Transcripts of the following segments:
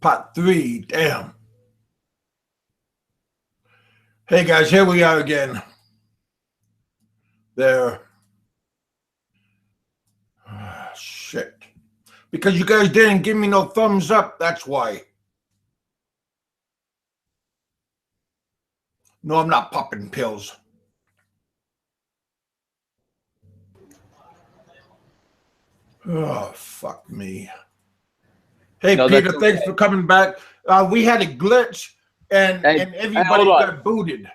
Part 3. Damn. Hey guys, here we are again. There. Shit. Because you guys didn't give me no thumbs up, that's why. No, I'm not popping pills. Oh, fuck me. Hey, no, Peter, thanks for coming back. We had a glitch, and everybody got booted.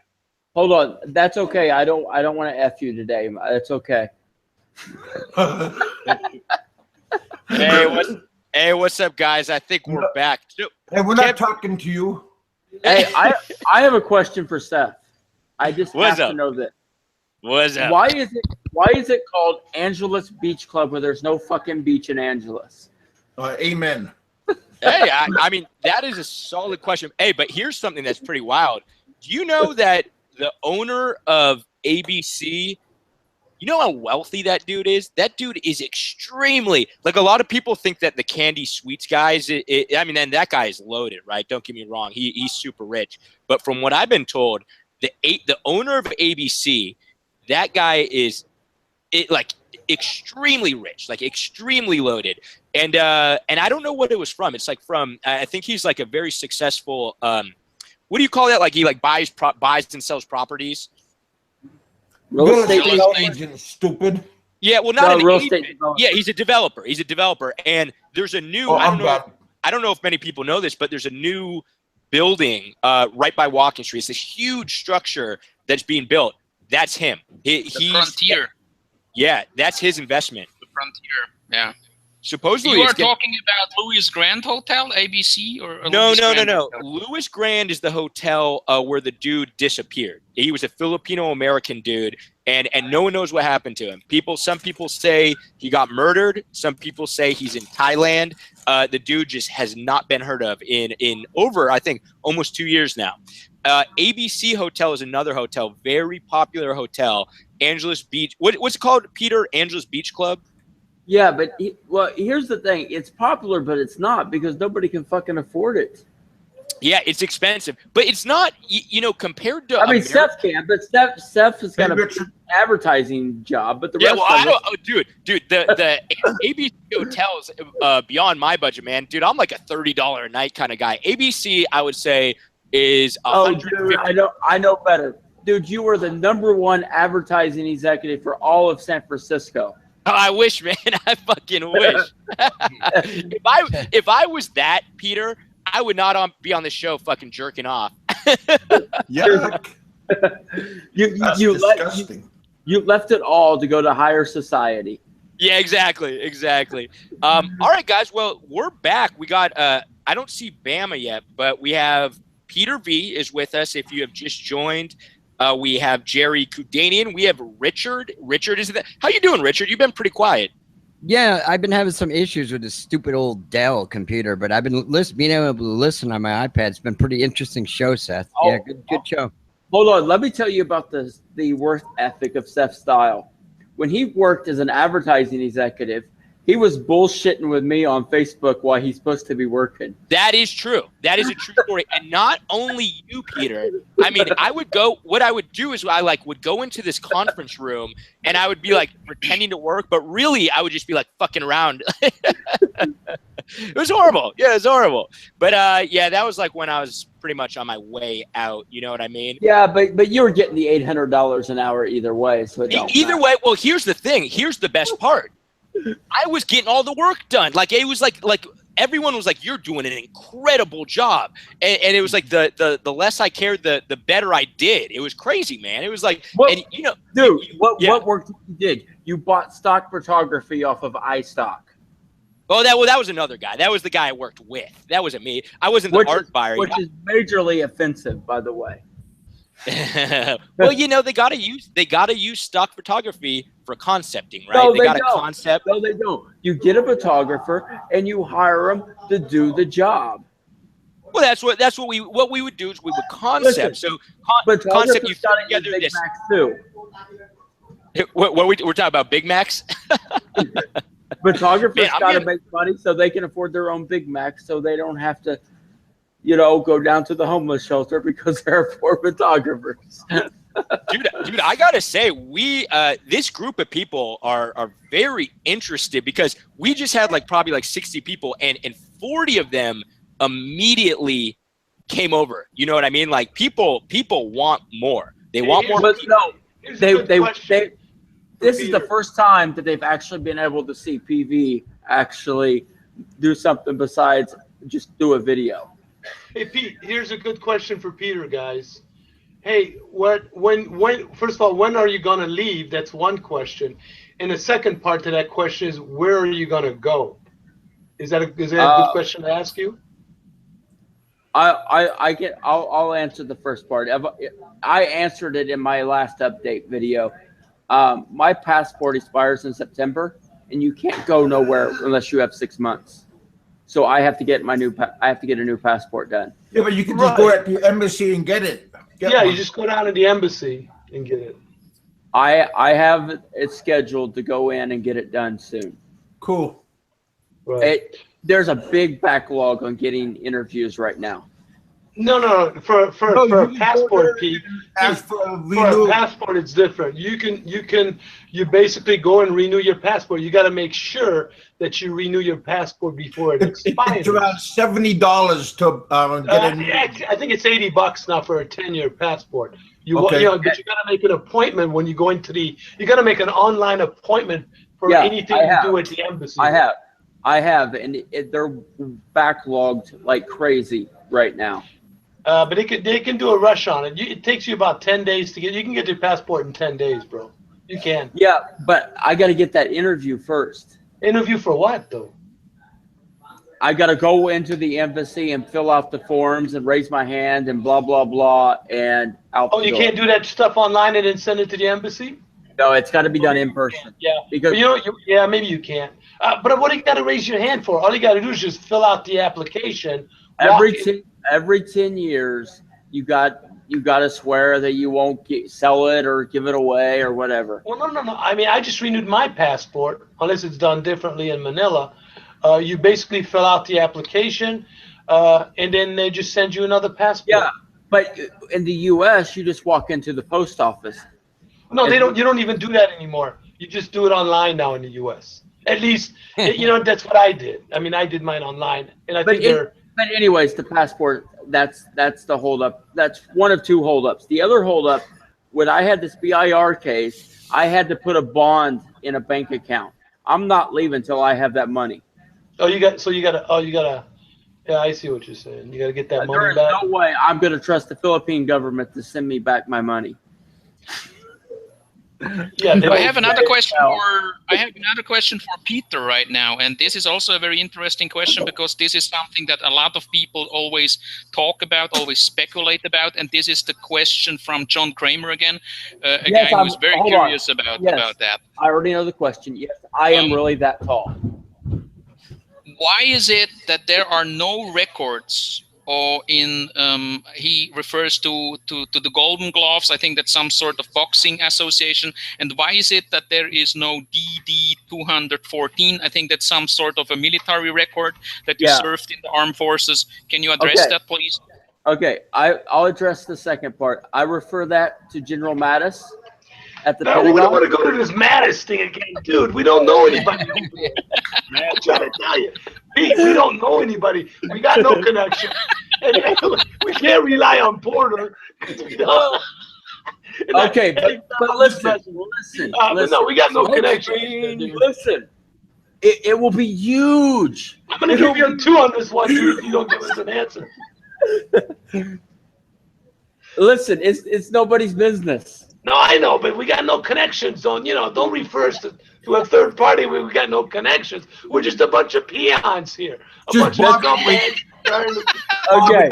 Hold on, that's okay. I don't want to F you today. That's okay. Hey, what's up, guys? I think we're back. Hey, we're not talking to you. Hey, I have a question for Seth. I just have to know that. What's up? Why is it called Angeles Beach Club where there's no fucking beach in Angeles? Amen. Hey, I mean, that is a solid question. Hey, but here's something that's pretty wild. Do you know that the owner of ABC, you know how wealthy that dude is? That dude is extremely, like, a lot of people think that the Candy Sweets guys, I mean, and that guy is loaded, right? Don't get me wrong. He's super rich. But from what I've been told, the owner of ABC, that guy is extremely rich, like extremely loaded. And I don't know what it was from. It's like from, I think he's like a very successful, what do you call that? Like he like buys and sells properties. Real estate agent, stupid. Yeah, well, not an agent. Yeah, he's a developer. He's a developer. And there's a new, I don't know if many people know this, but there's a new building right by Walking Street. It's this huge structure that's being built. That's him. He's Frontier. Yeah, that's his investment. The Frontier, yeah. Supposedly, you are talking about Louis Grand Hotel, ABC, or no. Louis Grand is the hotel where the dude disappeared. He was a Filipino American dude, and no one knows what happened to him. Some people say he got murdered. Some people say he's in Thailand. The dude just has not been heard of in over, I think, almost 2 years now. ABC Hotel is another hotel, very popular hotel. Angeles Beach. What's it called, Peter? Angeles Beach Club. Yeah, but here's the thing. It's popular, but it's not because nobody can fucking afford it. Yeah, it's expensive, but it's not, compared to. I mean, Seth can, but Seth has got an advertising job, but the rest. Yeah, well, dude, the ABC hotels beyond my budget, man. Dude, I'm like a $30 a night kind of guy. ABC, I would say, is dude, I know better, dude. You were the #1 advertising executive for all of San Francisco. Oh, I wish, man. I fucking wish. If I was that, Peter, I would not be on the show fucking jerking off. Yuck. You left it all to go to higher society. Yeah, exactly. All right, guys. Well, we're back. We got I don't see Bama yet, but we have Peter V is with us. If you have just joined. We have Jerry Kudanian. We have Richard. Richard, how you doing, Richard? You've been pretty quiet. Yeah, I've been having some issues with this stupid old Dell computer, but I've been being able to listen on my iPad. It's been a pretty interesting show, Seth. Yeah, good show. Hold on. Let me tell you about the work ethic of SezStyle. When he worked as an advertising executive, he was bullshitting with me on Facebook while he's supposed to be working. That is true. That is a true story. And not only you, Peter. I mean, what I would do is I would go into this conference room and I would be like pretending to work, but really I would just be like fucking around. It was horrible. Yeah, it was horrible. But yeah, that was like when I was pretty much on my way out. You know what I mean? Yeah, but you were getting the $800 an hour either way. So either way, well, here's the thing. Here's the best part. I was getting all the work done. Like it was like everyone was like, "You're doing an incredible job," and it was like the less I cared, the better I did. It was crazy, man. It was like, dude, what work you did? You bought stock photography off of iStock. Oh, that was another guy. That was the guy I worked with. That wasn't me. I wasn't the art buyer. Which is majorly offensive, by the way. Well, they gotta use stock photography for concepting, right? They got a concept. No, they don't. You get a photographer and you hire them to do the job. Well, that's what we would do is we would concept. Listen, so concept you put together Big this. Macs too. What we're talking about, Big Macs. Photographers got to make money so they can afford their own Big Macs, so they don't have to you know, go down to the homeless shelter because there are 4 photographers. Dude, I gotta say, we this group of people are very interested because we just had probably 60 people, and 40 of them immediately came over. You know what I mean? Like people want more. They want more. But no, this is Peter. the first time that they've actually been able to see PV actually do something besides just do a video. Hey Pete, here's a good question for Peter, guys. Hey, when first of all, when are you gonna leave? That's one question, and the second part to that question is, where are you gonna go? Is that a good question to ask you? I'll answer the first part. I answered it in my last update video. My passport expires in September, and you can't go nowhere unless you have 6 months. So I have to get a new passport done. Yeah, but you can just go at the embassy and get it. You just go down to the embassy and get it. I have it scheduled to go in and get it done soon. Cool. Right. There's a big backlog on getting interviews right now. No. For a passport, Pete. For a passport, it's different. You basically go and renew your passport. You got to make sure that you renew your passport before it expires. It's around $70 to get a I think it's $80 now for a 10-year passport. But you got to make an appointment when you go into you got to make an online appointment for anything you do at the embassy. I have, and they're backlogged like crazy right now. But they can do a rush on it. It takes you about 10 days to get. You can get your passport in 10 days, bro. You can. Yeah, but I got to get that interview first. Interview for what, though? I got to go into the embassy and fill out the forms and raise my hand and blah blah blah and out. Oh, you can't do that stuff online and then send it to the embassy? No, it's got to be done in person. Yeah, because maybe you can't. But what do you got to raise your hand for? All you got to do is just fill out the application. Every 10 years, you got to swear that you won't sell it or give it away or whatever. Well, no. I mean, I just renewed my passport, unless it's done differently in Manila. You basically fill out the application, and then they just send you another passport. Yeah, but in the U.S., you just walk into the post office. No, they don't. You don't even do that anymore. You just do it online now in the U.S. At least, that's what I did. I mean, I did mine online, and I think they're. But anyways, the passport, that's the holdup. That's one of 2 holdups. The other holdup, when I had this BIR case, I had to put a bond in a bank account. I'm not leaving until I have that money. Yeah, I see what you're saying. You got to get that money back. There's no way I'm going to trust the Philippine government to send me back my money. Yeah, I have another question for Peter right now, and this is also a very interesting question because this is something that a lot of people always talk about, always speculate about, and this is the question from John Kramer again, a guy who's very curious about that. I already know the question. Yes, I am really that tall. Why is it that there are no records? Or he refers to the Golden Gloves. I think that's some sort of boxing association. And why is it that there is no DD 214? I think that's some sort of a military record that you served in the armed forces. Can you address that, please? Okay, I'll address the second part. I refer that to General Mattis at the Pentagon. We don't want to go to this Mattis thing again, dude. We don't know anybody. Man, I'm trying to tell you. Pete, we don't know anybody. We got no connection. And we can't rely on Porter. Okay, but listen. No, we got no connection. Listen, it will be huge. I'm going to give you a 2 on this one, dude, if you don't give us an answer. Listen, it's nobody's business. No, I know, but we got no connections. Don't refer us to a third party where we got no connections. We're just a bunch of peons here. Bunch of scumbags. Okay.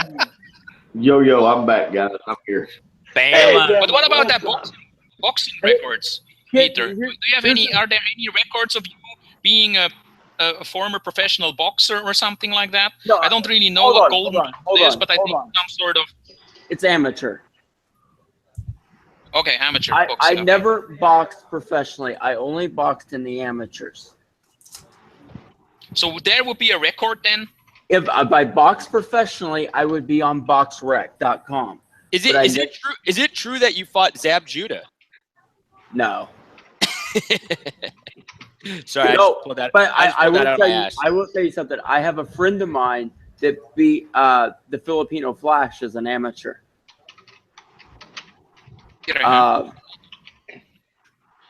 Yo, I'm back, guys. I'm here. Bama. But what about that boxing records, Peter? Are there any records of you being a former professional boxer or something like that? No, I don't really know what Golden is, but I think some sort of. It's amateur. Okay, amateur boxing. I never boxed professionally. I only boxed in the amateurs. So there would be a record then? If I box professionally, I would be on boxrec.com. Is it true? Is it true that you fought Zab Judah? No. Sorry, No, I just pulled that. But I will out of tell my you. ass. I will tell you something. I have a friend of mine that beat the Filipino Flash as an amateur.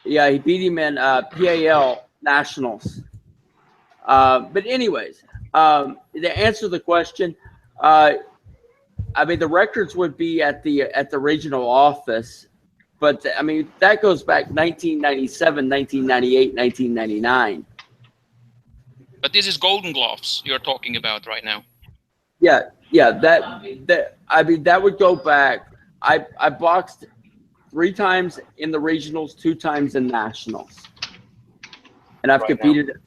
Yeah, he beat him in PAL Nationals. But anyways, to answer the question, I mean the records would be at the regional office, but I mean that goes back 1997, 1998, 1999. But this is Golden Gloves you're talking about right now. Yeah, that I mean that would go back. I boxed 3 times in the regionals, 2 times in nationals, and I've competed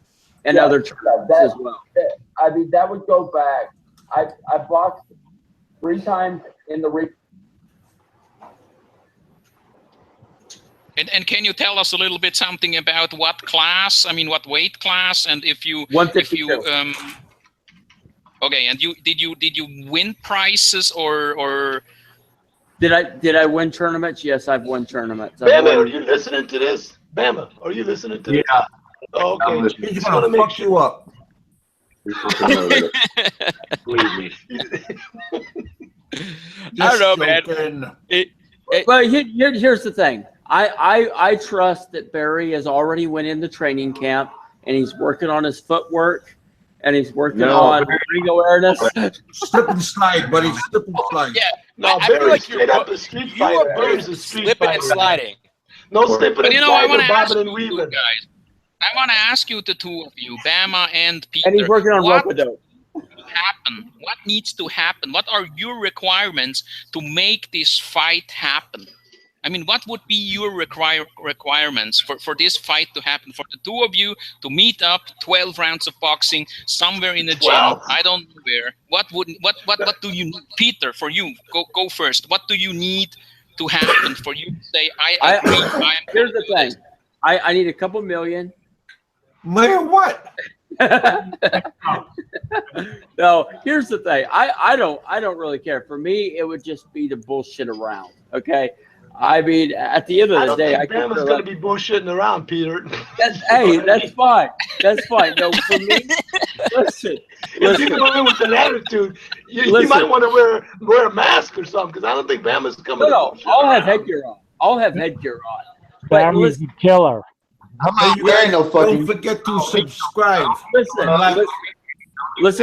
in other tournaments as well. I mean that would go back. I boxed 3 times in the regionals. And can you tell us a little bit something about what class? I mean, what weight class? And if you okay, and did you win prizes or did I win tournaments? Yes, I've won tournaments. Bama, are you listening to this? Bama, are you listening to this? Yeah. Oh, okay. He's gonna fuck you up. Believe me. I don't know, man. Well, here's the thing. I trust that Barry has already went into training camp and he's working on his footwork and he's working on ring awareness. Slip and slide, buddy. Slip and slide. Yeah. No, I feel Barry's like straight up a street fighter. You are Barry's both a street slipping fighter. and sliding. No slipping and I sliding, want to ask bobbing and you weaving. guys. I want to ask you, the two of you, Bama and Peter. And he's working on Roberto. Happen? What needs to happen? What are your requirements to make this fight happen? I mean, what would be your requirements for this fight to happen? For the two of you to meet up, 12 rounds of boxing somewhere in the gym. I don't know where. What do you need? Peter, for you, go first. What do you need to happen for you to say, I agree? Here's the thing. I need a couple million. Man, what? No, here's the thing. I don't really care. For me, it would just be to bullshit around. Okay. I mean, at the end of the day, I think Bama's going to be bullshitting around, Peter. Hey, that's fine. That's fine. No, for me, listen. If you're going with an attitude, you might want to wear a mask or something, because I don't think Bama's coming. No, I'll have headgear on. Bama's a killer. I'm not wearing no fucking. Don't forget to subscribe. Listen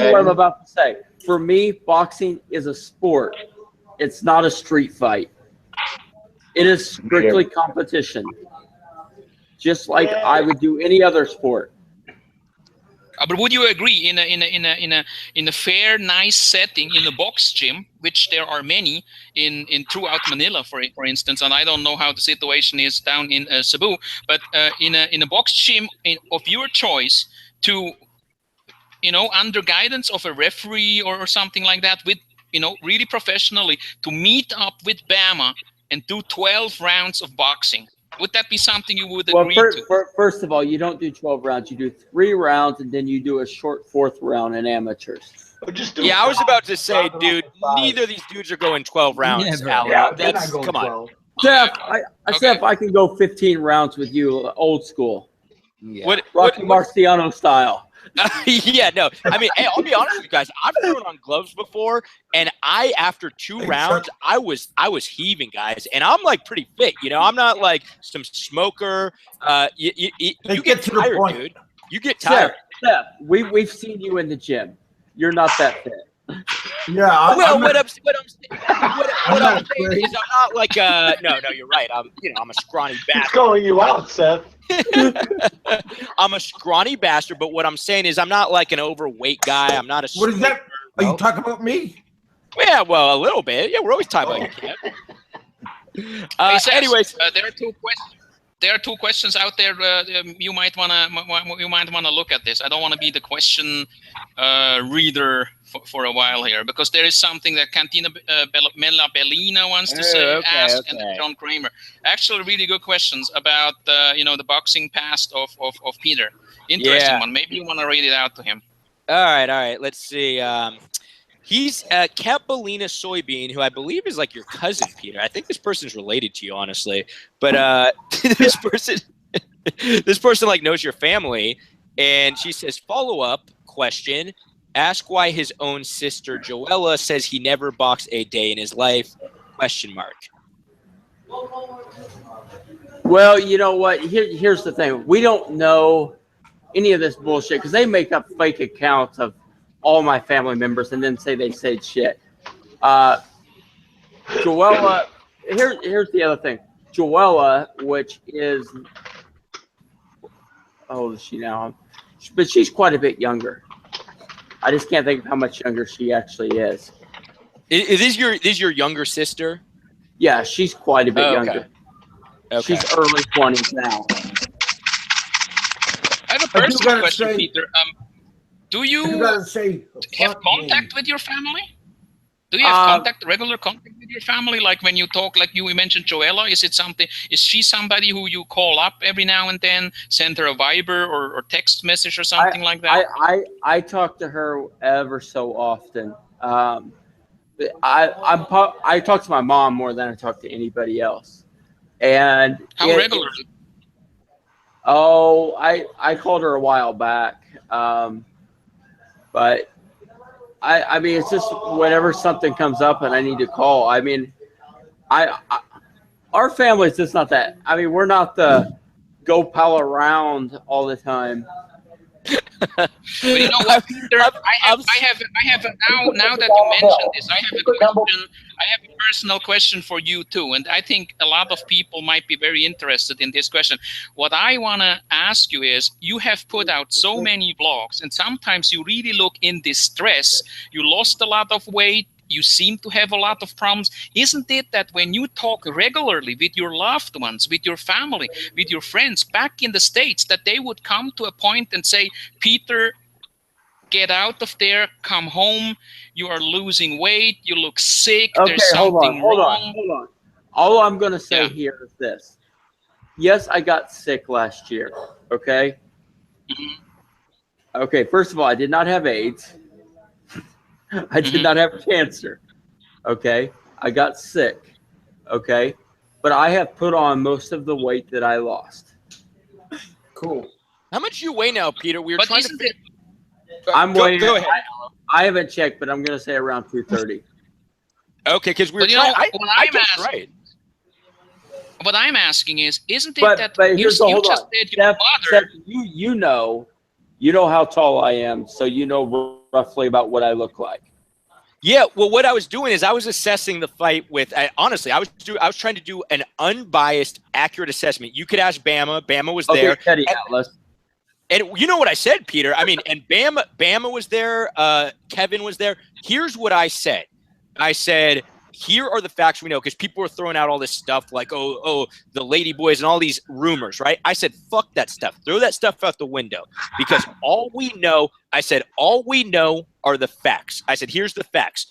to what I'm about to say. For me, boxing is a sport. It's not a street fight. It is strictly competition, just like I would do any other sport. But would you agree in a fair, nice setting in a box gym, which there are many in throughout Manila, for instance, and I don't know how the situation is down in Cebu, but in a box gym of your choice, to under guidance of a referee or something like that, with really professionally, to meet up with Bama and do 12 rounds of boxing. Would that be something you would agree to? First of all, you don't do 12 rounds. You do 3 rounds, and then you do a short 4th round in amateurs. I was about to say, dude, neither of these dudes are going 12 rounds. Come on. Seth, I can go 15 rounds with you, old school. Yeah. Rocky Marciano style. Yeah, no. I mean, hey, I'll be honest with you guys. I've thrown on gloves before, and after 2 rounds, I was heaving, guys, and I'm like pretty fit. I'm not like some smoker. You get tired, dude. You get tired. Seth, we've seen you in the gym. You're not that fit. Yeah. What I'm saying is I'm not like no, you're right. I'm a scrawny bastard. He's calling you out, Seth. I'm a scrawny bastard, but what I'm saying is I'm not like an overweight guy. I'm not a. What is that? Are you talking about me? Yeah, well, a little bit. Yeah, we're always talking about you, Kev. Anyways, there are 2 questions. There are 2 questions out there. You might wanna look at this. I don't want to be the question reader for a while here, because there is something that Cantina Mela Bellina wants to ask, and John Kramer. Actually, really good questions about the boxing past of Peter. Interesting one. Maybe you want to read it out to him. All right. Let's see. He's Capelina Soybean, who I believe is like your cousin, Peter. I think this person's related to you, honestly. But this person like knows your family, and she says, follow-up question: ask why his own sister Joella says he never boxed a day in his life? ? Well, you know what? Here's the thing. We don't know any of this bullshit because they make up fake accounts of all my family members and then say they said shit. Joella, here's the other thing. Joella, which is, how old is she now? But she's quite a bit younger. I just can't think of how much younger she actually is. Is this your younger sister? Yeah, she's quite a bit younger. Okay. She's early 20s now. I have a personal question, Peter. Do you have contact with your family? Do you have regular contact with your family? Like when you talk, like you mentioned Joella, is she somebody who you call up every now and then, send her a Viber or text message or something like that? I talk to her ever so often. I talk to my mom more than I talk to anybody else. And how regularly? Oh, I called her a while back. But I mean, it's just whenever something comes up and I need to call. I mean, our family is just not that. I mean, we're not the go pal around all the time. But you know what, Peter? I have now that you mentioned this, I have a question. I have a personal question for you too, and I think a lot of people might be very interested in this question. What I want to ask you is, you have put out so many vlogs, and sometimes you really look in distress. You lost a lot of weight. You seem to have a lot of problems. Isn't it that when you talk regularly with your loved ones, with your family, with your friends back in the States, that they would come to a point and say, Peter, get out of there, come home, you are losing weight, you look sick, there's something wrong. Hold on. All I'm going to say here is this. Yes, I got sick last year, okay? Okay, first of all, I did not have AIDS. I did not have cancer, okay? I got sick, okay? But I have put on most of the weight that I lost. Cool. How much do you weigh now, Peter? We were trying to. I'm weighing. Go ahead. I haven't checked, but I'm going to say around 230. Okay, because we're trying. I guess right. What I'm asking is, isn't it that you just said your mother? You know how tall I am, so you know roughly about what I look like. Yeah, well, what I was doing is I was assessing the fight with. Honestly, I was trying to do an unbiased, accurate assessment. You could ask Bama. Bama was there. Teddy Atlas. And you know what I said, Peter? I mean, and Bama was there. Kevin was there. Here's what I said. I said, here are the facts we know, because people were throwing out all this stuff like, oh, the lady boys and all these rumors, right? I said, fuck that stuff. Throw that stuff out the window, because all we know are the facts. I said, here's the facts.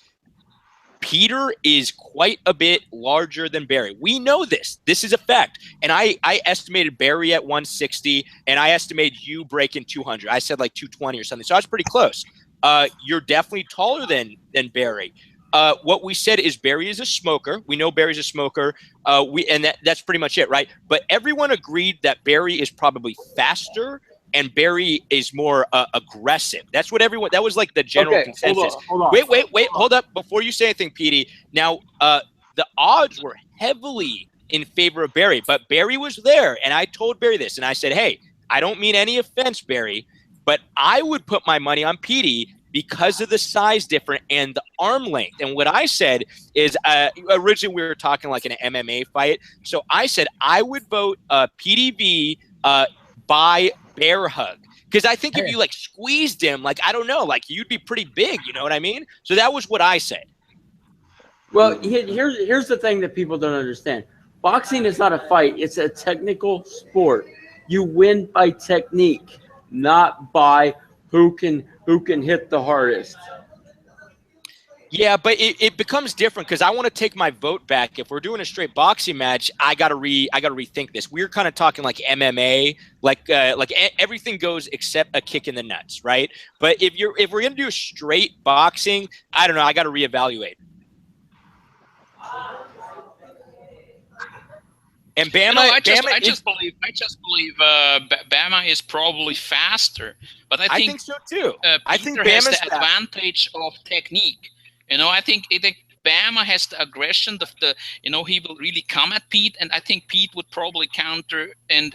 Peter is quite a bit larger than Barry. We know this. This is a fact. And I estimated Barry at 160, and I estimated you breaking 200. I said like 220 or something. So I was pretty close. You're definitely taller than Barry. What we said is Barry is a smoker. We know Barry's a smoker. That's pretty much it, right? But everyone agreed that Barry is probably faster and Barry is more aggressive. That's what everyone. That was like the general consensus. Hold on. Wait. Hold up. Before you say anything, Petey. Now, the odds were heavily in favor of Barry, but Barry was there, and I told Barry this, and I said, "Hey, I don't mean any offense, Barry, but I would put my money on Petey because of the size difference and the arm length." And what I said is, originally we were talking like an MMA fight, so I said I would vote PDV by bear hug, because I think if you like squeezed him, like I don't know, like you'd be pretty big. You know what I mean? So that was what I said. Well, here's the thing that people don't understand. Boxing is not a fight. It's a technical sport. You win by technique, not by who can hit the hardest. Yeah, but it becomes different because I want to take my vote back. If we're doing a straight boxing match, I gotta rethink this. We're kind of talking like MMA, like everything goes except a kick in the nuts, right? But if we're gonna do straight boxing, I don't know. I gotta reevaluate. And Bama, you know, I just believe Bama is probably faster, but I think so too. I think Peter has the advantage of technique. You know, I think Bama has the aggression, you know, he will really come at Pete, and I think Pete would probably counter and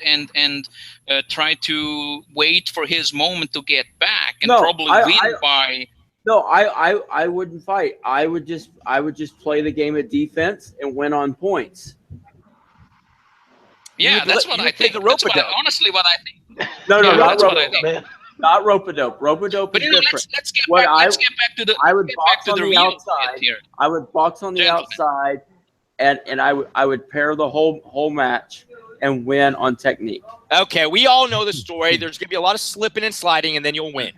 try to wait for his moment to get back and probably win by. No, I wouldn't fight. I would just play the game of defense and win on points. Yeah, that's what I think. That's honestly what I think. No, yeah, not that's what I think. Not rope-a-dope. Rope-a-dope is different. Let's get back to the. I would box on the outside. I would box on the outside, and I would pair the whole match and win on technique. Okay, we all know the story. There's gonna be a lot of slipping and sliding, and then you'll win.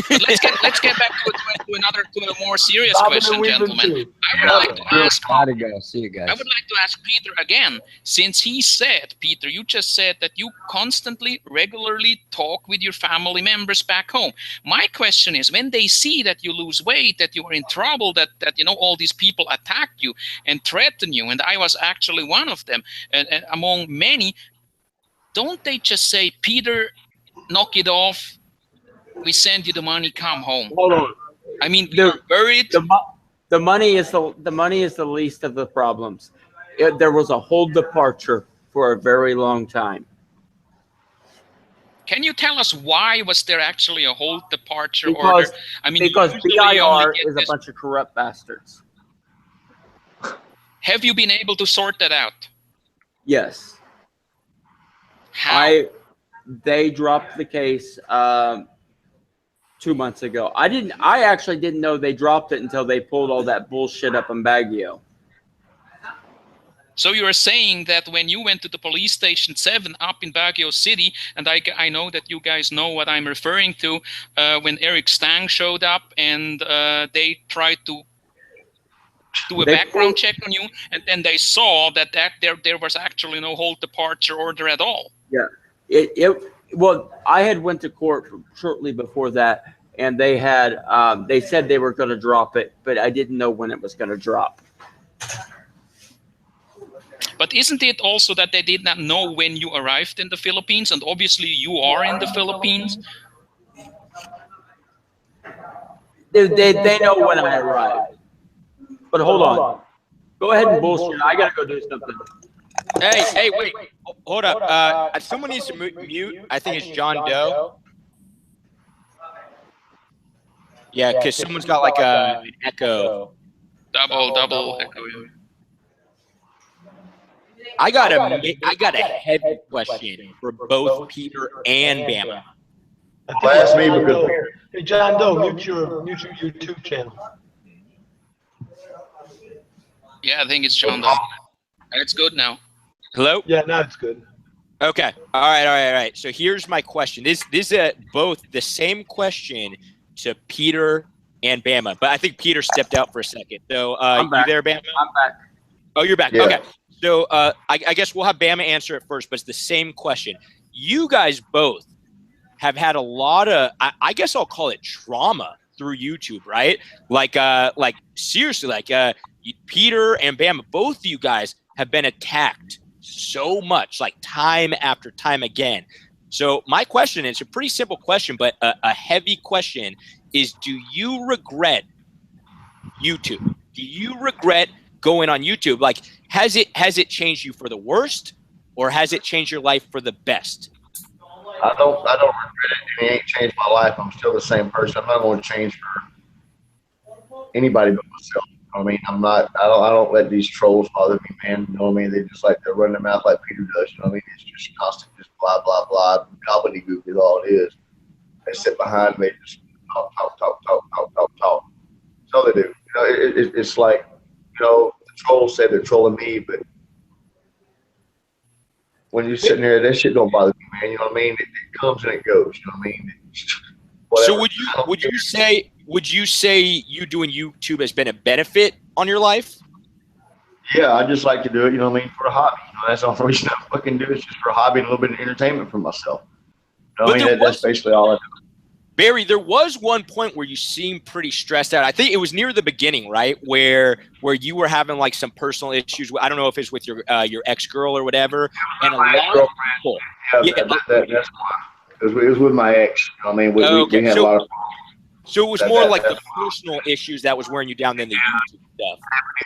let's get back to a more serious question, gentlemen. I would like to ask. See you guys. I would like to ask Peter again, since he said, Peter, you just said that you constantly, regularly talk with your family members back home. My question is, when they see that you lose weight, that you are in trouble, that you know all these people attack you and threaten you, and I was actually one of them, and among many, don't they just say, Peter, knock it off? We send you the money. Come home. Hold on. I mean, you're worried. The money is the least of the problems. There was a whole departure for a very long time. Can you tell us why was there actually a whole departure order? I mean, because BIR is a bunch of corrupt bastards. Have you been able to sort that out? Yes. How? They dropped the case 2 months ago. I actually didn't know they dropped it until they pulled all that bullshit up in Baguio. So you are saying that when you went to the police station 7 up in Baguio City, and I know that you guys know what I'm referring to, when Eric Stang showed up and they tried to do a background check on you, and then they saw that there was actually no whole departure order at all. Yeah. Well, I had went to court shortly before that, and they had they said they were going to drop it, but I didn't know when it was going to drop. But isn't it also that they did not know when you arrived in the Philippines, and obviously you are in the Philippines? They know when I arrived. But hold on. Go ahead and bullshit. I got to go do something. Hey, wait. Hold up. Someone needs to mute. I think it's John Doe. Yeah, because someone's got like an echo. Double echo. I got a heavy question for both Peter and Bama. Ask me because hey, John Doe, mute your YouTube channel. Yeah, I think it's John Doe. It's good now. Hello? Yeah, now it's good. Okay. All right. So here's my question. This is both the same question to Peter and Bama, but I think Peter stepped out for a second. So you there, Bama? I'm back. Oh, you're back. Yeah. Okay. So I guess we'll have Bama answer it first, but it's the same question. You guys both have had a lot of, I guess I'll call it trauma through YouTube, right? Like seriously, like Peter and Bama, both of you guys have been attacked so much, like time after time again. So my question is a pretty simple question, but a heavy question is, do you regret YouTube? Do you regret going on YouTube? Like, has it changed you for the worst, or has it changed your life for the best? I don't regret it. It ain't changed my life. I'm still the same person. I'm not going to change for anybody but myself. I mean, I don't let these trolls bother me, man. You know what I mean? They just like to run their mouth like Peter does. You know what I mean? It's just constant, just blah, blah, blah. Gobbledygook is all it is. They sit behind me, just talk. That's all they do. You know, it's like, you know, the trolls say they're trolling me, but when you're sitting there, that shit don't bother me, man. You know what I mean? It comes and it goes. You know what I mean? So would you would you say you doing YouTube has been a benefit on your life? Yeah, I just like to do it, you know what I mean, for a hobby. You know, that's the only reason I fucking do it. It's just for a hobby and a little bit of entertainment for myself. You know what I mean? That's basically all I do. Barry, there was one point where you seemed pretty stressed out. I think it was near the beginning, right, where you were having like some personal issues. I don't know if it's with your ex-girl or whatever. And a lot of people. That's why. It was with my ex. You know what I mean, we had a lot of. So it was more like the personal issues that was wearing you down than the YouTube stuff.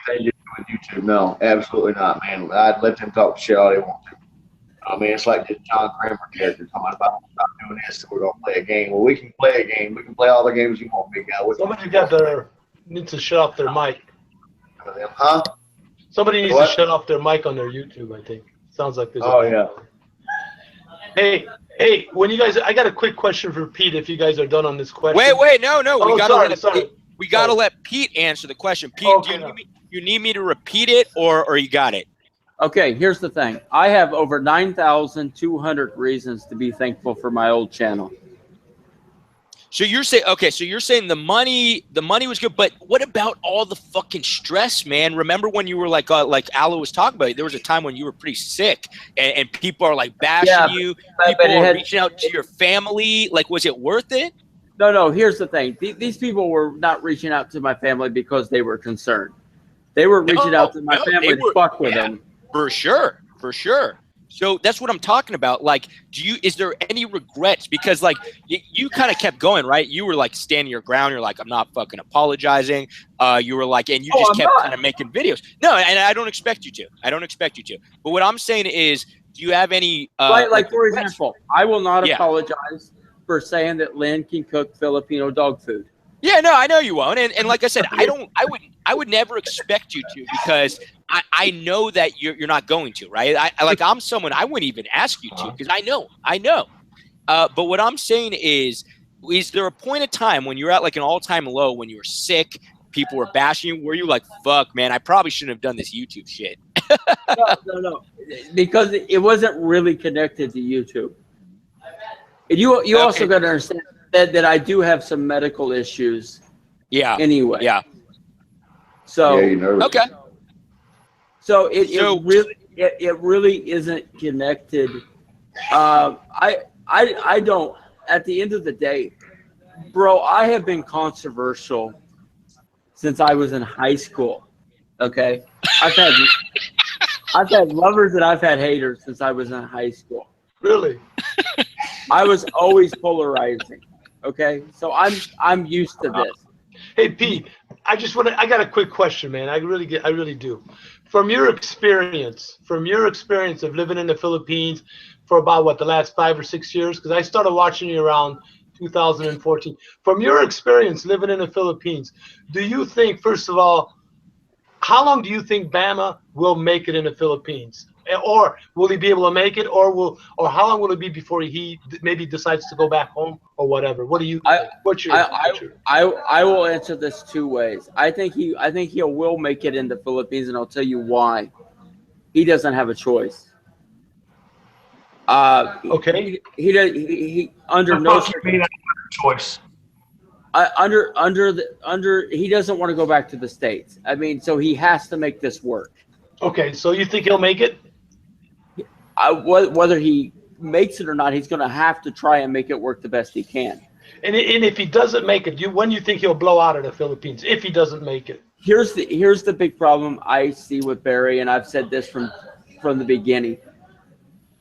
Anything to do with YouTube? No, absolutely not, man. I'd let them talk shit all they want to. I mean, it's like this John Kramer character coming about doing this, so we're gonna play a game. Well, we can play a game. We can play all the games you want, big guy. Somebody needs to shut off their mic. Huh? Somebody needs to shut off their mic on their YouTube, I think. Sounds like there's yeah. Hey, when you guys, I got a quick question for Pete. If you guys are done on this question. Wait, no. We gotta let Pete answer the question. Pete, do you need me to repeat it, or you got it? Okay, here's the thing. I have over 9,200 reasons to be thankful for my old channel. So you're saying the money was good, but what about all the fucking stress, man? Remember when you were like Aloe was talking about, there was a time when you were pretty sick and people are like bashing you, people are reaching out to your family. Like, was it worth it? No, here's the thing. These people were not reaching out to my family because they were concerned. They were reaching out to my family to fuck with them. For sure. So that's what I'm talking about. Like, is there any regrets? Because like you kind of kept going, right? You were like standing your ground. You're like, I'm not fucking apologizing. You were like, and you just kept kind of making videos. No, and I don't expect you to. But what I'm saying is, do you have any like for example, I will not apologize for saying that Lynn can cook Filipino dog food. Yeah, no, I know you won't. And like I said, I would never expect you to, because I know that you're not going to, right? I'm someone I wouldn't even ask you to, because I know. But what I'm saying is there a point of time when you're at like an all-time low, when you were sick, people were bashing you, were you like, fuck, man, I probably shouldn't have done this YouTube shit? No, because it wasn't really connected to YouTube. And you also got to understand that I do have some medical issues. Yeah. Anyway. Yeah. So okay. So it really isn't connected. I don't. At the end of the day, bro, I have been controversial since I was in high school. Okay, I've had lovers and I've had haters since I was in high school. Really? I was always polarizing. Okay, so I'm used to this. Hey Pete, I got a quick question, man. I really do. From your experience of living in the Philippines for about the last 5 or 6 years, because I started watching you around 2014. From your experience living in the Philippines, do you think, first of all, how long do you think Bama will make it in the Philippines? Or will he be able to make it, or how long will it be before he maybe decides to go back home or whatever? What do you think? I will answer this two ways. I think he will make it in the Philippines, and I'll tell you why. He doesn't have a choice. Okay. He under no choice. He doesn't want to go back to the States. I mean, so he has to make this work. Okay, so you think he'll make it? Whether he makes it or not, he's going to have to try and make it work the best he can. And if he doesn't make it, when do you think he'll blow out of the Philippines? If he doesn't make it, here's the big problem I see with Barry, and I've said this from the beginning.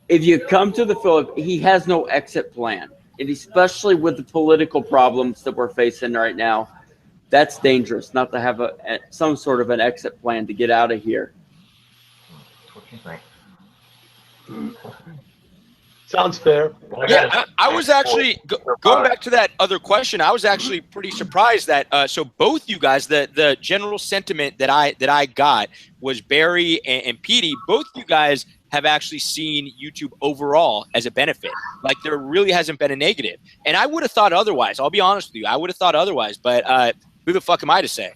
If you come to the Philippines, he has no exit plan, and especially with the political problems that we're facing right now, that's dangerous. Not to have some sort of an exit plan to get out of here. What do you think? Sounds fair. Yeah, I was actually going back to that other question. I was actually pretty surprised that so both you guys, the general sentiment that I got was Barry and Petey. Both you guys have actually seen YouTube overall as a benefit. Like, there really hasn't been a negative. And I would have thought otherwise. I'll be honest with you. I would have thought otherwise. But who the fuck am I to say?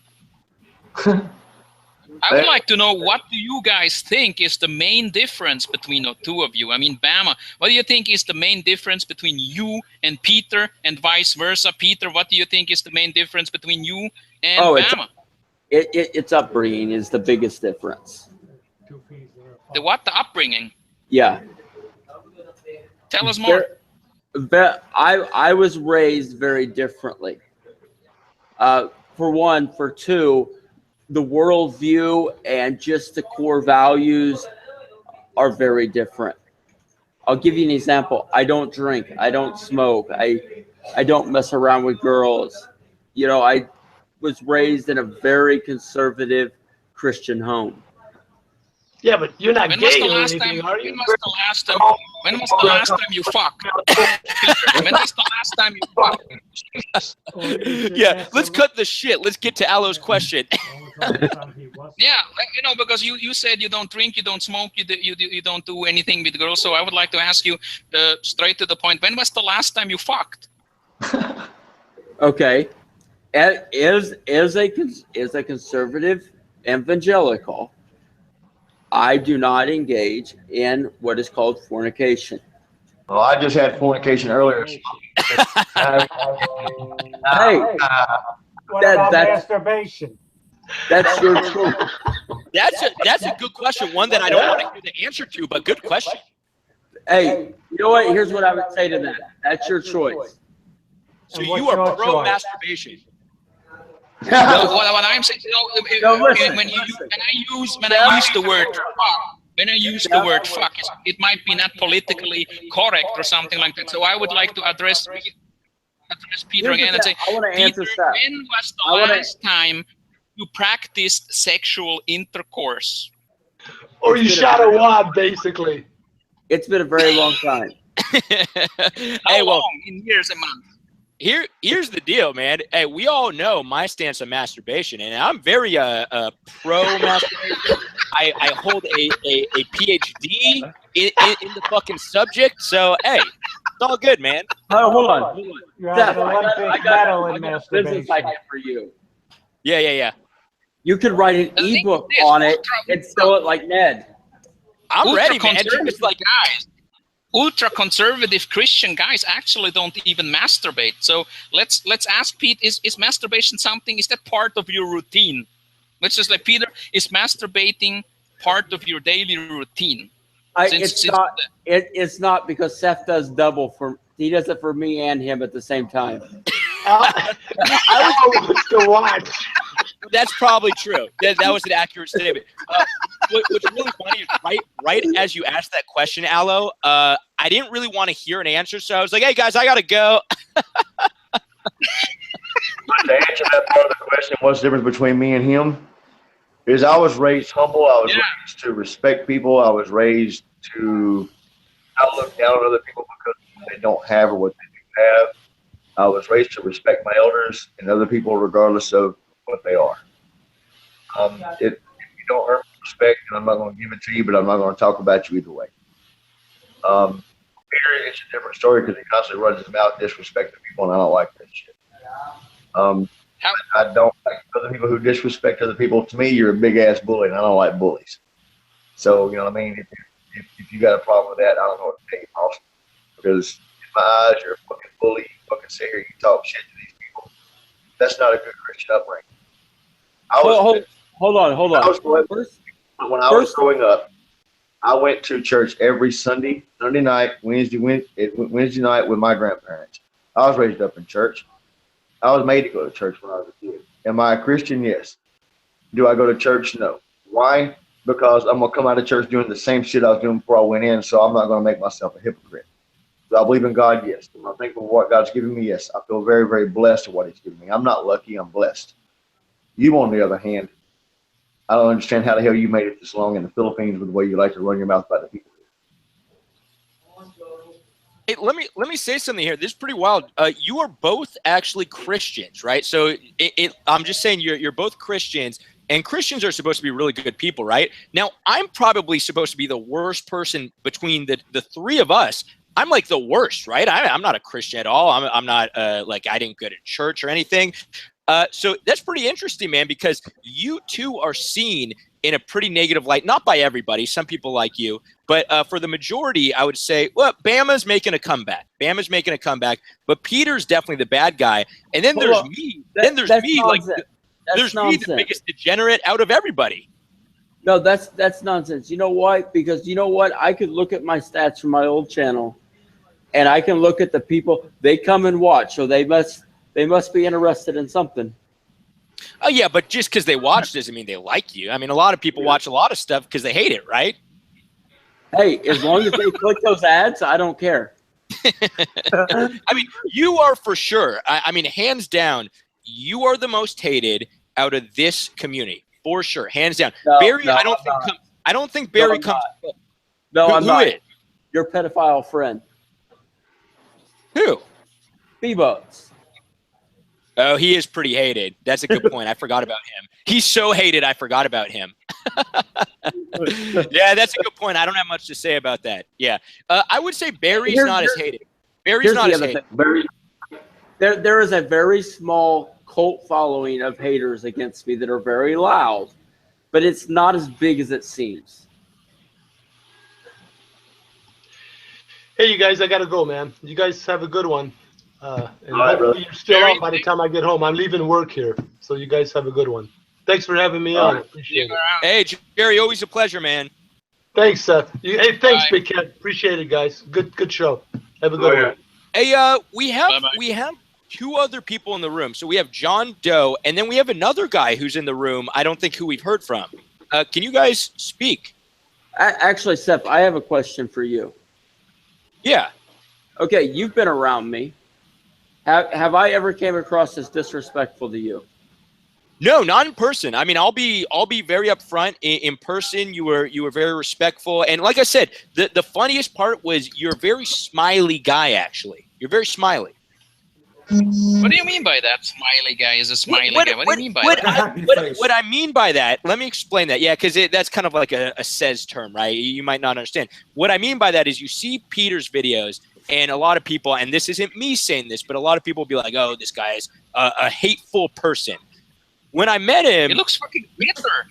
I would like to know, what do you guys think is the main difference between the two of you? I mean, Bama, what do you think is the main difference between you and Peter, and vice versa? Peter, what do you think is the main difference between you and Bama? It's upbringing is the biggest difference. The what? The upbringing? Yeah. Tell us more. I was raised very differently. For one. For two, the worldview and just the core values are very different. I'll give you an example. I don't drink. I don't smoke. I don't mess around with girls. You know, I was raised in a very conservative Christian home. Yeah, but you're not gay or anything, are you? When was the last time you fucked? When was the last time you fucked? Yeah, let's cut the shit. Let's get to Alo's question. Yeah, you know, because you said you don't drink, you don't smoke, you don't do anything with girls. So I would like to ask you straight to the point. When was the last time you fucked? Okay, as a conservative evangelical, I do not engage in what is called fornication. Well, I just had fornication earlier. Hey, what about masturbation? That's your choice. That's a good question. One that I don't want to hear the answer to, but good question. Hey, you know what? Here's what I would say to that. That's your choice. So you are pro masturbation. No, what I'm saying, when I use the word fuck, it might be not politically correct or something like that. So I would like to address Peter again and say, Peter, when was the last time you practiced sexual intercourse? Or you shot a wad, basically. It's been a very long time. How long? In years and months? Here's the deal, man. Hey, we all know my stance on masturbation, and I'm very pro masturbation. I hold a PhD in the fucking subject, so hey, it's all good, man. Hold on. You're Steph, an Olympic medal in I got a masturbation. business idea for you. Yeah. You could write an ebook on it and sell it like Ned. I'm ready, man. It's like, guys, ultra-conservative Christian guys actually don't even masturbate. So let's ask Pete, is masturbation something, is that part of your routine? Let's just like, Peter, is masturbating part of your daily routine? It's not, because Seth does double he does it for me and him at the same time. I want to watch. That's probably true. That was an accurate statement. What's really funny is right as you asked that question, Alo, I didn't really want to hear an answer, so I was like, "Hey guys, I gotta go." To answer that part of the question, what's the difference between me and him? Is I was raised humble. I was raised to respect people. I was raised to not look down on other people because they don't have or what they do have. I was raised to respect my elders and other people regardless of what they are. If you don't earn respect, and I'm not going to give it to you, but I'm not going to talk about you either way. Peter, it's a different story because he constantly runs his mouth disrespecting people, and I don't like that shit. I don't like other people who disrespect other people. To me, you're a big ass bully, and I don't like bullies. So, you know what I mean? If you got a problem with that, I don't know what to tell you, Austin. Because in my eyes, you're a fucking bully. You fucking sit here, you talk shit to these people. That's not a good Christian upbringing. Hold on. When I was growing up, I went to church every Sunday night, Wednesday night with my grandparents. I was raised up in church. I was made to go to church when I was a kid. Am I a Christian? Yes. Do I go to church? No. Why? Because I'm going to come out of church doing the same shit I was doing before I went in, so I'm not going to make myself a hypocrite. Do I believe in God? Yes. Am I thankful for what God's given me? Yes. I feel very, very blessed for what He's given me. I'm not lucky. I'm blessed. You, on the other hand, I don't understand how the hell you made it this long in the Philippines with the way you like to run your mouth about the people. Hey, let me say something here. This is pretty wild. You are both actually Christians, right? So I'm just saying you're both Christians, and Christians are supposed to be really good people, right? Now, I'm probably supposed to be the worst person between the three of us. I'm like the worst, right? I'm not a Christian at all. I'm not like, I didn't go to church or anything. So that's pretty interesting, man, because you two are seen in a pretty negative light, not by everybody. Some people like you, but for the majority, I would say, well, Bama's making a comeback. Bama's making a comeback, but Peter's definitely the bad guy. And then there's me. Then there's me, like there's me, the biggest degenerate out of everybody. No, that's nonsense. You know why? Because you know what? I could look at my stats from my old channel, and I can look at the people. They come and watch, so they must be interested in something. Oh yeah, but just because they watch doesn't mean they like you. I mean, a lot of people watch a lot of stuff because they hate it, right? Hey, as long as they click those ads, I don't care. I mean, you are for sure. I mean, hands down, you are the most hated out of this community, for sure, hands down. No, Barry, no, I don't think Barry comes. No, I'm not. Who is? Your pedophile friend. Who? Beboats. Oh, he is pretty hated. That's a good point. I forgot about him. He's so hated, I forgot about him. Yeah, that's a good point. I don't have much to say about that. Yeah. I would say Barry's not as hated. Barry's not as hated. There is a very small cult following of haters against me that are very loud, but it's not as big as it seems. Hey, you guys, I got to go, man. You guys have a good one. And right, hopefully you're still on by the time I get home. I'm leaving work here, so you guys have a good one. Thanks for having me on. Appreciate it. Hey, Jerry, always a pleasure, man. Thanks, Seth. Hey, thanks, BigKev. Appreciate it, guys. Good show. Have a good one. Hey, we have two other people in the room. So we have John Doe, and then we have another guy who's in the room. I don't think who we've heard from. Can you guys speak? Actually, Seth, I have a question for you. Yeah. Okay, you've been around me. Have I ever came across as disrespectful to you? No, not in person. I mean, I'll be very upfront. In person, you were very respectful, and like I said, the funniest part was you're a very smiley guy. Actually, you're very smiley. What do you mean by that? Smiley guy is a smiley guy. What do you mean by that? What I mean by that, let me explain that. Yeah, because that's kind of like a Sez term, right? You might not understand. What I mean by that is you see Peter's videos, and a lot of people, and this isn't me saying this, but a lot of people will be like, oh, this guy is a hateful person. When I met him... He looks fucking bitter.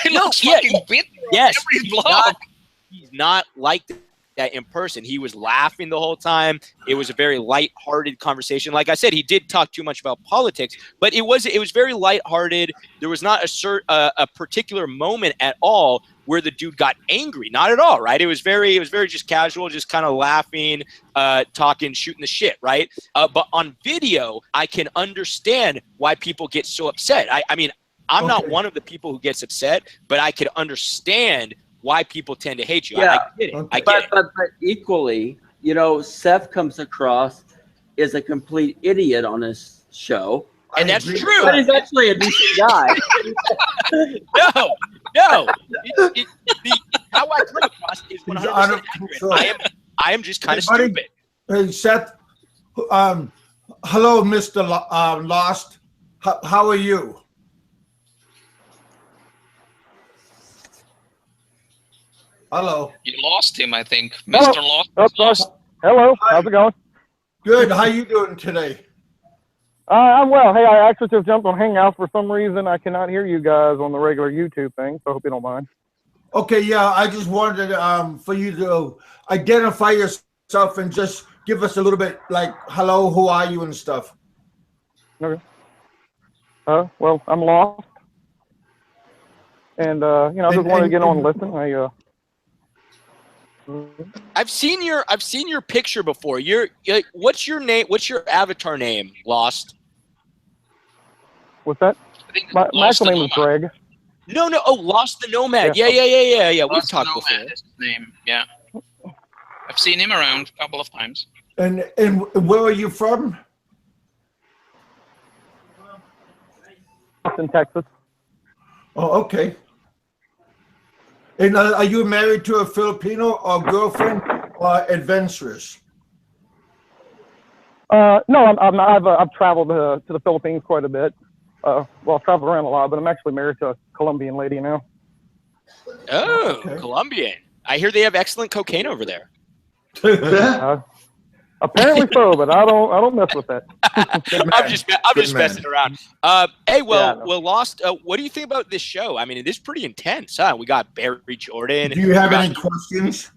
He looks fucking bitter. Yes, Every vlog. He's not like that in person. He was laughing the whole time. It was a very lighthearted conversation. Like I said, he did talk too much about politics, but it was very lighthearted. There was not a particular moment at all where the dude got angry. Not at all, right? It was very just casual, just kind of laughing, talking, shooting the shit, right? But on video, I can understand why people get so upset. I mean, I'm not one of the people who gets upset, but I could understand why people tend to hate you. Yeah, I get it. But equally, you know, Seth comes across as a complete idiot on his show. And that's true. But he's actually a decent guy. No. How I come across is 100% accurate. I am just kind of stupid. Hey, Seth. Hello, Mr. Lost. How are you? Hello. You lost him, I think. Mr. Lost. Hello. How's it going? Good. How you doing today? I'm well. Hey, I actually just jumped on Hangouts. For some reason, I cannot hear you guys on the regular YouTube thing, so I hope you don't mind. Okay, yeah. I just wanted for you to identify yourself and just give us a little bit like, hello, who are you and stuff. Okay. Well, I'm Lost. And, I just wanted to get on and listen. I've seen your picture before. What's your name? What's your avatar name? Lost. What's that? My actual name is Greg. No. Oh, Lost the Nomad. Yeah. We've talked before. Is his name. Yeah. I've seen him around a couple of times. And where are you from? In Texas. Oh, okay. And are you married to a Filipino or girlfriend or adventurous? No, I'm not. I've traveled to the Philippines quite a bit. Well, I've traveled around a lot, but I'm actually married to a Colombian lady now. Oh, okay. Colombian. I hear they have excellent cocaine over there. Apparently so, but I don't mess with that. I'm just messing around. Hey, well, Lost. What do you think about this show? I mean, it is pretty intense, huh? We got Barry Jordan. Do you have any questions?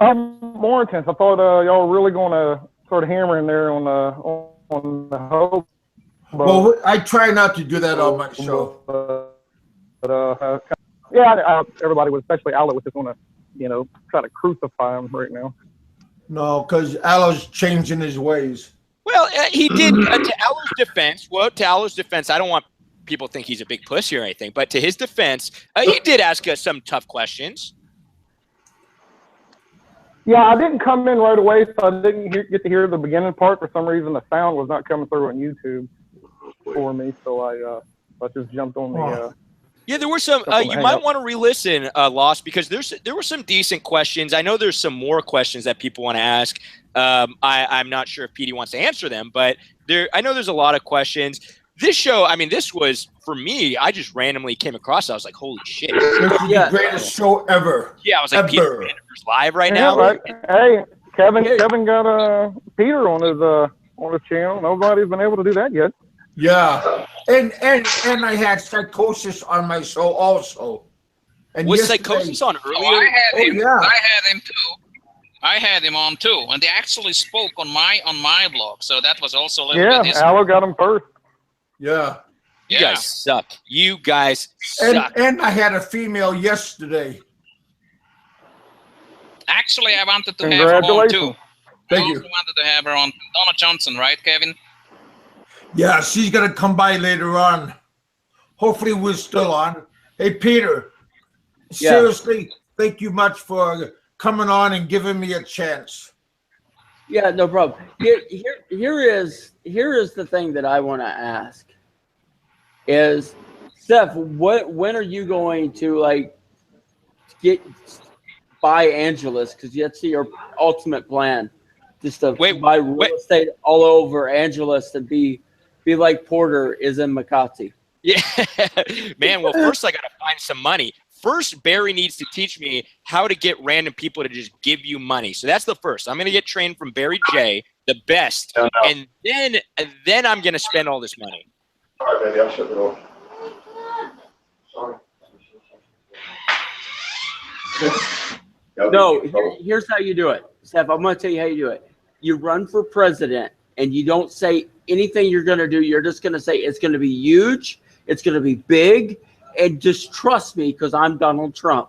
More intense. I thought y'all were really going to sort of hammer in there on the hope. Well, I try not to do that on my show. Yeah, everybody, especially Aloe, was just going to, try to crucify him right now. No, because Aloe's changing his ways. Well, he did. To Aloe's defense, I don't want people to think he's a big pussy or anything, but to his defense, he did ask us some tough questions. Yeah, I didn't come in right away, so I didn't get to hear the beginning part. For some reason, the sound was not coming through on YouTube for me, so I just jumped on the. Yeah, there were some. You might want to re-listen, Lost, because there were some decent questions. I know there's some more questions that people want to ask. I'm not sure if PD wants to answer them, but I know there's a lot of questions. This show, I mean, this was, for me, I just randomly came across it. I was like, holy shit. This is the greatest show ever. Yeah, I was like, Peter's live right Yeah, now. right. Hey, Kevin got Peter on his channel. Nobody's been able to do that yet. Yeah. And I had Psychosis on my show also. And was Psychosis on earlier? Oh, I had him. Yeah. I had him too. I had him on too, and they actually spoke on my blog, so that was also a little bit. Yeah, Aloe got him first. Yeah. You guys suck. You guys suck. And I had a female yesterday. Actually, I wanted to have her on too. Thank you. I wanted to have her on. Donna Johnson, right, Kevin? Yeah, she's going to come by later on. Hopefully we're still on. Hey, Peter, seriously, thank you much for coming on and giving me a chance. Yeah, no problem. Here is the thing that I want to ask. Is Steph, when are you going to buy Angeles? Because that's your ultimate plan, just to buy real estate all over Angeles and be like Porter is in Makati. Yeah, man. Well, first I got to find some money. First, Barry needs to teach me how to get random people to just give you money. So that's the first. I'm going to get trained from Barry J, the best, and then I'm going to spend all this money. All right, baby, I'll shut the door. Sorry. No, here's how you do it, Steph. I'm going to tell you how you do it. You run for president, and you don't say anything you're going to do. You're just going to say it's going to be huge, it's going to be big, and just trust me because I'm Donald Trump.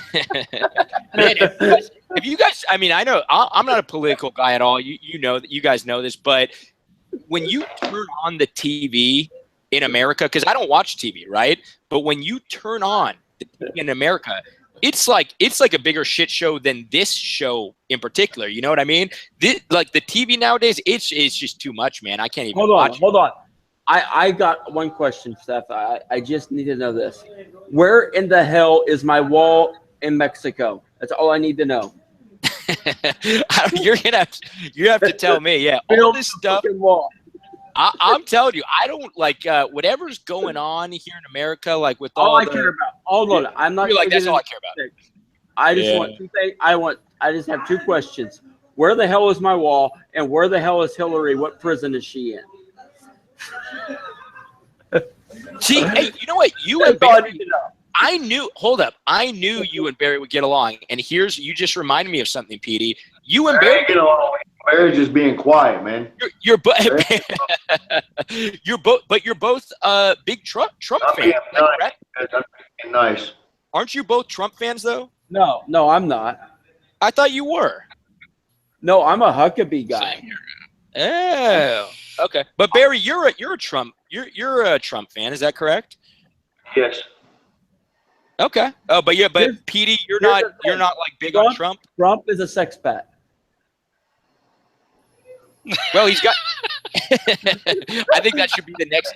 Man, if you guys, I mean, I know I'm not a political guy at all. You know that, you guys know this, but when you turn on the TV in America, because I don't watch TV, right? But when you turn on the TV in America, it's like a bigger shit show than this show in particular. You know what I mean? Like the TV nowadays, it's just too much, man. I can't even watch. Hold on. I got one question, Steph. I just need to know this. Where in the hell is my wall in Mexico? That's all I need to know. You have to tell me. Yeah, all this stuff. I'm telling you, I don't like whatever's going on here in America, like with all I care about. Hold on, I'm not. You're like, that's all I care about. I just want two things. I just have two questions. Where the hell is my wall, and where the hell is Hillary? What prison is she in? See, hey, you know what? You and Barry, I knew. Hold up, I knew you and Barry would get along, and you just reminded me of something, Petey. You and Barry get along. Barry's just being quiet, man. You're both big Trump fans. Nice. Aren't you both Trump fans though? No, I'm not. I thought you were. No, I'm a Huckabee guy. Oh, okay. But Barry, you're a Trump. You're a Trump fan. Is that correct? Yes. Okay. Oh, but Petey, you're not like big on Trump. Trump is a sex pat. Well, he's got. I think that should be the next.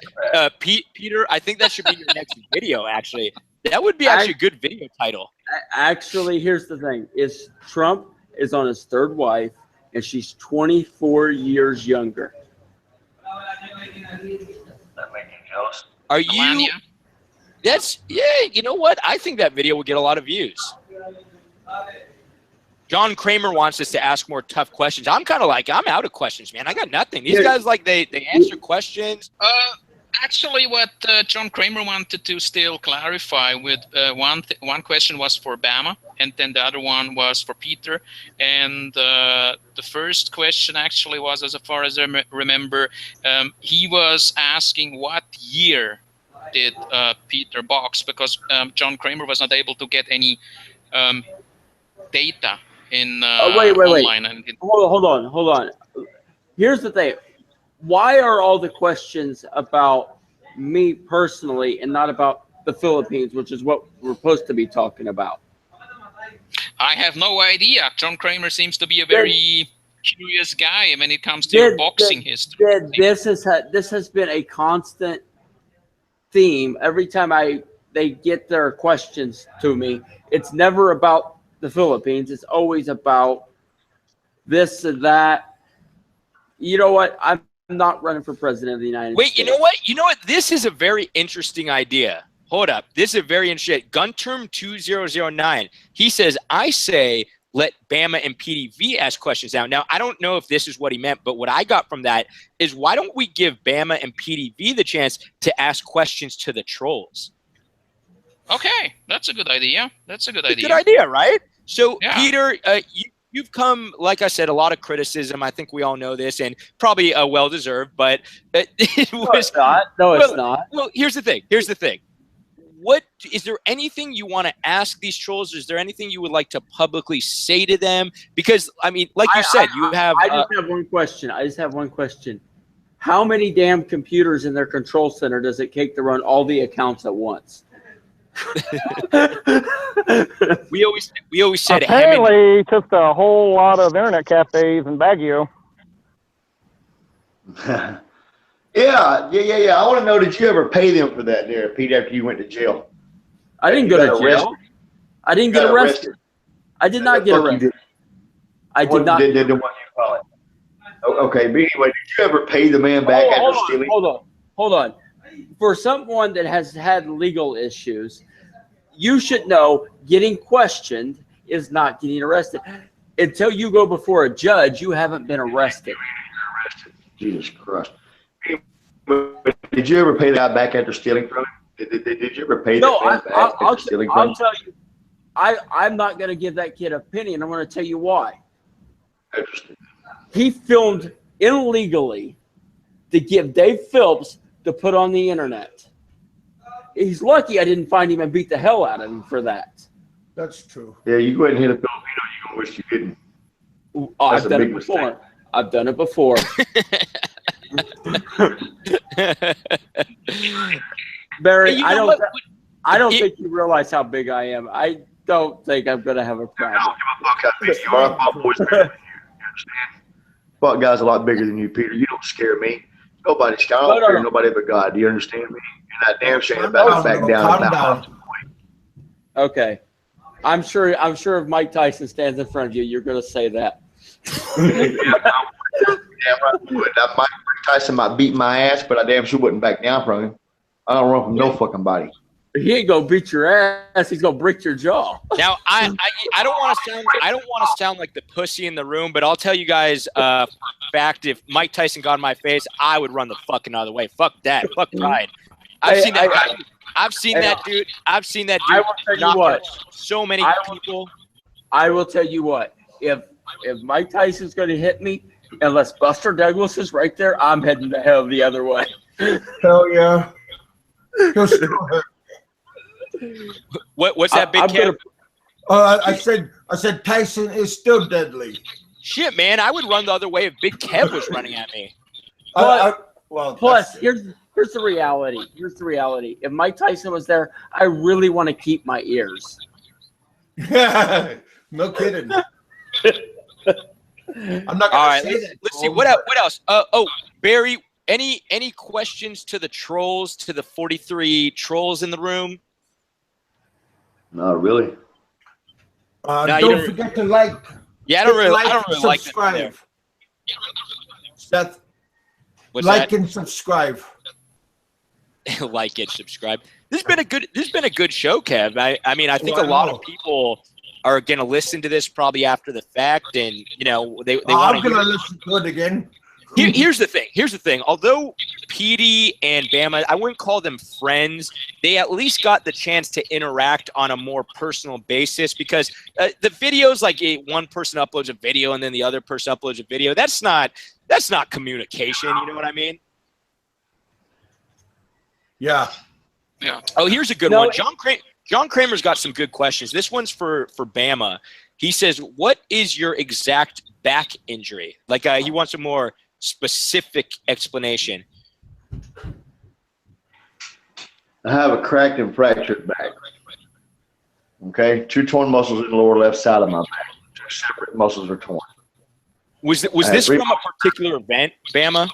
Peter, I think that should be your next video. Actually, that would be actually a good video title. Actually, here's the thing: is Trump is on his third wife, and she's 24 years younger. That makes you jealous. Are you? Melania? You know what? I think that video will get a lot of views. John Kramer wants us to ask more tough questions. I'm kind of like, I'm out of questions, man. I got nothing. These guys, like, they answer questions. Actually, what John Kramer wanted to still clarify with one question was for Bama, and then the other one was for Peter. And the first question actually was, as far as I remember, he was asking what year did Peter box, because John Kramer was not able to get any data in online. And hold on. Here's the thing. Why are all the questions about me personally and not about the Philippines, which is what we're supposed to be talking about? I have no idea. John Kramer seems to be a very curious guy when it comes to your boxing history. This has been a constant theme every time they get their questions to me. It's never about the Philippines. It's always about this and that. You know what? I'm not running for president of the United States. Wait, you know what? This is a very interesting idea. Hold up. This is a very interesting. Gunterm 2009. He says, I say let Bama and PDV ask questions now. Now, I don't know if this is what he meant, but what I got from that is, why don't we give Bama and PDV the chance to ask questions to the trolls? Okay, that's a good idea. That's a good idea. Good idea, right? So, yeah. Peter, you've come, like I said, a lot of criticism. I think we all know this, and probably well-deserved, but it was... No, it's not. No, it's not. Well, here's the thing. What is there anything you want to ask these trolls? Is there anything you would like to publicly say to them? Because, I mean, like you said, you have... I just have one question. How many damn computers in their control center does it take to run all the accounts at once? we always said apparently just a whole lot of internet cafes in Baguio. Yeah. I want to know, did you ever pay them for that there, Pete, after you went to jail? I didn't go to jail. I didn't get arrested. I did not get arrested. I did not. Did what you call it. Okay, but anyway, did you ever pay the man back after stealing? Hold on. For someone that has had legal issues, you should know getting questioned is not getting arrested. Until you go before a judge, you haven't been arrested. Jesus Christ. Did you ever pay that back after stealing from him? Did you ever pay that man back after stealing from him? I'll tell you, I'm not going to give that kid an opinion. I'm going to tell you why. Interesting. He filmed illegally to give Dave Phillips to put on the internet. He's lucky I didn't find him and beat the hell out of him for that. That's true. Yeah, you go ahead and hit a Filipino, you're going to wish you didn't. I've done it before. Mistake. I've done it before. Barry, I don't think you realize how big I am. I don't think I'm going to have a problem. I don't give a fuck how big you are. I fought boys bigger than you understand? Fought guys a lot bigger than you, Peter. You don't scare me. Nobody's scared. I don't fear nobody but God. Do you understand me? You're not damn shame about to back down. Okay. I'm sure if Mike Tyson stands in front of you, you're going to say that. Damn right I would. Mike Tyson might beat my ass, but I damn sure wouldn't back down from him. I don't run from no fucking body. He ain't gonna beat your ass. He's gonna break your jaw. Now, I don't want to sound like the pussy in the room, but I'll tell you guys fact: if Mike Tyson got in my face, I would run the fucking other way. Fuck that. Fuck pride. I've seen that dude. I've seen that dude. I will tell you what. So many people. I will tell you what. If Mike Tyson's gonna hit me, unless Buster Douglas is right there, I'm heading the hell the other way. Hell yeah. What's that, BigKev? I said Tyson is still deadly. Shit, man, I would run the other way if BigKev was running at me. Plus, here's the reality. Here's the reality. If Mike Tyson was there, I really want to keep my ears. No kidding. I'm not gonna say that. Let's see what else. Barry, any questions to the trolls, to the 43 trolls in the room? Not really. Don't forget to like. Yeah, I don't really like subscribe. Seth, like and subscribe. Like and subscribe. This has been a good show, Kev. I mean, I think a lot of people are going to listen to this probably after the fact, and they want to. I'm going to listen to it again. Here's the thing. Here's the thing. Although Petey and Bama, I wouldn't call them friends. They at least got the chance to interact on a more personal basis, because the videos, like one person uploads a video and then the other person uploads a video, that's not communication. You know what I mean? Yeah. Yeah. Oh, here's a good one. John Kramer's got some good questions. This one's for Bama. He says, "What is your exact back injury?" Like he wants a more specific explanation. I have a cracked and fractured back. Okay, 2 torn muscles in the lower left side of my back. 2 separate muscles are torn. Was this from a particular event, Bama?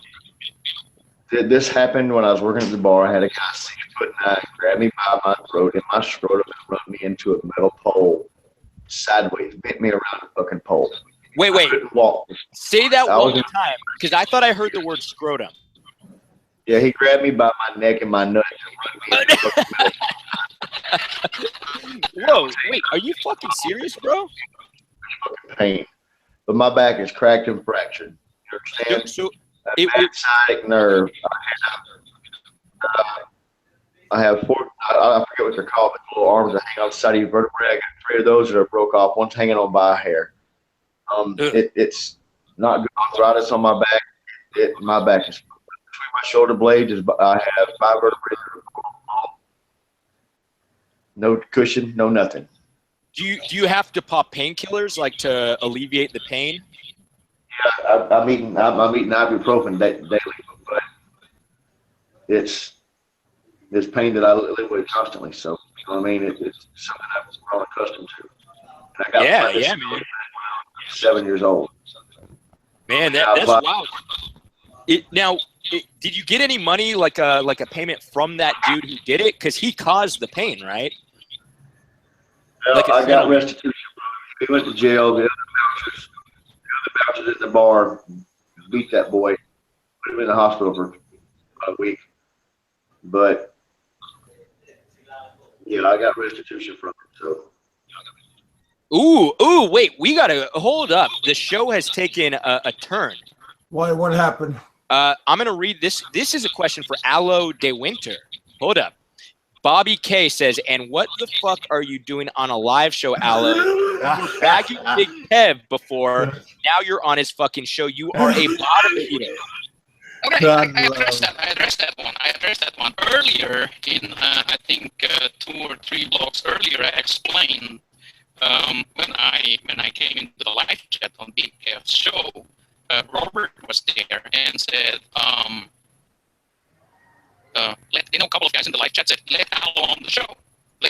This happened when I was working at the bar. I had a guy 6'9" grab me by my throat and my scrotum and run me into a metal pole sideways, bent me around the fucking pole. Wait. I couldn't walk. Say that one more time, because I thought I heard the word scrotum. Yeah, he grabbed me by my neck and my nuts and run me into a fucking metal. Whoa, wait, are you fucking serious, bro? Fucking pain. But my back is cracked and fractured. You understand? So sciatic nerve. I have 4. I forget what they're called. But little arms that hang on the side of your vertebrae. I got 3 of those that are broke off. One's hanging on by a hair. It's not good arthritis on my back. My back is between my shoulder blades. I have 5 vertebrae. No cushion, no nothing. Do you have to pop painkillers like to alleviate the pain? Yeah, I'm eating ibuprofen daily, but it's pain that I live with constantly. So you know what I mean. It's something I'm grown accustomed to. And I got man. 7 years old. Man, that's wild. Did you get any money, like a payment from that dude who did it? Because he caused the pain, right? Well, I got restitution. He went to jail. The other bouncers at the bar beat that boy. Put him in the hospital for a week. But yeah, I got restitution from him. So. Ooh, wait, we gotta hold up. The show has taken a turn. Why? What happened? I'm gonna read this. This is a question for Aloe De Winter. Hold up. Bobby K says, "And what the fuck are you doing on a live show, Aloe? You were bagging BigKev before. Now you're on his fucking show. You are a bottom feeder." Okay, I addressed that one earlier. In I think 2 or 3 blocks earlier, I explained when I came into the live chat on BigKev's show. Robert was there and said, a couple of guys in the live chat said, "Let Aloe on the show.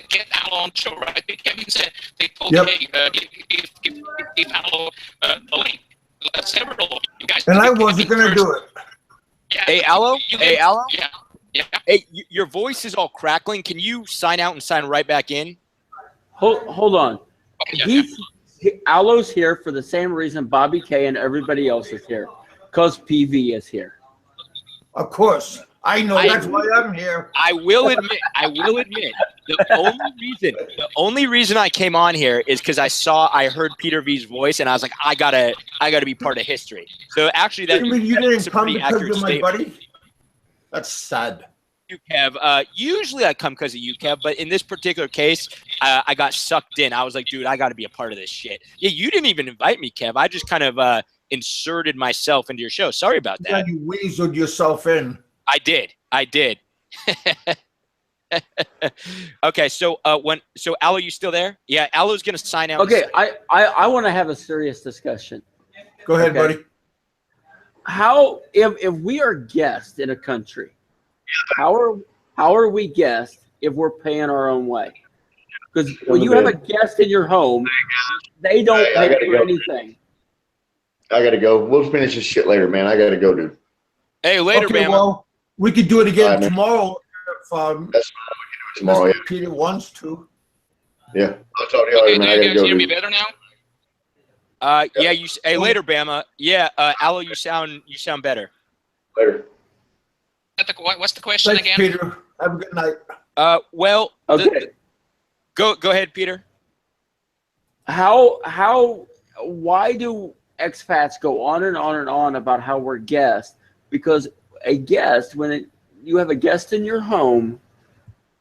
Get Aloe on the show," right? Kevin said they told me, give Aloe the link. Several of you guys. And I wasn't gonna do it. Yeah, hey, Aloe. Hey, Aloe. Yeah. Hey, your voice is all crackling. Can you sign out and sign right back in? Hold on. Okay, Aloe's here for the same reason Bobby K and everybody else is here, because PV is here. Of course. I know that's why I'm here. I will admit, the only reason I came on here is because I heard Peter V's voice, and I was like, I gotta be part of history. So actually, You didn't come because accurate of my statement. buddy? That's sad. You, Kev. Usually I come because of you, Kev, but in this particular case, I got sucked in. I was like, dude, I got to be a part of this shit. Yeah, you didn't even invite me, Kev. I just kind of inserted myself into your show. Sorry about that. Yeah, you weaseled yourself in. I did. Okay, so Aloe, you still there? Yeah, Aloe's gonna sign out. Okay, I want to have a serious discussion. Go ahead, buddy. How if we are guests in a country, how are we guests if we're paying our own way? Because when you have a guest in your home, they don't pay for anything. I gotta go. We'll finish this shit later, man. I gotta go, dude. Hey, later, Okay, man. well, we could do it again Bye, tomorrow That's if fine. We can do it tomorrow. Mr. Peter wants to. Yeah. I'll talk to you Okay, later, man. do I you gotta guys go, hear me dude. better now? Yeah. Hey, later, Bama. Yeah, Aloe, you sound better. Later. What's the question Thanks, again? Peter. Have a good night. Well, Okay. go ahead, Peter. why do expats go on and on and on about how we're guests? Because a guest, you have a guest in your home,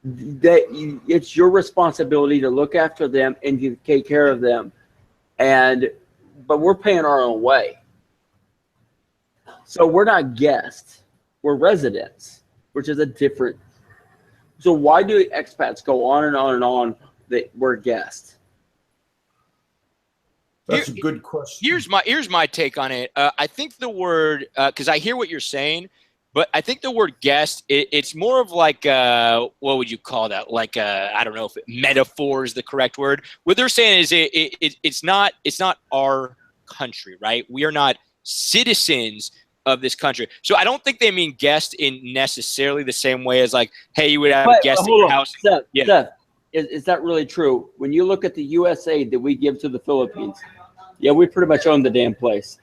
it's your responsibility to look after them and to take care of them, but we're paying our own way. So we're not guests, we're residents, which is a different. So why do expats go on and on and on that we're guests? That's a good question. Here's my take on it. I think the word, because I hear what you're saying, but I think the word guest, it's more of like, what would you call that? Like, I don't know if metaphor is the correct word. What they're saying is it's not our country, right? We are not citizens of this country. So I don't think they mean guest in necessarily the same way as like, hey, you would have a guest at your house. Seth, is that really true? When you look at the US aid that we give to the Philippines, yeah, we pretty much own the damn place.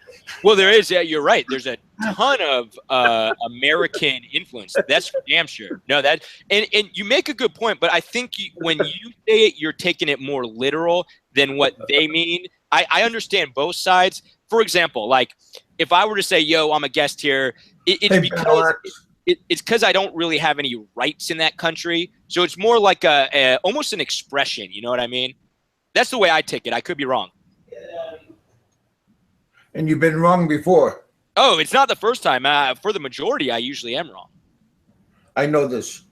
Well, there is. Yeah, you're right. There's a ton of American influence. That's for damn sure. No, and you make a good point, but I think when you say it, you're taking it more literal than what they mean. I understand both sides. For example, like if I were to say, yo, I'm a guest here, it's because I don't really have any rights in that country. So it's more like almost an expression. You know what I mean? That's the way I take it. I could be wrong. And you've been wrong before. Oh, it's not the first time. For the majority, I usually am wrong. I know this.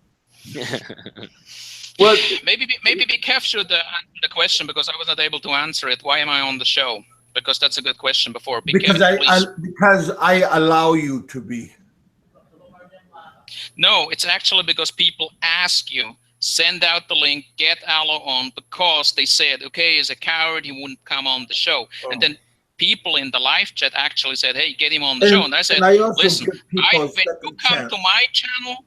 Well, maybe BigKev should answer the question because I was not able to answer it. Why am I on the show? Because that's a good question. Before because I allow you to be. No, it's actually because people ask you, send out the link, get Aloe on, because they said, okay, he's a coward, he wouldn't come on the show. Oh. And then people in the live chat actually said, hey, get him on the show. And I said, listen, when you come to my channel,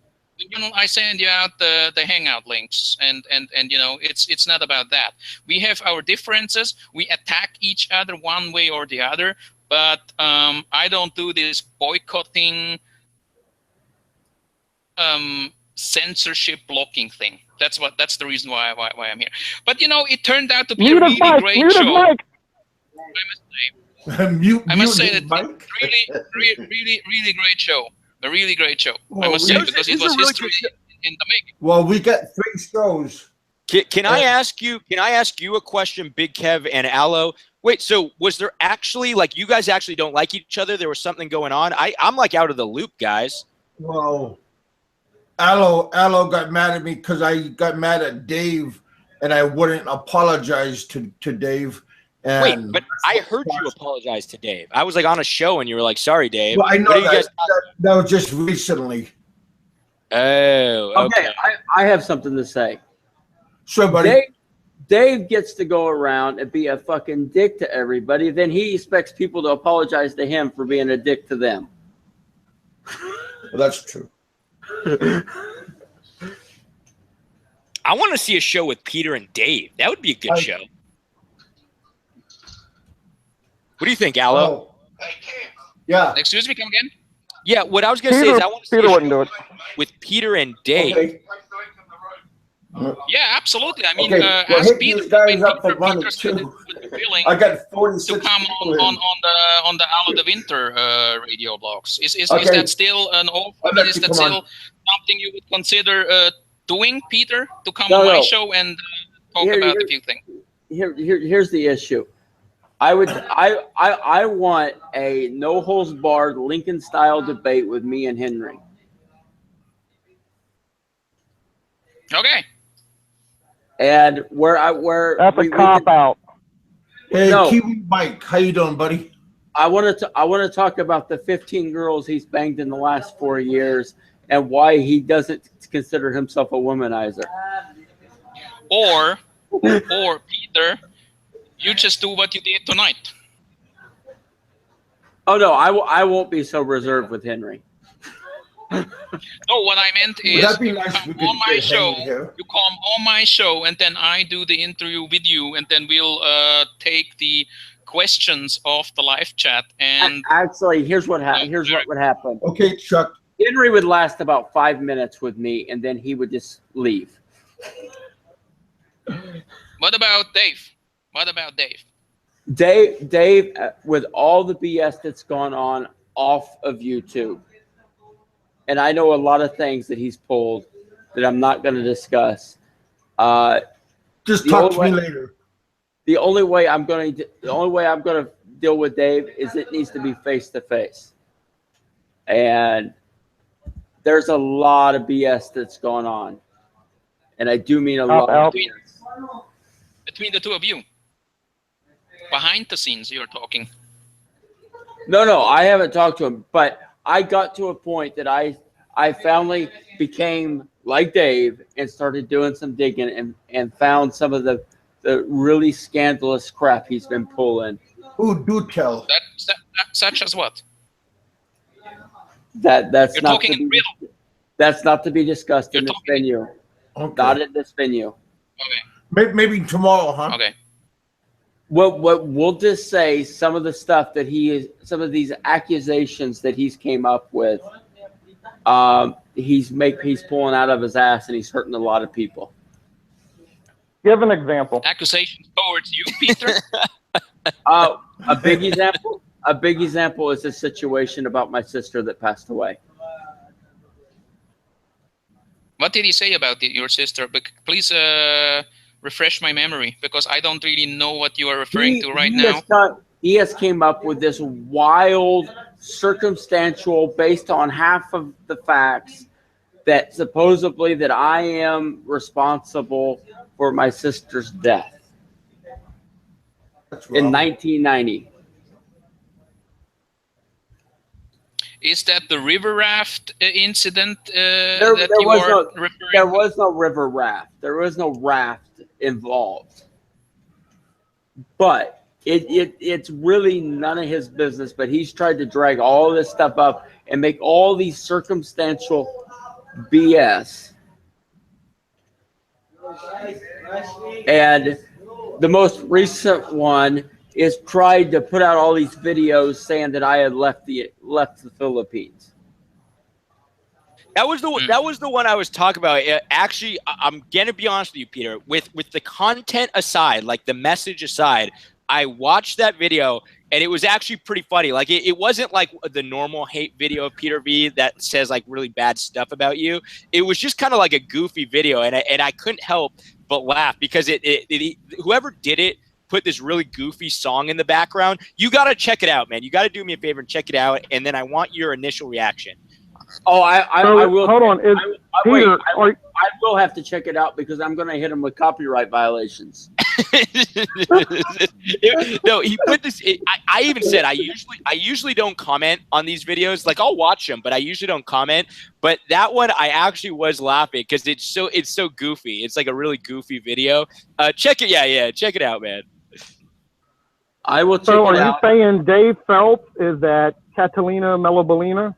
I send you out the hangout links, and you know, it's not about that. We have our differences. We attack each other one way or the other, but I don't do this boycotting, censorship blocking thing. That's the reason why I'm here. But you know, it turned out to be a really great show. I must say that really great show. A really great show. Well, I must say, because it was history in the making. Well, we got 3 shows. Can I ask you a question, BigKev and Aloe? Wait, so was there actually, like, you guys actually don't like each other? There was something going on? I'm like out of the loop, guys. Well, Aloe got mad at me because I got mad at Dave and I wouldn't apologize to Dave. And wait, but I heard you apologize to Dave. I was like on a show and you were like, sorry, Dave. Well, I know that was just recently. Oh, okay. I have something to say. Sure, buddy. Dave gets to go around and be a fucking dick to everybody. Then he expects people to apologize to him for being a dick to them. Well, that's true. I want to see a show with Peter and Dave. That would be a good show. What do you think, Aloe? Yeah. Excuse me, come again? Yeah, what I was going to say is I want to see a show with Peter and Dave. Okay. Yeah, absolutely. I mean, ask Peter. Peter's willing I got 46 to come on the Aloe de Winter radio blogs. Is that still an offer? Is that still something you would consider doing, Peter, to come on my show and talk about a few things? Here's the issue. I want a no holds barred Lincoln style debate with me and Henry. Okay. And where that's a cop out. Hey, Kiwi Mike, how you doing, buddy? I want to talk about the 15 girls he's banged in the last 4 years and why he doesn't consider himself a womanizer. Or Peter, you just do what you did tonight. Oh no, I won't be so reserved with Henry. No, what I meant is you come on my show. You come on my show, and then I do the interview with you, and then we'll take the questions off the live chat. And actually, here's what would happen. Okay, Chuck. Henry would last about 5 minutes with me, and then he would just leave. What about Dave? What about Dave? Dave, with all the BS that's gone on off of YouTube, and I know a lot of things that he's pulled that I'm not going to discuss. Just talk to me later. The only way I'm going to deal with Dave is it needs to be face to face, and there's a lot of BS that's going on, and I do mean a lot. Between the two of you, behind the scenes, you're talking. No, I haven't talked to him, but I got to a point that I finally became like Dave and started doing some digging and found some of the really scandalous crap he's been pulling. Ooh, do tell. Such as what? That's you're not talking to be, that's not to be discussed in this venue. Okay. Not in this venue. Okay. Maybe tomorrow, huh? Okay. What we'll just say some of the stuff that some of these accusations that he's came up with, he's pulling out of his ass and he's hurting a lot of people. Give an example. Accusations towards you, Peter? A big example. A big example is a situation about my sister that passed away. What did he say about your sister? Please refresh my memory, because I don't really know what you are referring to right now. He has came up with this wild, circumstantial, based on half of the facts, that supposedly that I am responsible for my sister's death in 1990. Is that the river raft incident that you are referring to? There was no river raft. There was no raft involved. But it's really none of his business. But he's tried to drag all this stuff up and make all these circumstantial BS. And the most recent one is tried to put out all these videos saying that I had left the Philippines. That was the one I was talking about. Actually, I'm gonna be honest with you, Peter. With the content aside, like the message aside, I watched that video and it was actually pretty funny. Like it wasn't like the normal hate video of Peter V that says like really bad stuff about you. It was just kind of like a goofy video, and I couldn't help but laugh because whoever did it put this really goofy song in the background. You got to check it out, man. You got to do me a favor and check it out, and then I want your initial reaction. Oh, I will. Hold on. I will have to check it out because I'm going to hit him with copyright violations. No, he put this. I even said I usually don't comment on these videos. Like I'll watch them, but I usually don't comment. But that one, I actually was laughing because it's so goofy. It's like a really goofy video. Check it. Yeah, check it out, man. I will check it out. So are you saying Dave Phelps is that Catalina Melibolina?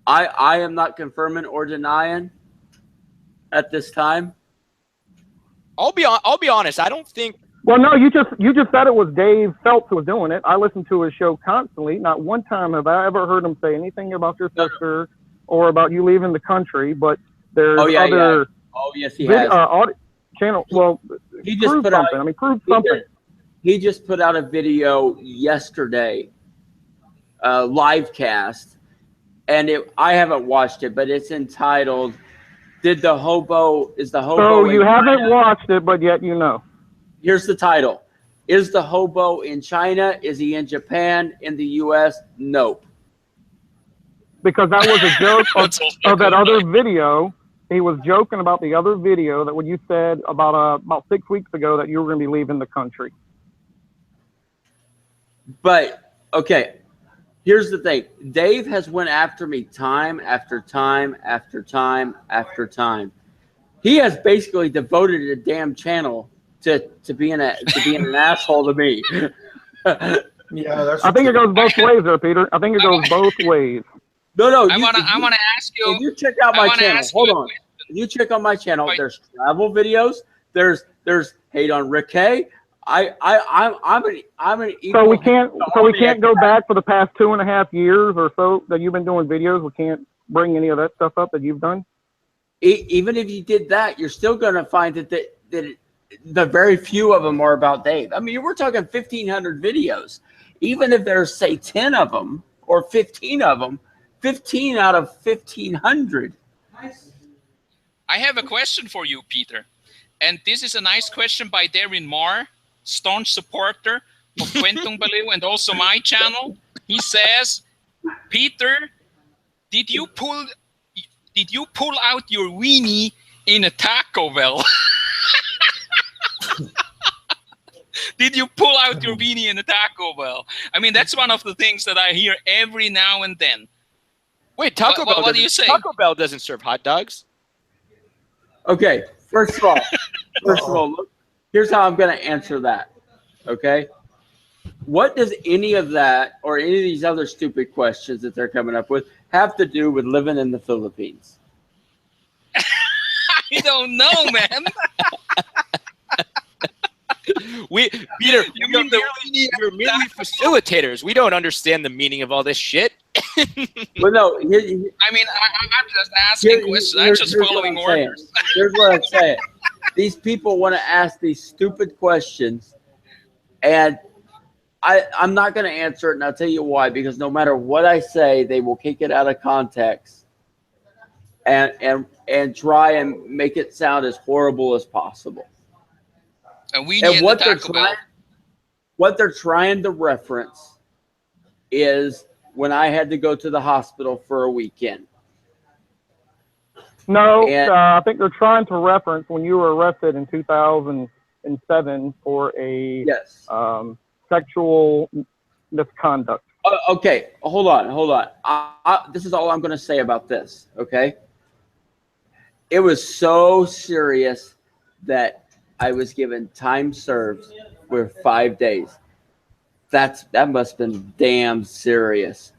I am not confirming or denying at this time. I'll be honest. I don't think. Well, no, you just said it was Dave Phelps who was doing it. I listen to his show constantly. Not one time have I ever heard him say anything about your sister or about you leaving the country. But there's other. Yeah. Oh yes, he has. Channel. Well, he just prove put something. out. I mean, prove something. He just put out a video yesterday, live cast, and I haven't watched it, but it's entitled Is the Hobo So you haven't watched it, but yet you know. Here's the title. Is the hobo in China? Is he in Japan? In the U.S.? Nope. Because that was a joke of that other video. He was joking about the other video that what you said about 6 weeks ago that you were going to be leaving the country. But, okay, here's the thing. Dave has went after me time after time after time after time. He has basically devoted a damn channel to being an asshole to me. Yeah, I think it goes both ways there, Peter. I think it goes both ways. No. I wanna ask you. If you check out my channel, hold on. If you check out my channel, there's travel videos. There's hate on Rick K. I'm an equal. So we can't go back for the past 2.5 years or so that you've been doing videos. We can't bring any of that stuff up that you've done. Even if you did that, you're still going to find that the very few of them are about Dave. I mean, we're talking 1,500 videos. Even if there's, say, 10 of them or 15 of them, 15 out of 1,500. I have a question for you, Peter. And this is a nice question by Darren Marr, staunch supporter of Kwentong Baliw and also my channel. He says, Peter, did you pull out your weenie in a Taco Bell? Did you pull out your weenie in a Taco Bell? I mean, that's one of the things that I hear every now and then. Wait, Taco Bell. What do you say? Taco Bell doesn't serve hot dogs. Okay, first of all, look, here's how I'm going to answer that. Okay, what does any of that or any of these other stupid questions that they're coming up with have to do with living in the Philippines? I don't know, man. Peter, you're merely facilitators. We don't understand the meaning of all this shit. Well, no. I mean, I'm just asking questions. I'm just following orders. Here's what I'm saying. These people want to ask these stupid questions, and I'm not going to answer it, and I'll tell you why. Because no matter what I say, they will kick it out of context and try and make it sound as horrible as possible. And what they're trying to reference is when I had to go to the hospital for a weekend. No, I think they're trying to reference when you were arrested in 2007 for a sexual misconduct. Okay, hold on. This is all I'm going to say about this, okay? It was so serious that I was given time served for 5 days. That must have been damn serious.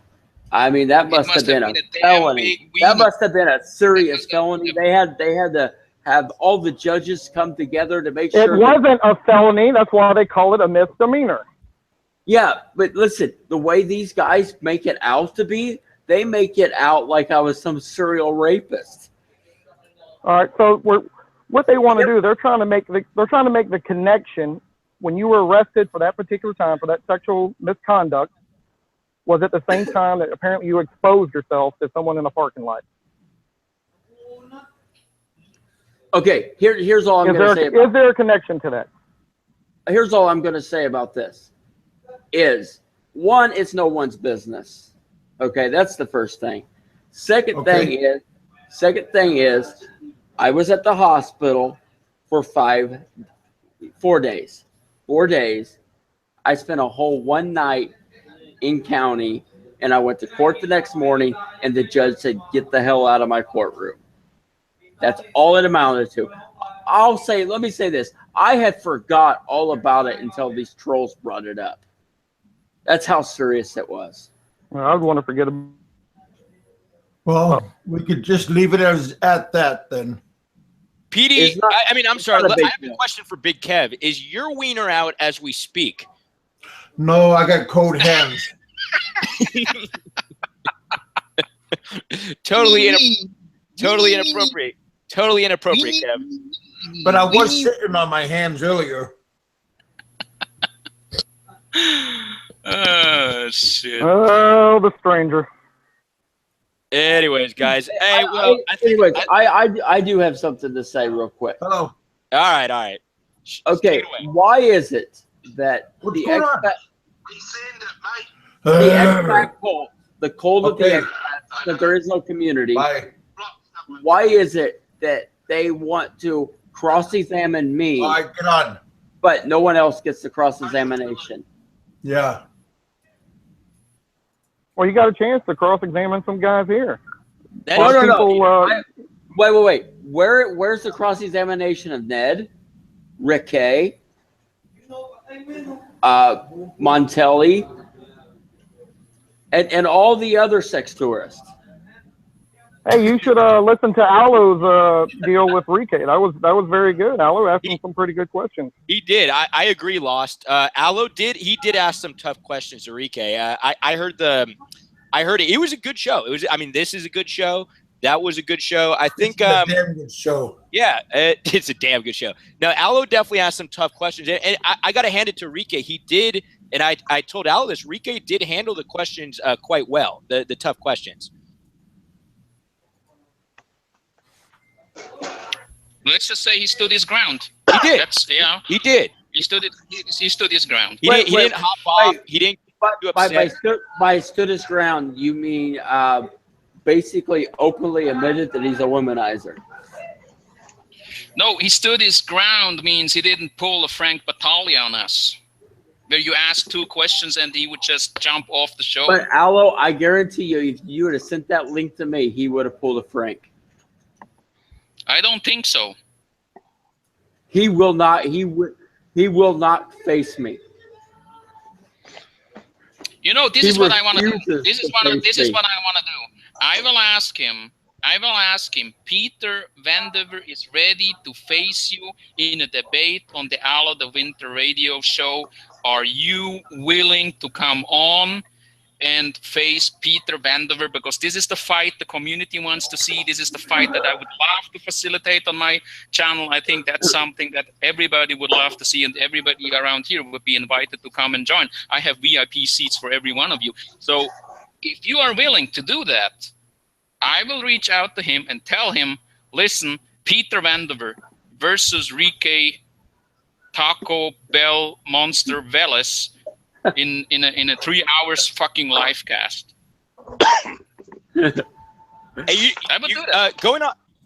I mean, that must have been a felony. That must have been a serious felony. They had to have all the judges come together to make sure. It wasn't a felony. That's why they call it a misdemeanor. Yeah, but listen, the way these guys make it out to be, they make it out like I was some serial rapist. All right, so what they want to do, they're trying to make the connection. When you were arrested for that particular time for that sexual misconduct, was at the same time that apparently you exposed yourself to someone in a parking lot. Okay, here's all I'm going to say. Is there a connection to that? Here's all I'm going to say about this. Is one, it's no one's business. Okay, that's the first thing. Second thing is, I was at the hospital for 4 days. 4 days. I spent a whole one night in county, and I went to court the next morning, and the judge said, "Get the hell out of my courtroom." That's all it amounted to. Let me say this. I had forgot all about it until these trolls brought it up. That's how serious it was. Well, I would want to forget about. Well, we could just leave it at that then. PD, I'm sorry. I have a question for Big Kev. Is your wiener out as we speak? No, I got cold hands. Totally inappropriate. Totally inappropriate, Kev. But I was sitting on my hands earlier. Oh, shit. Oh, the stranger. Anyways, guys. Hey, I do have something to say real quick. Hello. All right. Okay, why is it that the expat cult, the cult of the expats, that there is no community, why is it that they want to cross-examine me, get on, but no one else gets the cross-examination? Yeah. Well, you got a chance to cross-examine some guys here. No. Wait. Where's the cross-examination of Ned, Ricky, Montelli, and all the other sex tourists? Hey, you should listen to Alo's deal with Ricky. That was very good. Alo asked him some pretty good questions. He did. I agree, Lost. Alo did. He did ask some tough questions to Ricky. I heard it. It was a good show. This is a good show. That was a good show. I think it's a damn good show. Yeah, it's a damn good show. Now, Aloe definitely asked some tough questions, and I got to hand it to Rike. He did, and I told Aloe this. Rike did handle the questions quite well, the tough questions. Let's just say he stood his ground. He did. He did. He stood his ground. He didn't hop off. He didn't do upset. By stood his ground, you mean basically openly admitted that he's a womanizer? No, he stood his ground means he didn't pull a Frank Battaglia on us, where you ask 2 questions and he would just jump off the show. But Aloe, I guarantee you, if you would have sent that link to me, he would have pulled a Frank. I don't think so. He will not. He will not face me. You know, this is what I want to do. This is what I want to do. I will ask him. Peter Vandever is ready to face you in a debate on the Aloe the Winter radio show. Are you willing to come on and face Peter Vandever? Because this is the fight the community wants to see. This is the fight that I would love to facilitate on my channel. I think that's something that everybody would love to see, and everybody around here would be invited to come and join. I have VIP seats for every one of you. So if you are willing to do that, I will reach out to him and tell him, listen, Peter Vandever versus Rike Taco Bell Monster Veles in a 3 hours fucking live cast.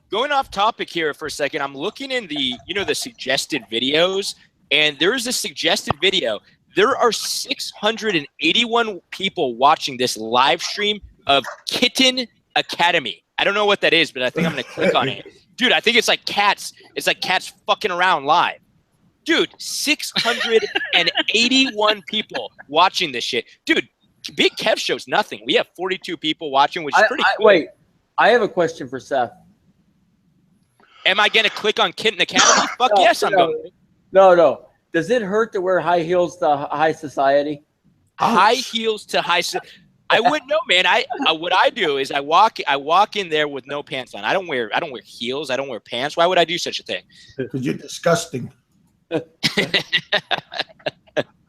Going off topic here for a second, I'm looking in the suggested videos, and there is a suggested video. There are 681 people watching this live stream of Kitten Academy. I don't know what that is, but I think I'm gonna click on it. Dude, I think it's like cats. It's like cats fucking around live. Dude, 681 people watching this shit. Dude, BigKev shows nothing. We have 42 people watching, which is pretty cool. Wait, I have a question for Seth. Am I gonna click on Kitten Academy? Fuck yes, I'm going. No. Does it hurt to wear high heels to high society? High heels to high society. I wouldn't know, man. What I do is I walk in there with no pants on. I don't wear heels. I don't wear pants. Why would I do such a thing? Because you're disgusting.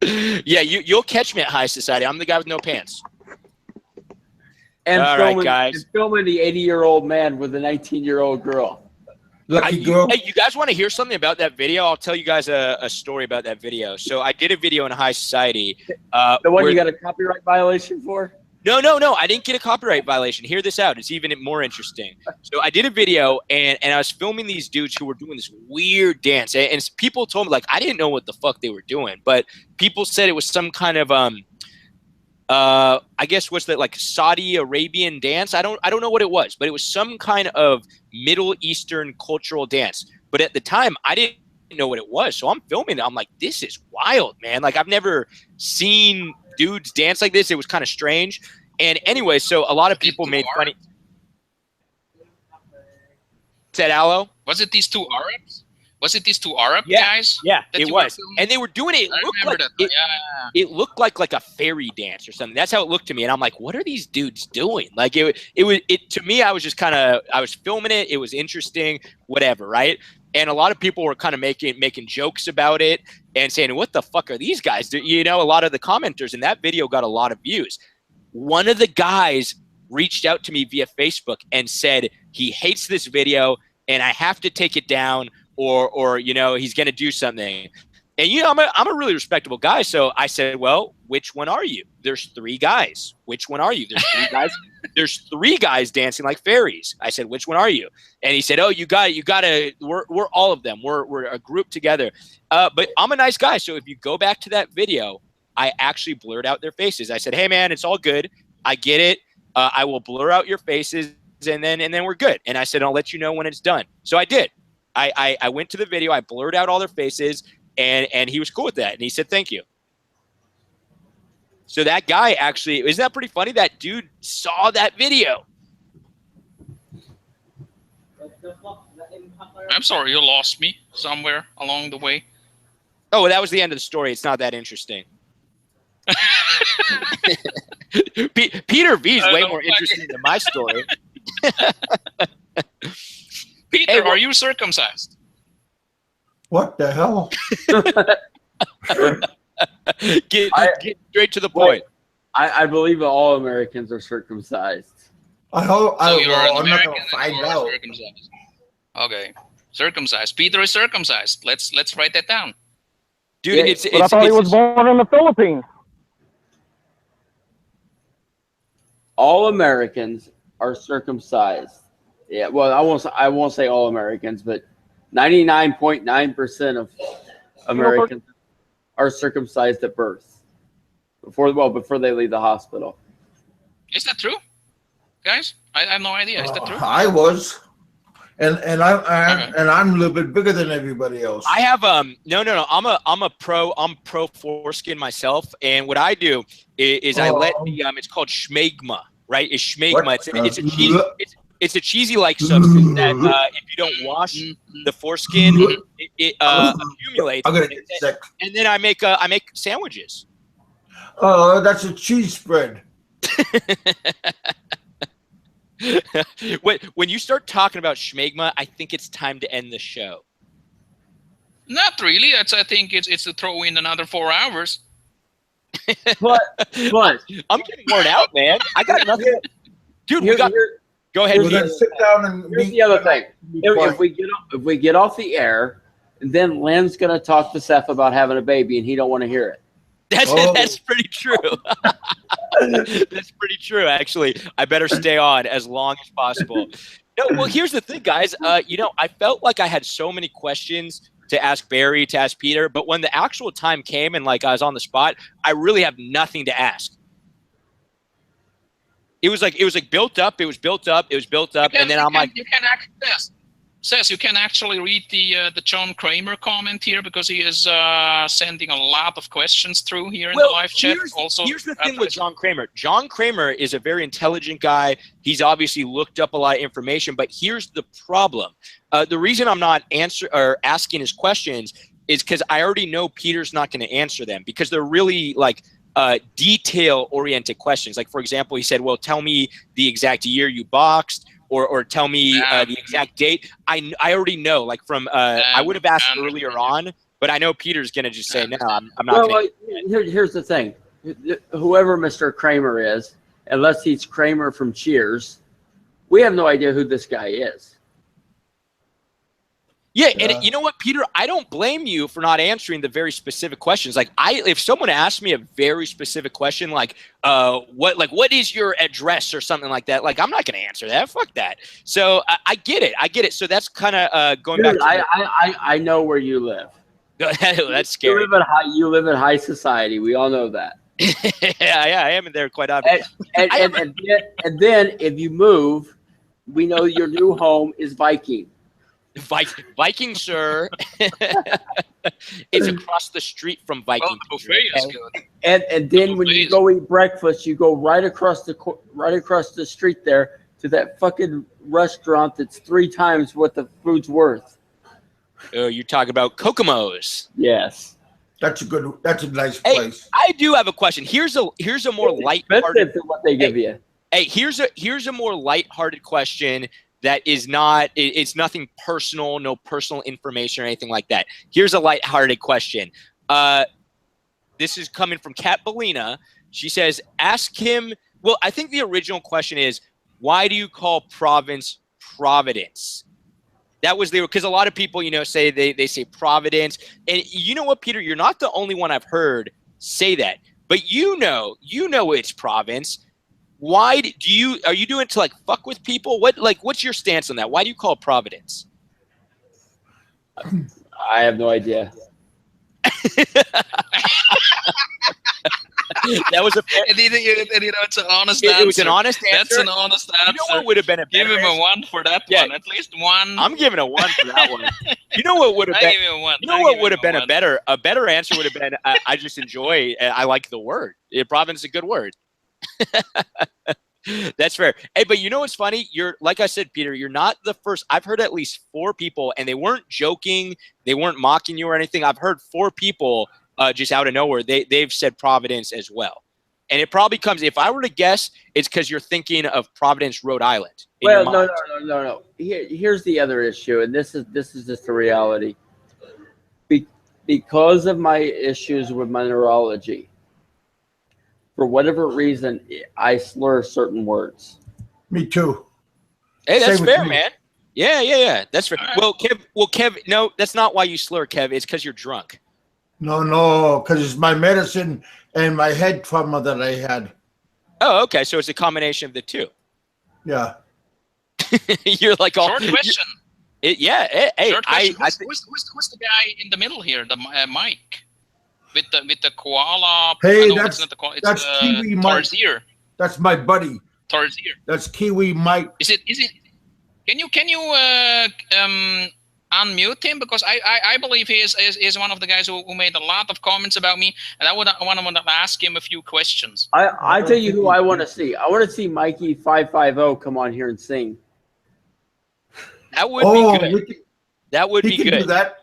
Yeah, you'll catch me at high society. I'm the guy with no pants. And all right, guys. And filming the 80-year-old man with a 19-year-old girl. Lucky girl. Hey, you guys want to hear something about that video? I'll tell you guys a story about that video. So I did a video in high society. The one you got a copyright violation for? No. I didn't get a copyright violation. Hear this out. It's even more interesting. So I did a video, and I was filming these dudes who were doing this weird dance. And people told me, like, I didn't know what the fuck they were doing. But people said it was some kind of, I guess, what's that, like Saudi Arabian dance? I don't know what it was. But it was some kind of Middle Eastern cultural dance. But at the time, I didn't know what it was. So I'm filming it. I'm like, this is wild, man. Like, I've never seen dudes dance like this. It was kind of strange. And anyway, so a lot of people made funny. Said Aloe? Was it these 2 Arabs? Was it these 2 Arab guys? Yeah, it was. And they were doing it. It looked like a fairy dance or something. That's how it looked to me. And I'm like, what are these dudes doing? Like it to me, I was just I was filming it. It was interesting, whatever, right? And a lot of people were kind of making jokes about it and saying, what the fuck are these guys? You know, a lot of the commenters in that video got a lot of views. One of the guys reached out to me via Facebook and said he hates this video and I have to take it down or you know, he's going to do something. And, you know, I'm a really respectable guy. So I said, well, which one are you? There's 3 guys. Which one are you? There's 3 guys. There's 3 guys dancing like fairies. I said, which one are you? And he said, oh, you got to, we're all of them. We're a group together. But I'm a nice guy. So if you go back to that video, I actually blurred out their faces. I said, hey, man, it's all good. I get it. I will blur out your faces and then we're good. And I said, I'll let you know when it's done. So I did. I went to the video. I blurred out all their faces. And he was cool with that. And he said, thank you. So that guy actually, isn't that pretty funny? That dude saw that video. I'm sorry, you lost me somewhere along the way. Oh, well, that was the end of the story. It's not that interesting. Peter V is way more interesting than my story. Peter, Hey, are you circumcised? What the hell? Get straight to the point. I believe all Americans are circumcised. I hope. So I'm you're an not American gonna and find you are out. circumcised. Okay, circumcised. Peter is circumcised. Let's write that down. Dude, Yeah, it's But I thought he was born in the Philippines. All Americans are circumcised. Yeah, well, I won't say all Americans, but 99.9% of Americans are circumcised at birth before they leave the hospital. Is that true, guys? I have no idea. Is that true? I was, and I'm a little bit bigger than everybody else. I have no. I'm pro foreskin myself, and what I do is I let the it's called schmegma, right? It's schmegma. It's a cheesy like substance that if you don't wash the foreskin, it accumulates. I'm gonna get sick. And then I make sandwiches. Oh, that's a cheese spread. When you start talking about schmegma, I think it's time to end the show. Not really. I think it's to throw in another 4 hours. But I'm getting worn out, man. I got nothing. Dude, go ahead. We're gonna sit down and here's the other thing. If we get off the air, then Len's gonna talk to Seth about having a baby, and he don't want to hear it. That's pretty true. That's pretty true, actually. I better stay on as long as possible. No, well, here's the thing, guys. I felt like I had so many questions to ask Barry, to ask Peter, but when the actual time came and like I was on the spot, I really have nothing to ask. It was like built up. It was built up. And then I'm like, you can access. Says you can actually read the John Kramer comment here because he is sending a lot of questions through here in the live chat. Here's the thing with John Kramer. John Kramer is a very intelligent guy. He's obviously looked up a lot of information, but here's the problem. The reason I'm not asking his questions is because I already know Peter's not going to answer them because they're really like detail-oriented questions. Like, for example, he said, well, tell me the exact year you boxed. Or tell me the exact date. I already know. Like from I would have asked earlier on, but I know Peter's gonna just say no. I'm not. Well, here's the thing. Whoever Mr. Kramer is, unless he's Kramer from Cheers, we have no idea who this guy is. Yeah, and you know what, Peter? I don't blame you for not answering the very specific questions. Like, if someone asked me a very specific question, like, what is your address or something like that? Like, I'm not going to answer that. Fuck that. So I get it. So that's kind of going back. I know where you live. That's scary. You live in high society. We all know that. yeah, I am in there quite often. And then if you move, we know your new home is Viking. Viking, sir. It's across the street from Viking. Oh, the buffet is good. And then when you go eat breakfast, you go right across the street there to that fucking restaurant that's 3 times what the food's worth. Oh, you're talking about Kokomo's. Yes. That's a nice place. I do have a question. Here's a more lighthearted than what they give you. Hey, here's a more lighthearted question. That is not, it's nothing personal, no personal information or anything like that. Here's a lighthearted question. This is coming from Kat Bellina. She says, ask him, well, I think the original question is, why do you call province Providence? That was because a lot of people, say they say Providence. And you know what, Peter, you're not the only one I've heard say that. But you know it's province. Why are you doing it to like fuck with people? What's your stance on that? Why do you call it Providence? I have no idea. That was it's an honest answer. It was an honest answer. That's an honest answer. You know what would have been a better Give him a 1 for that one. At least 1. I'm giving a 1 for that one. You know what would have been? Give him a 1. You know what would have been a better answer would have been I just enjoy. I like the word. Province is a good word. That's fair. Hey, but you know what's funny? You're like I said, Peter, you're not the first. I've heard at least 4 people, and they weren't joking, they weren't mocking you or anything. I've heard 4 people just out of nowhere. They've said Providence as well. And it probably comes, if I were to guess, it's because you're thinking of Providence, Rhode Island. Well, no. Here's the other issue, and this is just the reality. Because of my issues with my neurology, for whatever reason, I slur certain words. Me too. Hey, that's fair, man. Yeah. That's fair. Well, Kev, no, that's not why you slur, Kev. It's because you're drunk. No, because it's my medicine and my head trauma that I had. Oh, okay. So it's a combination of the two. Yeah. You're like all short question. Hey, short question. Who's the guy in the middle here? The Mike with the koala. Hey, that's Kiwi Mike. Tarsier. That's my buddy. Tarsier. That's Kiwi Mike. Is it? Can you unmute him, because I believe he is one of the guys who made a lot of comments about me, and I want to ask him a few questions. I tell you who I want to see. I want to see Mikey 550 come on here and sing. That would be good. That would be good. Do that.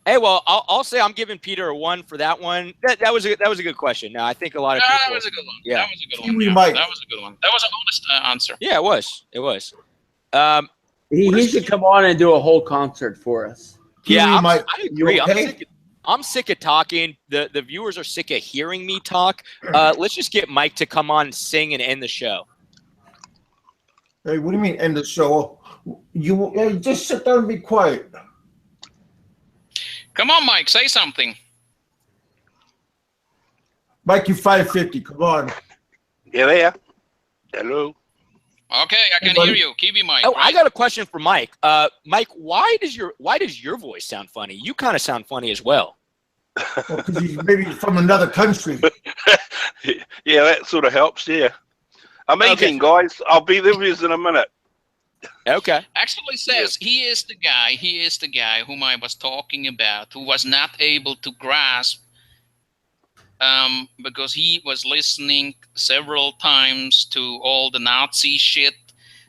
Hey, well, I'll say I'm giving Peter a 1 for that one. That was a good question. Now I think a lot of people. That was a good one. Yeah, that was a good one. Yeah. That was a good one. That was an honest answer. Yeah, it was. It was. He should come on and do a whole concert for us. Yeah, I agree. I'm sick of talking. The viewers are sick of hearing me talk. Let's just get Mike to come on and sing and end the show. Hey, what do you mean end the show? You just sit down and be quiet. Come on, Mike, say something. Mikey 550, come on. Yeah. Hello. Okay, I can hear you. Keep it, Mike. Oh, right? I got a question for Mike. Mike, why does your voice sound funny? You kind of sound funny as well. Well, because he's maybe from another country. Yeah, that sort of helps. Yeah. I'm eating, guys. I'll be there in a minute. Okay. Actually says he is the guy whom I was talking about, who was not able to grasp because he was listening several times to all the Nazi shit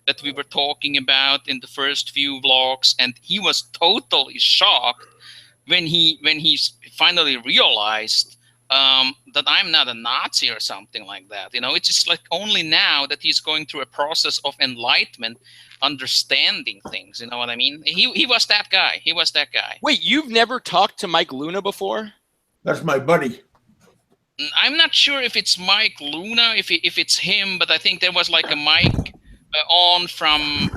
that we were talking about in the first few vlogs, and he was totally shocked when he finally realized that I'm not a Nazi or something like that. You know, it's just like only now that he's going through a process of enlightenment, understanding things. You know what I mean? He was that guy. He was that guy. Wait, you've never talked to Mike Luna before? That's my buddy. I'm not sure if it's Mike Luna, if it's him, but I think there was like a Mike on from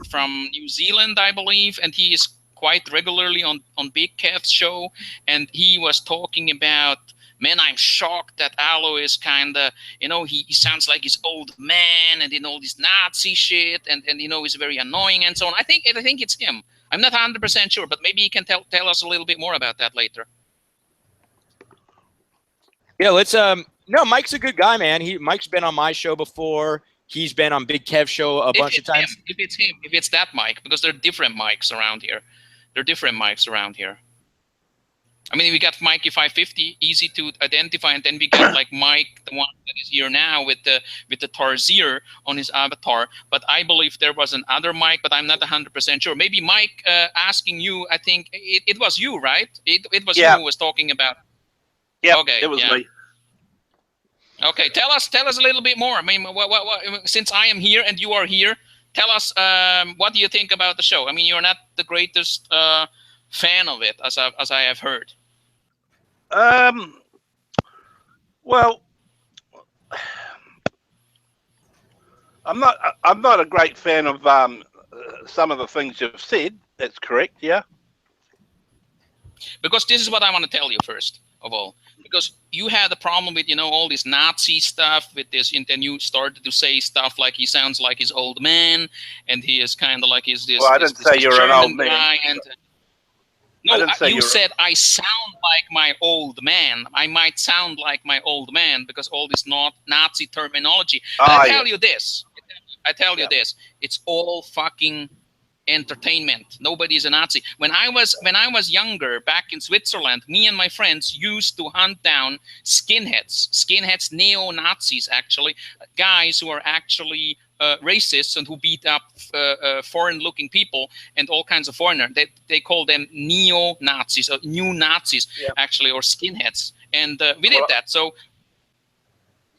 New Zealand, I believe, and he is quite regularly on BigKev's show, and he was talking about, man, I'm shocked that Aloe is kind of, you know, he sounds like his old man and all this Nazi shit, and you know, he's very annoying and so on. I think it's him. I'm not 100% sure, but maybe he can tell us a little bit more about that later. Yeah, let's no, Mike's a good guy, man. Mike's been on my show before. He's been on Big Kev's show a bunch of times. If it's him, if it's that Mike, because there are different mics around here. I mean, we got Mikey 550, easy to identify, and then we got like Mike, the one that is here now with the Tarsier on his avatar. But I believe there was another Mike, but I'm not 100% sure. Maybe Mike asking you, I think it was you, right? It was you who was talking about. Yeah, okay, it was me. Okay, tell us a little bit more. I mean, what, since I am here and you are here, tell us what do you think about the show? I mean, you're not the greatest fan of it, as I have heard. Well, I'm not a great fan of some of the things you've said. That's correct, yeah. Because this is what I want to tell you first of all. Because you had a problem with, you know, all this Nazi stuff with this, and then you started to say stuff like he sounds like his old man, and he is kind of like this. Well, I didn't say you're an old man. No, you said I sound like my old man. I might sound like my old man because all this Nazi terminology. I tell you this. I tell you this. It's all fucking entertainment. Nobody is a Nazi. When I was younger, back in Switzerland, me and my friends used to hunt down skinheads, neo-Nazis, actually, guys who are actually racists and who beat up foreign-looking people and all kinds of foreigners. They call them neo-Nazis or new Nazis, actually, or skinheads. and we did that. So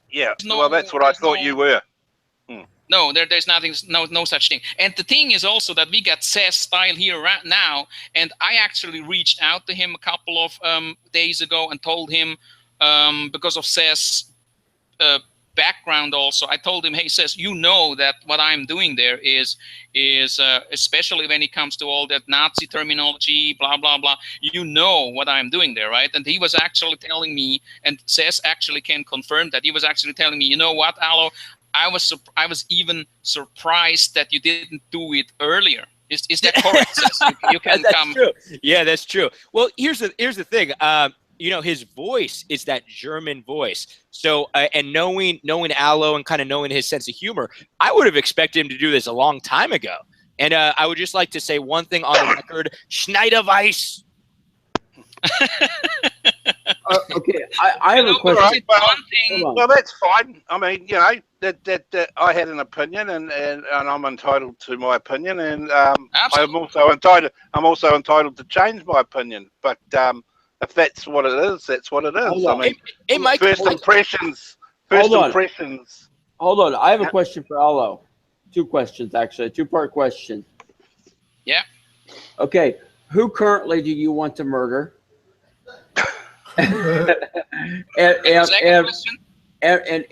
yeah, well, that's what I thought you were. No, there's nothing, no such thing. And the thing is also that we got SezStyle here right now, and I actually reached out to him a couple of days ago and told him, because of Sez background also, I told him, hey, Sez, you know that what I'm doing there is especially when it comes to all that Nazi terminology, blah, blah, blah, you know what I'm doing there, right? And he was actually telling me, and Sez actually can confirm that, he was actually telling me, you know what, Alo, I was even surprised that you didn't do it earlier. Is that correct, Sez? You can that's come. True. Yeah, that's true. Well, here's the thing. You know, his voice is that German voice. So, and knowing Alo and kind of knowing his sense of humor, I would have expected him to do this a long time ago. And I would just like to say one thing on the record: Schneiderweiss. Okay, I have a question. Well, that's fine. I mean, you know, that I had an opinion, and I'm entitled to my opinion, and I'm also entitled to change my opinion. But if that's what it is, that's what it is. I mean, hey, Mike, first impressions. Hold on. I have a question for Alo. Two questions, actually. A two-part question. Yeah. Okay. Who currently do you want to murder? and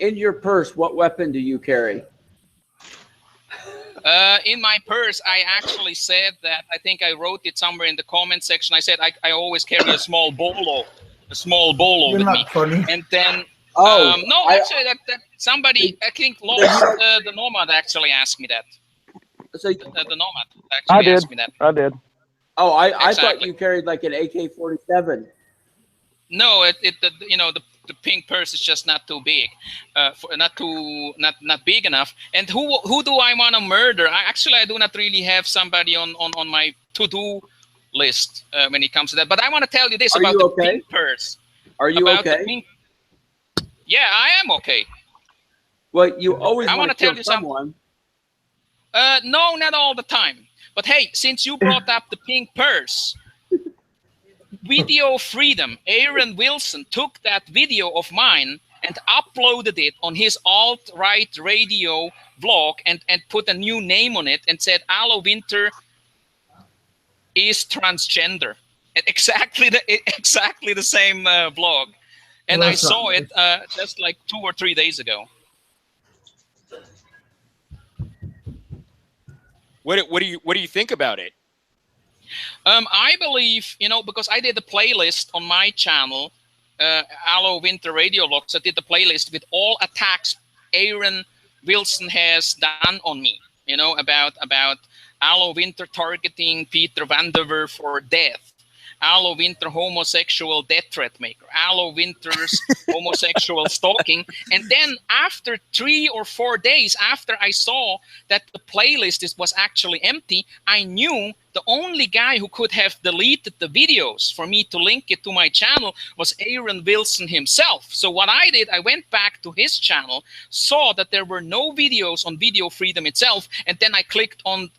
in your purse, what weapon do you carry? In my purse, I actually said that, I think I wrote it somewhere in the comment section. I said I always carry a small bolo with me. Funny. And then, no, actually, that somebody, I think Lost the Nomad actually asked me that. So the Nomad actually asked me that. I did. Oh, I thought you carried like an AK-47. No, you know, the pink purse is just not too big, not big enough. And who do I want to murder? I do not really have somebody on my to-do list when it comes to that. But I want to tell you this about the pink purse. Are you okay? Yeah, I am okay. Well, you always want to kill tell you someone. No, not all the time. But hey, since you brought up the pink purse, Video Freedom, Aaron Wilson took that video of mine and uploaded it on his alt-right radio blog and put a new name on it and said, Alo Winter is transgender. Exactly the same blog. And I saw it just like 2 or 3 days ago. What do you think about it? I believe, you know, because I did a playlist on my channel, Alo Winter Radio Logs. I did the playlist with all attacks Aaron Wilson has done on me, you know, about Alo Winter targeting Peter Vandever for death, Alo Winter homosexual death threat maker, Alo Winter's homosexual stalking. And then after 3 or 4 days after I saw that the playlist was actually empty, I knew the only guy who could have deleted the videos for me to link it to my channel was Aaron Wilson himself. So what I did, I went back to his channel, saw that there were no videos on Video Freedom itself, and then I clicked on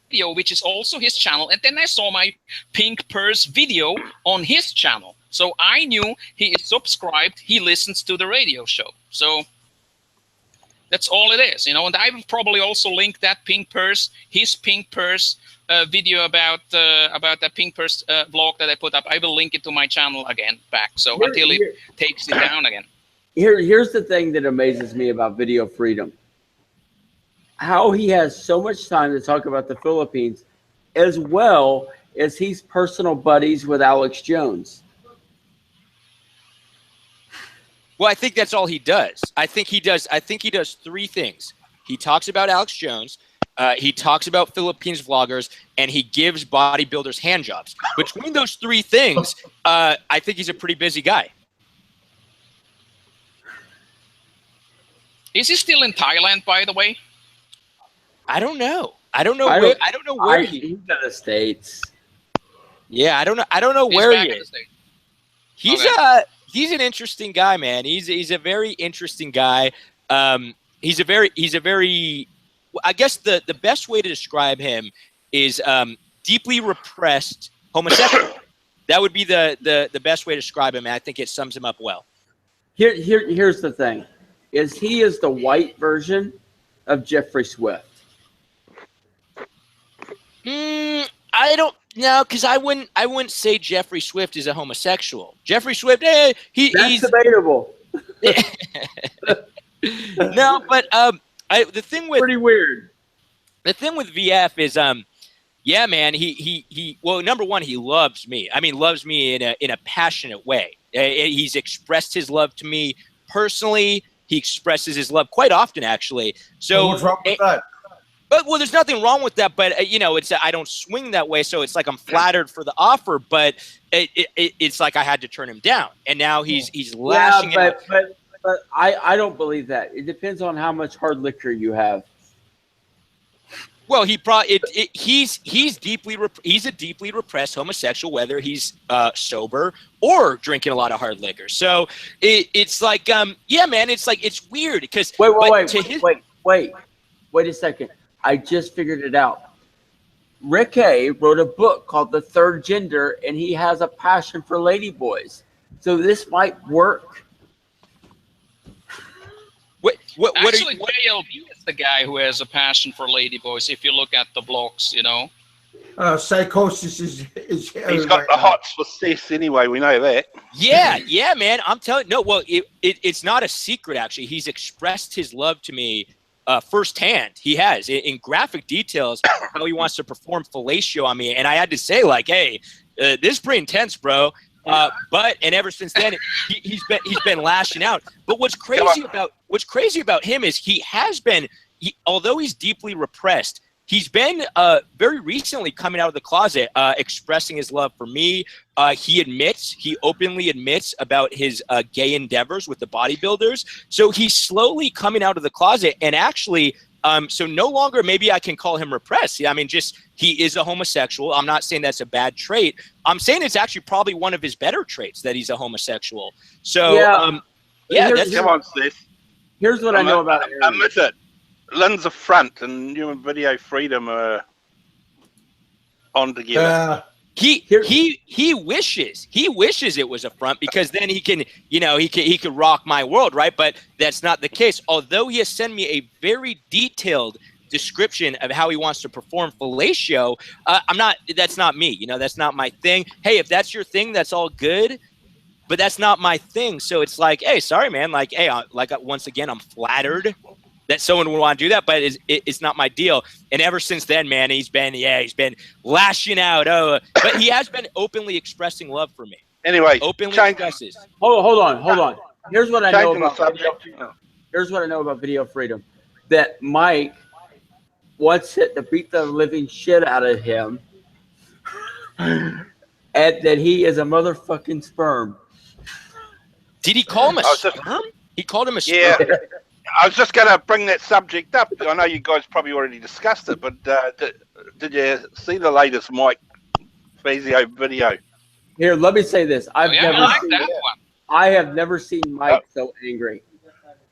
video, which is also his channel, and then I saw my pink purse video on his channel. So I knew he is subscribed, he listens to the radio show. So that's all it is, you know. And I will probably also link that pink purse, his pink purse video about that pink purse vlog that I put up. I will link it to my channel again back. So until it takes it down again. Here's the thing that amazes me about Video Freedom. How he has so much time to talk about the Philippines, as well as he's personal buddies with Alex Jones. Well, I think that's all he does. I think he does 3 things. He talks about Alex Jones, he talks about Philippines vloggers, and he gives bodybuilders hand jobs. Between those 3 things, I think he's a pretty busy guy. Is he still in Thailand, by the way? I don't know. I don't know where he's in the States. Yeah, I don't know where he is. He's okay. He's an interesting guy, man. He's a very interesting guy. He's a very I guess the best way to describe him is deeply repressed homosexual. That would be the best way to describe him. And I think it sums him up well. Here's the thing: he is the white version of Jeffrey Swift. I don't know, because I wouldn't say Jeffrey Swift is a homosexual. Jeffrey Swift, he's debatable. No, but the thing with pretty weird. The thing with VF is yeah, man, he well, number one, he loves me. I mean, loves me in a passionate way. He's expressed his love to me personally. He expresses his love quite often, actually. So what's wrong with that? But well, there's nothing wrong with that. But it's I don't swing that way. So it's like I'm flattered for the offer, but it's like I had to turn him down, and now he's lashing out. But I don't believe that. It depends on how much hard liquor you have. Well, he's a deeply repressed homosexual, whether he's sober or drinking a lot of hard liquor. So it's like yeah, man, it's like it's weird because wait a second. I just figured it out. Rick A wrote a book called The Third Gender, and he has a passion for ladyboys. So this might work. Actually, JLB is the guy who has a passion for ladyboys. If you look at the blogs, Psychosis is he's got the hots for cis anyway. We know that. Yeah, man. I'm telling. No, well, it's not a secret. Actually, he's expressed his love to me firsthand. He has in graphic details how he wants to perform fellatio on me, and I had to say, like, hey, this is pretty intense, bro. And ever since then, he's been lashing out. But what's crazy about him is he has been, although he's deeply repressed, he's been very recently coming out of the closet, expressing his love for me. He openly admits about his gay endeavors with the bodybuilders. So he's slowly coming out of the closet, and actually, so no longer maybe I can call him repressed. I mean, just he is a homosexual. I'm not saying that's a bad trait. I'm saying it's actually probably one of his better traits that he's a homosexual. So come on, sis. Here's what I know about Aaron. Admit it. Lynn's a front, and you and Video Freedom are on together. He wishes it was a front, because then he can, he could rock my world, right? But that's not the case. Although he has sent me a very detailed description of how he wants to perform fellatio, that's not me. That's not my thing. Hey, if that's your thing, that's all good, but that's not my thing. So it's like, hey, sorry, man. Like, hey, once again, I'm flattered that someone would want to do that, but it's not my deal. And ever since then, man, he's been lashing out. But he has been openly expressing love for me. Anyway, openly expresses. Hold on. Here's what I know about Video Freedom. That Mike wants it to beat the living shit out of him, and that he is a motherfucking sperm. Did he call him a sperm? He called him a sperm. Yeah. I was just going to bring that subject up. I know you guys probably already discussed it, but did you see the latest Mike Fazio video? Here, let me say this. I have never seen Mike so angry.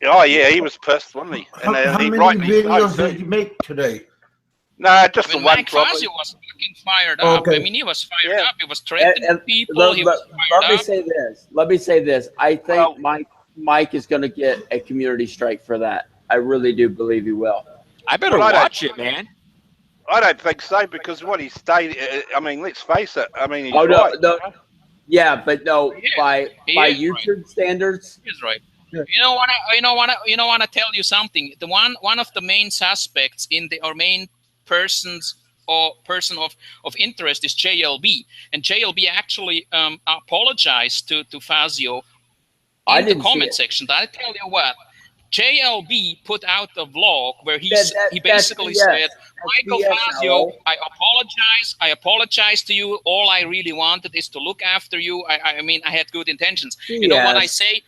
Oh, yeah, he was pissed, wasn't he? And, how many videos did you make today? No, just the one. Mike Fazio was fucking fired up. Okay. I mean, he was fired up. He was threatening people. Let me say this. I think Mike is going to get a community strike for that. I really do believe he will. I better watch it, man. I don't think so, because what he stated, I mean, let's face it. I mean, he's right. Yeah, but no, by YouTube standards. He's right. You know what? I want to tell you something. The one of the main suspects or main persons or person of interest is JLB, and JLB actually apologized to Fazio in the comment section. But I tell you what, JLB put out a vlog where he basically said, Michael Fazio, I apologize to you. All I really wanted is to look after you. I mean, I had good intentions. You know what I say?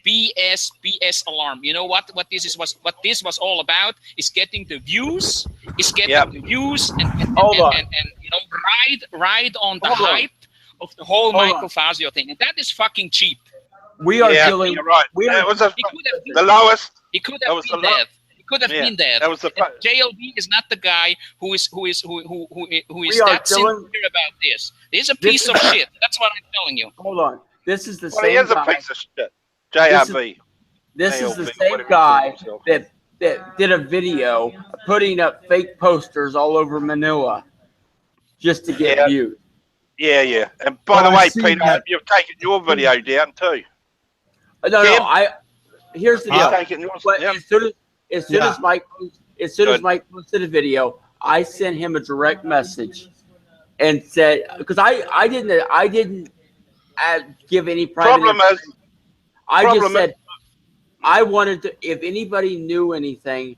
BS alarm. You know what this was all about is getting the views, and ride on the hype of the whole Michael Fazio thing, and that is fucking cheap. We are dealing. You're right. We it was the lowest. He could have been dead. He could have been dead. That was the JLB is not the guy who is that sincere about this. He's a piece of shit. That's what I'm telling you. Hold on. This is the Well, same he is guy. a piece of shit. JRB. This is the same guy that did a video putting up fake posters all over Manila just to get views. Yeah. And by the way, Peter, you've taken your video down too. No. Here's the deal. As soon as Mike posted a video, I sent him a direct message and said, because I didn't give any private. I just said I wanted to. If anybody knew anything,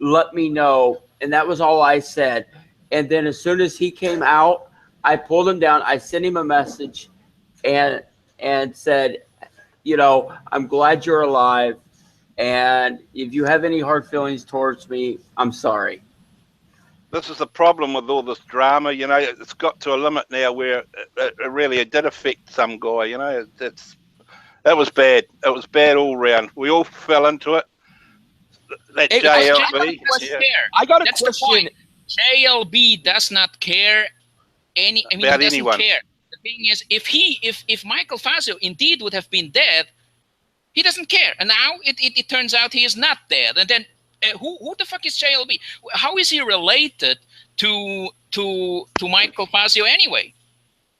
let me know, and that was all I said. And then as soon as he came out, I pulled him down. I sent him a message, and said, I'm glad you're alive. And if you have any hard feelings towards me, I'm sorry. This is the problem with all this drama, it's got to a limit now where it did affect some guy, that was bad. It was bad all round. We all fell into it. That JLB. I got a question. JLB does not care he doesn't anyone. care. The thing is, if Michael Fazio indeed would have been dead, he doesn't care. And now it turns out he is not dead. And then who the fuck is JLB? How is he related to Michael Fazio anyway?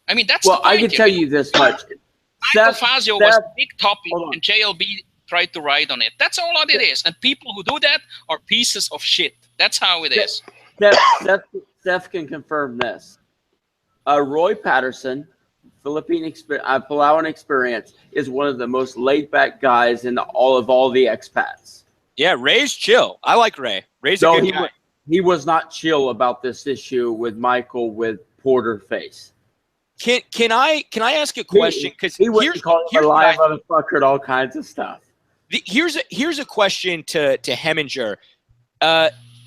I mean, that's the point. I can tell you this much. Michael Fazio was a big topic, and JLB tried to ride on it. That's all it is. And people who do that are pieces of shit. That's how it is. Steph can confirm this. Roy Patterson, Palawan experience, is one of the most laid-back guys in all the expats. Yeah, Ray's chill. I like Ray. Ray's a good guy. He was not chill about this issue with Michael with Porter face. Can I ask a question? Because he wouldn't call him a live motherfucker and all kinds of stuff. Here's a question to Heminger.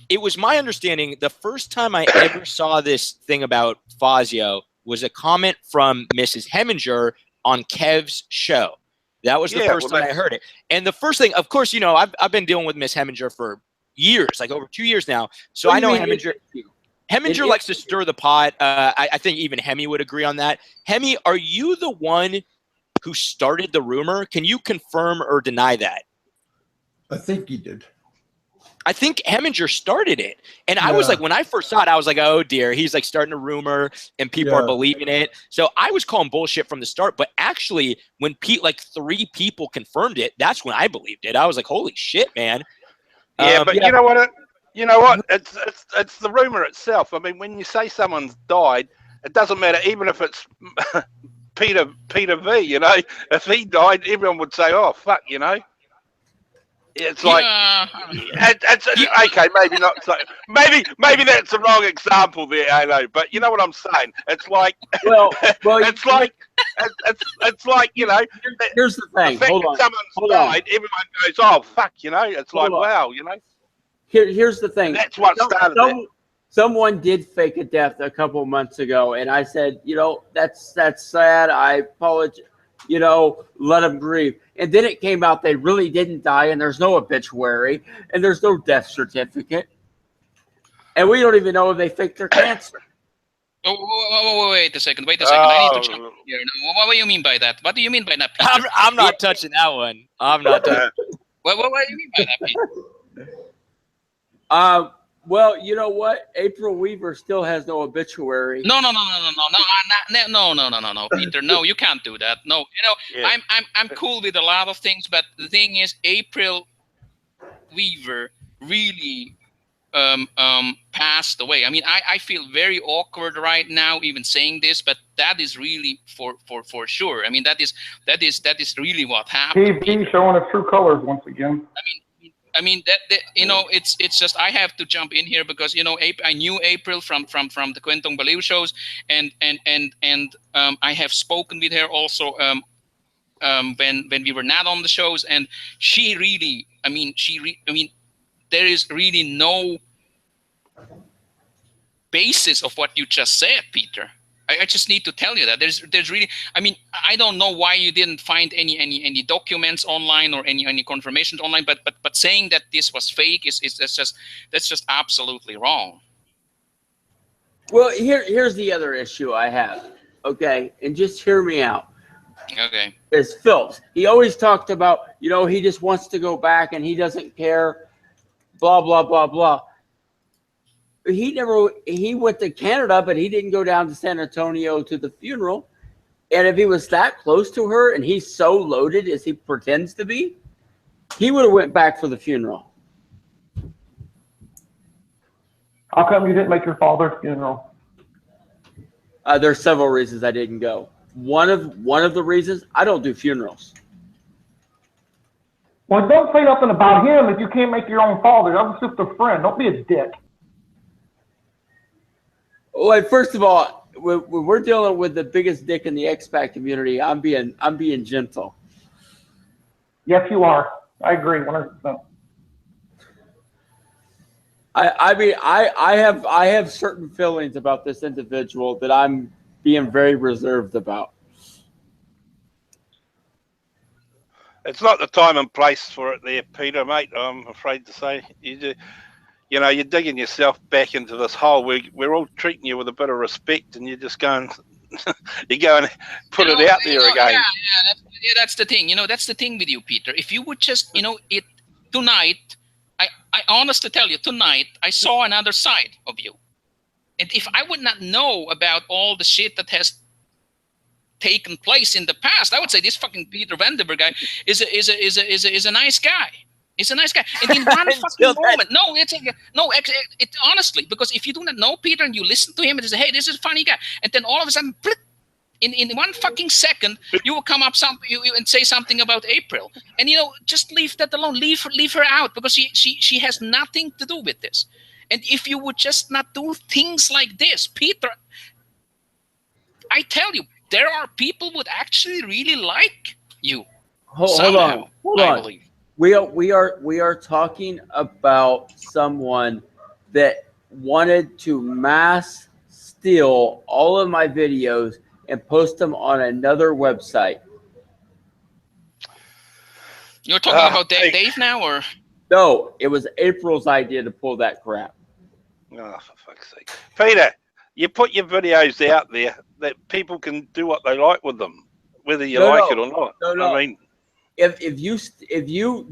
It was my understanding the first time I ever saw this thing about Fazio was a comment from Mrs. Heminger on Kev's show. That was the first time I heard it. And the first thing, of course, I've been dealing with Miss Heminger for years, like over 2 years now. So I know Heminger. Heminger likes to stir the pot. I think even Hemi would agree on that. Hemi, are you the one who started the rumor? Can you confirm or deny that? I think he did. I think Heminger started it. And I was like, when I first saw it, I was like, oh dear, he's like starting a rumor and people are believing it. So I was calling bullshit from the start. But actually, when 3 people confirmed it, that's when I believed it. I was like, holy shit, man. Yeah, but you know what? It's the rumor itself. I mean, when you say someone's died, it doesn't matter, even if it's Peter V. If he died, everyone would say, "Oh fuck," It's like it's okay, maybe not. So maybe that's the wrong example there, I know. But you know what I'm saying? It's like it's like Here's the thing. Hold on. Someone's died. Everyone goes, "Oh fuck," It's like wow, Here's the thing. That's what started it. Someone did fake a death a couple months ago, and I said, that's sad. I apologize. Let them grieve. And then it came out they really didn't die, and there's no obituary, and there's no death certificate, and we don't even know if they faked their cancer. Oh, wait a second. I need to jump in here. What do you mean by that? What do you mean by that, Peter? I'm not touching that one. I'm not touching. What do you mean by that, Peter? Well, you know what? April Weaver still has no obituary. No, Peter. No, you can't do that. No, I'm cool with a lot of things, but the thing is, April Weaver really passed away. I mean, I feel very awkward right now even saying this, but that is really for sure. I mean, that is really what happened. He's showing his true colors once again. I mean that it's just I have to jump in here because I knew April from the Kwentong Baliw shows and I have spoken with her also when we were not on the shows, and she really there is really no basis of what you just said, Peter. I just need to tell you that there's really, I mean, I don't know why you didn't find any documents online or any confirmations online, but saying that this was fake that's just absolutely wrong. Well, here's the other issue I have. Okay, and just hear me out. Okay. Is Phelps. He always talked about, you know, he just wants to go back and he doesn't care, blah, blah, blah, blah. He went to Canada, but he didn't go down to San Antonio to the funeral. And if he was that close to her and he's so loaded as he pretends to be, he would have went back for the funeral. How come you didn't make your father's funeral? There's several reasons I didn't go. One of the reasons, I don't do funerals. Well, don't say nothing about him if you can't make your own father. I'm just a friend. Don't be a dick. Well, first of all, when we're dealing with the biggest dick in the expat community, I'm being gentle. Yes, you are. I agree 100%. I mean, I have certain feelings about this individual that I'm being very reserved about. It's not the time and place for it there, Peter, mate, I'm afraid to say. You know, you're digging yourself back into this hole. We're all treating you with a bit of respect, and you're just going, you go and put it out there again. Yeah, that's the thing. You know, that's the thing with you, Peter. If you would just, you know, tonight, I honestly tell you, tonight, I saw another side of you. And if I would not know about all the shit that has taken place in the past, I would say this fucking Peter Vandenberg guy is a nice guy. He's a nice guy. And in one fucking moment, honestly, because if you do not know Peter and you listen to him and say, hey, this is a funny guy, and then all of a sudden, in one fucking second, you will come up and say something about April, and you know, just leave that alone. Leave her out, because she has nothing to do with this. And if you would just not do things like this, Peter, I tell you, there are people who would actually really like you. Hold on. I believe. We are talking about someone that wanted to mass steal all of my videos and post them on another website. You're talking about Dave now, or? No, it was April's idea to pull that crap. Oh, for fuck's sake. Peter, you put your videos out there that people can do what they like with them, whether you like it or not. No. I mean, if you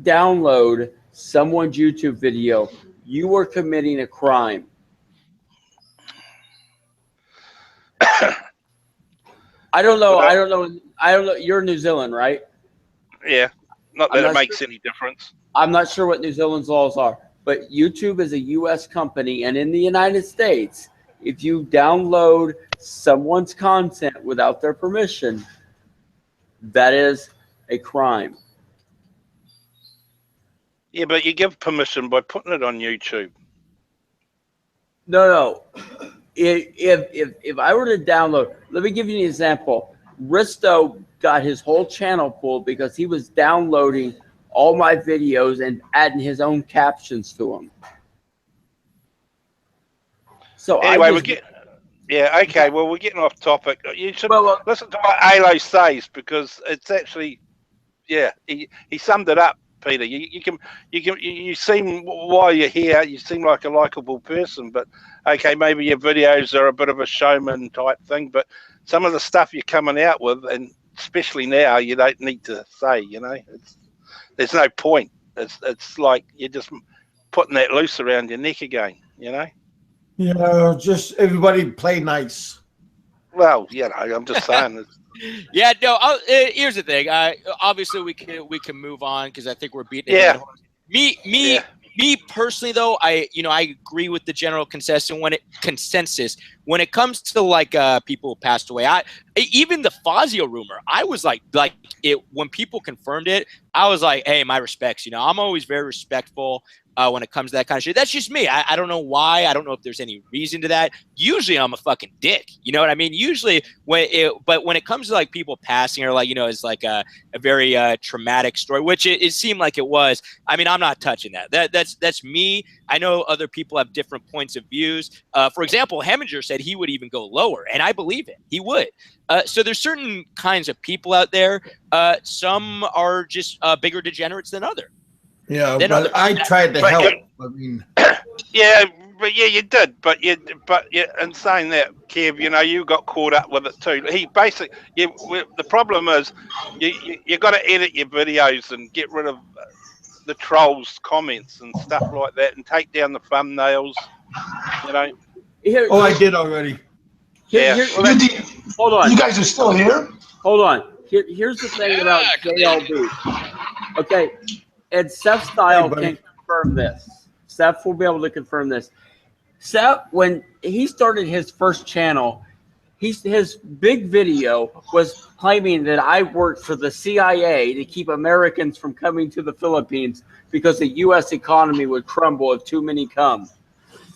download someone's YouTube video, you are committing a crime. I don't know. You're in New Zealand, right? Yeah. Not that it makes any difference. I'm not sure what New Zealand's laws are, but YouTube is a U.S. company, and in the United States, if you download someone's content without their permission, that is a crime. Yeah, but you give permission by putting it on YouTube. No. If I were to download, let me give you an example. Risto got his whole channel pulled because he was downloading all my videos and adding his own captions to them. So anyway, we're getting off topic. You should listen to what Alo says, because it's actually, yeah, he summed it up, Peter. You seem, while you're here, you seem like a likable person, but okay, maybe your videos are a bit of a showman type thing, but some of the stuff you're coming out with, and especially now, you don't need to say, you know, there's no point. It's like you're just putting that loose around your neck again, you know? You know, just everybody play nice. Well, you know, I'm just saying. Yeah, no. Here's the thing. Obviously, we can move on, because I think we're beating. Yeah. Me personally, though, I agree with the general consensus when it comes to like people who passed away. Even the Fazio rumor, I was like it when people confirmed it. I was like, hey, my respects. You know, I'm always very respectful when it comes to that kind of shit. That's just me. I don't know why. I don't know if there's any reason to that. Usually I'm a fucking dick. You know what I mean? Usually but when it comes to like people passing, or like, you know, it's like a very traumatic story, which it seemed like it was. I mean, I'm not touching that. That's me. I know other people have different points of views. For example, Heminger said he would even go lower, and I believe it. He would. So there's certain kinds of people out there. Some are just bigger degenerates than others. Yeah, but I tried to help. I mean, yeah, you did, but in saying that, Kev, you got caught up with it too. He basically, the problem is, you got to edit your videos and get rid of the trolls' comments and stuff like that, and take down the thumbnails. I did already. Hold on. You guys are still here? Hold on. Here's the thing about JLB. Okay. And SezStyle can confirm this. Seth will be able to confirm this. Seth, when he started his first channel, his big video was claiming that I worked for the CIA to keep Americans from coming to the Philippines because the U.S. economy would crumble if too many come.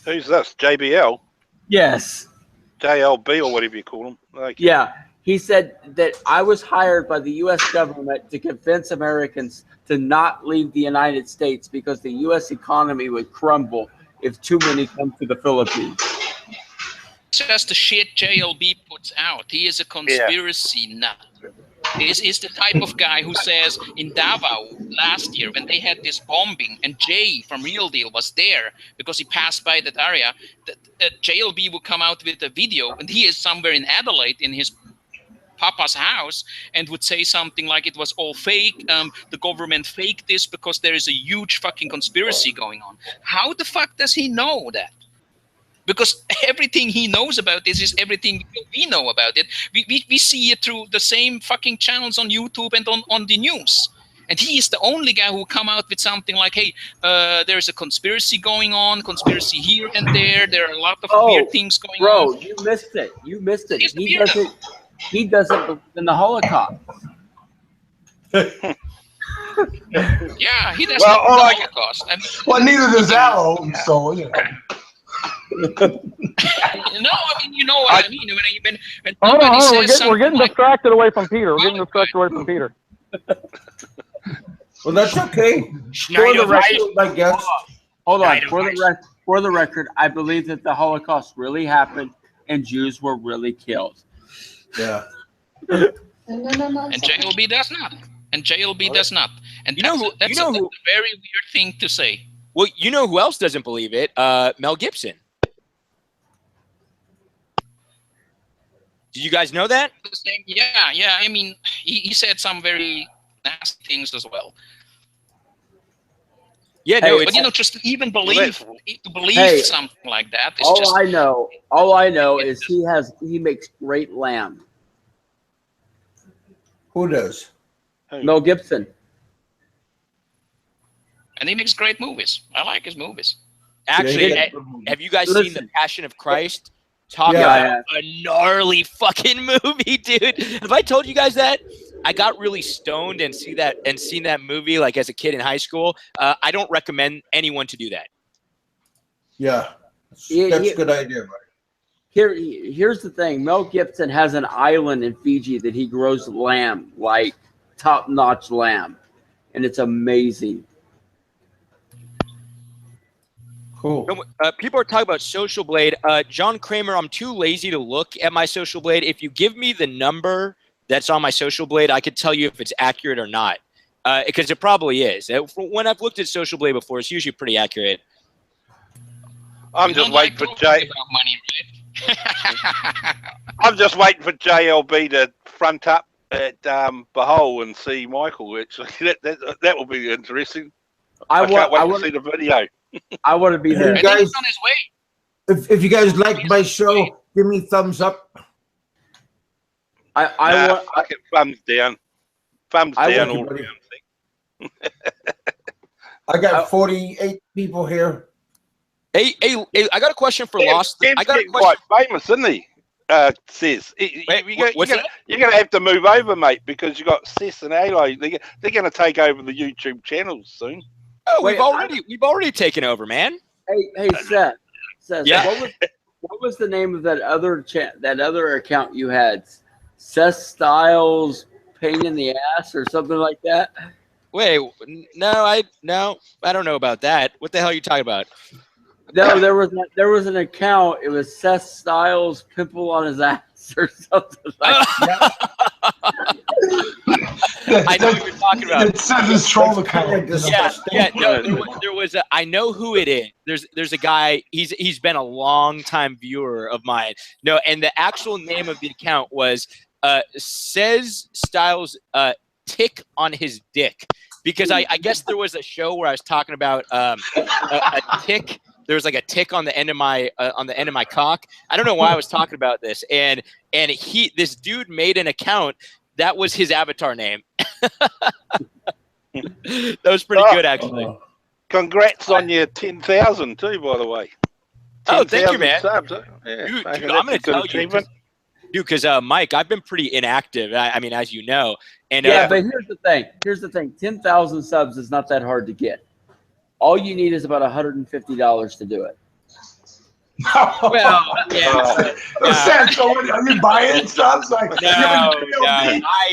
Who's this? JBL? Yes. JLB or whatever you call them. Okay. Yeah. He said that I was hired by the U.S. government to convince Americans to not leave the United States because the U.S. economy would crumble if too many come to the Philippines. Just the shit JLB puts out. He is a conspiracy nut. He's the type of guy who says in Davao last year when they had this bombing and Jay from Real Deal was there because he passed by that area, that JLB would come out with a video, and he is somewhere in Adelaide in his Papa's house and would say something like it was all fake, the government faked this because there is a huge fucking conspiracy going on. How the fuck does he know that? Because everything he knows about this is everything we know about it. We see it through the same fucking channels on YouTube and on the news. And he is the only guy who come out with something like, hey, there's a conspiracy going on, conspiracy here and there. There are a lot of weird things going on. Bro, you missed it. You missed it. He doesn't believe in the Holocaust. Yeah, he doesn't believe in the Holocaust. I mean, well, neither does Allo, so, No, I mean, you know what I mean. When hold on, we're getting distracted away from Peter. We're getting distracted away from Peter. Well, that's okay. For the record, I guess. Hold on. For the record, I believe that the Holocaust really happened and Jews were really killed. Yeah. And JLB does not. And JLB does not. And that's a very weird thing to say. Well, you know who else doesn't believe it? Mel Gibson. Did you guys know that? Yeah. I mean, he said some very nasty things as well. Yeah, no, but just to even believe something like that is all I know is he makes great lamb. Who does? Mel Gibson. And he makes great movies. I like his movies. Actually, have you guys seen The Passion of Christ? Talk about a gnarly fucking movie, dude. Have I told you guys that? I got really stoned and seen that movie like as a kid in high school. I don't recommend anyone to do that. Yeah, that's a good idea, buddy. Here's the thing. Mel Gibson has an island in Fiji that he grows lamb, like top-notch lamb, and it's amazing. Cool. People are talking about Social Blade. John Kramer, I'm too lazy to look at my Social Blade. If you give me the number that's on my Social Blade, I could tell you if it's accurate or not, because it probably is. When I've looked at Social Blade before, it's usually pretty accurate. I'm just waiting for I'm just waiting for JLB to front up at Bahol and see Michael. Actually, that will be interesting. I can't wait to see the video. I want to be there. You guys, on his way. If you guys like my show, give me thumbs up. I want thumbs down. Thumbs down all around. I got 48 people here. Hey, I got a question for Lost. I got quite famous, isn't he? Says you're gonna have to move over, mate, because you got Cess and Alo. They're gonna take over the YouTube channels soon. Oh, we've already taken over, man. Hey, Seth. Yeah. What was the name of that other account you had? SezStyle's pain in the ass or something like that? Wait, no, I don't know about that. What the hell are you talking about? No, there was an account. It was SezStyle's pimple on his ass or something like that. I know what you're talking about. It says his troll account. Yeah. No, there was a. I know who it is. There's a guy. He's been a long time viewer of mine. No, and the actual name of the account was SezStyle's tick on his dick, because I guess there was a show where I was talking about a tick. There was like a tick on the end of my cock. I don't know why I was talking about this, and this dude made an account that was his avatar name. That was pretty good, actually. Congrats on your 10,000 too, by the way. Oh, thank you, man. Subs, yeah. Dude, I'm gonna tell you, dude, because Mike, I've been pretty inactive. I mean, as you know, and but here's the thing. 10,000 subs is not that hard to get. All you need is about $150 to do it. Well, yeah. So are you buying subs? Like, no.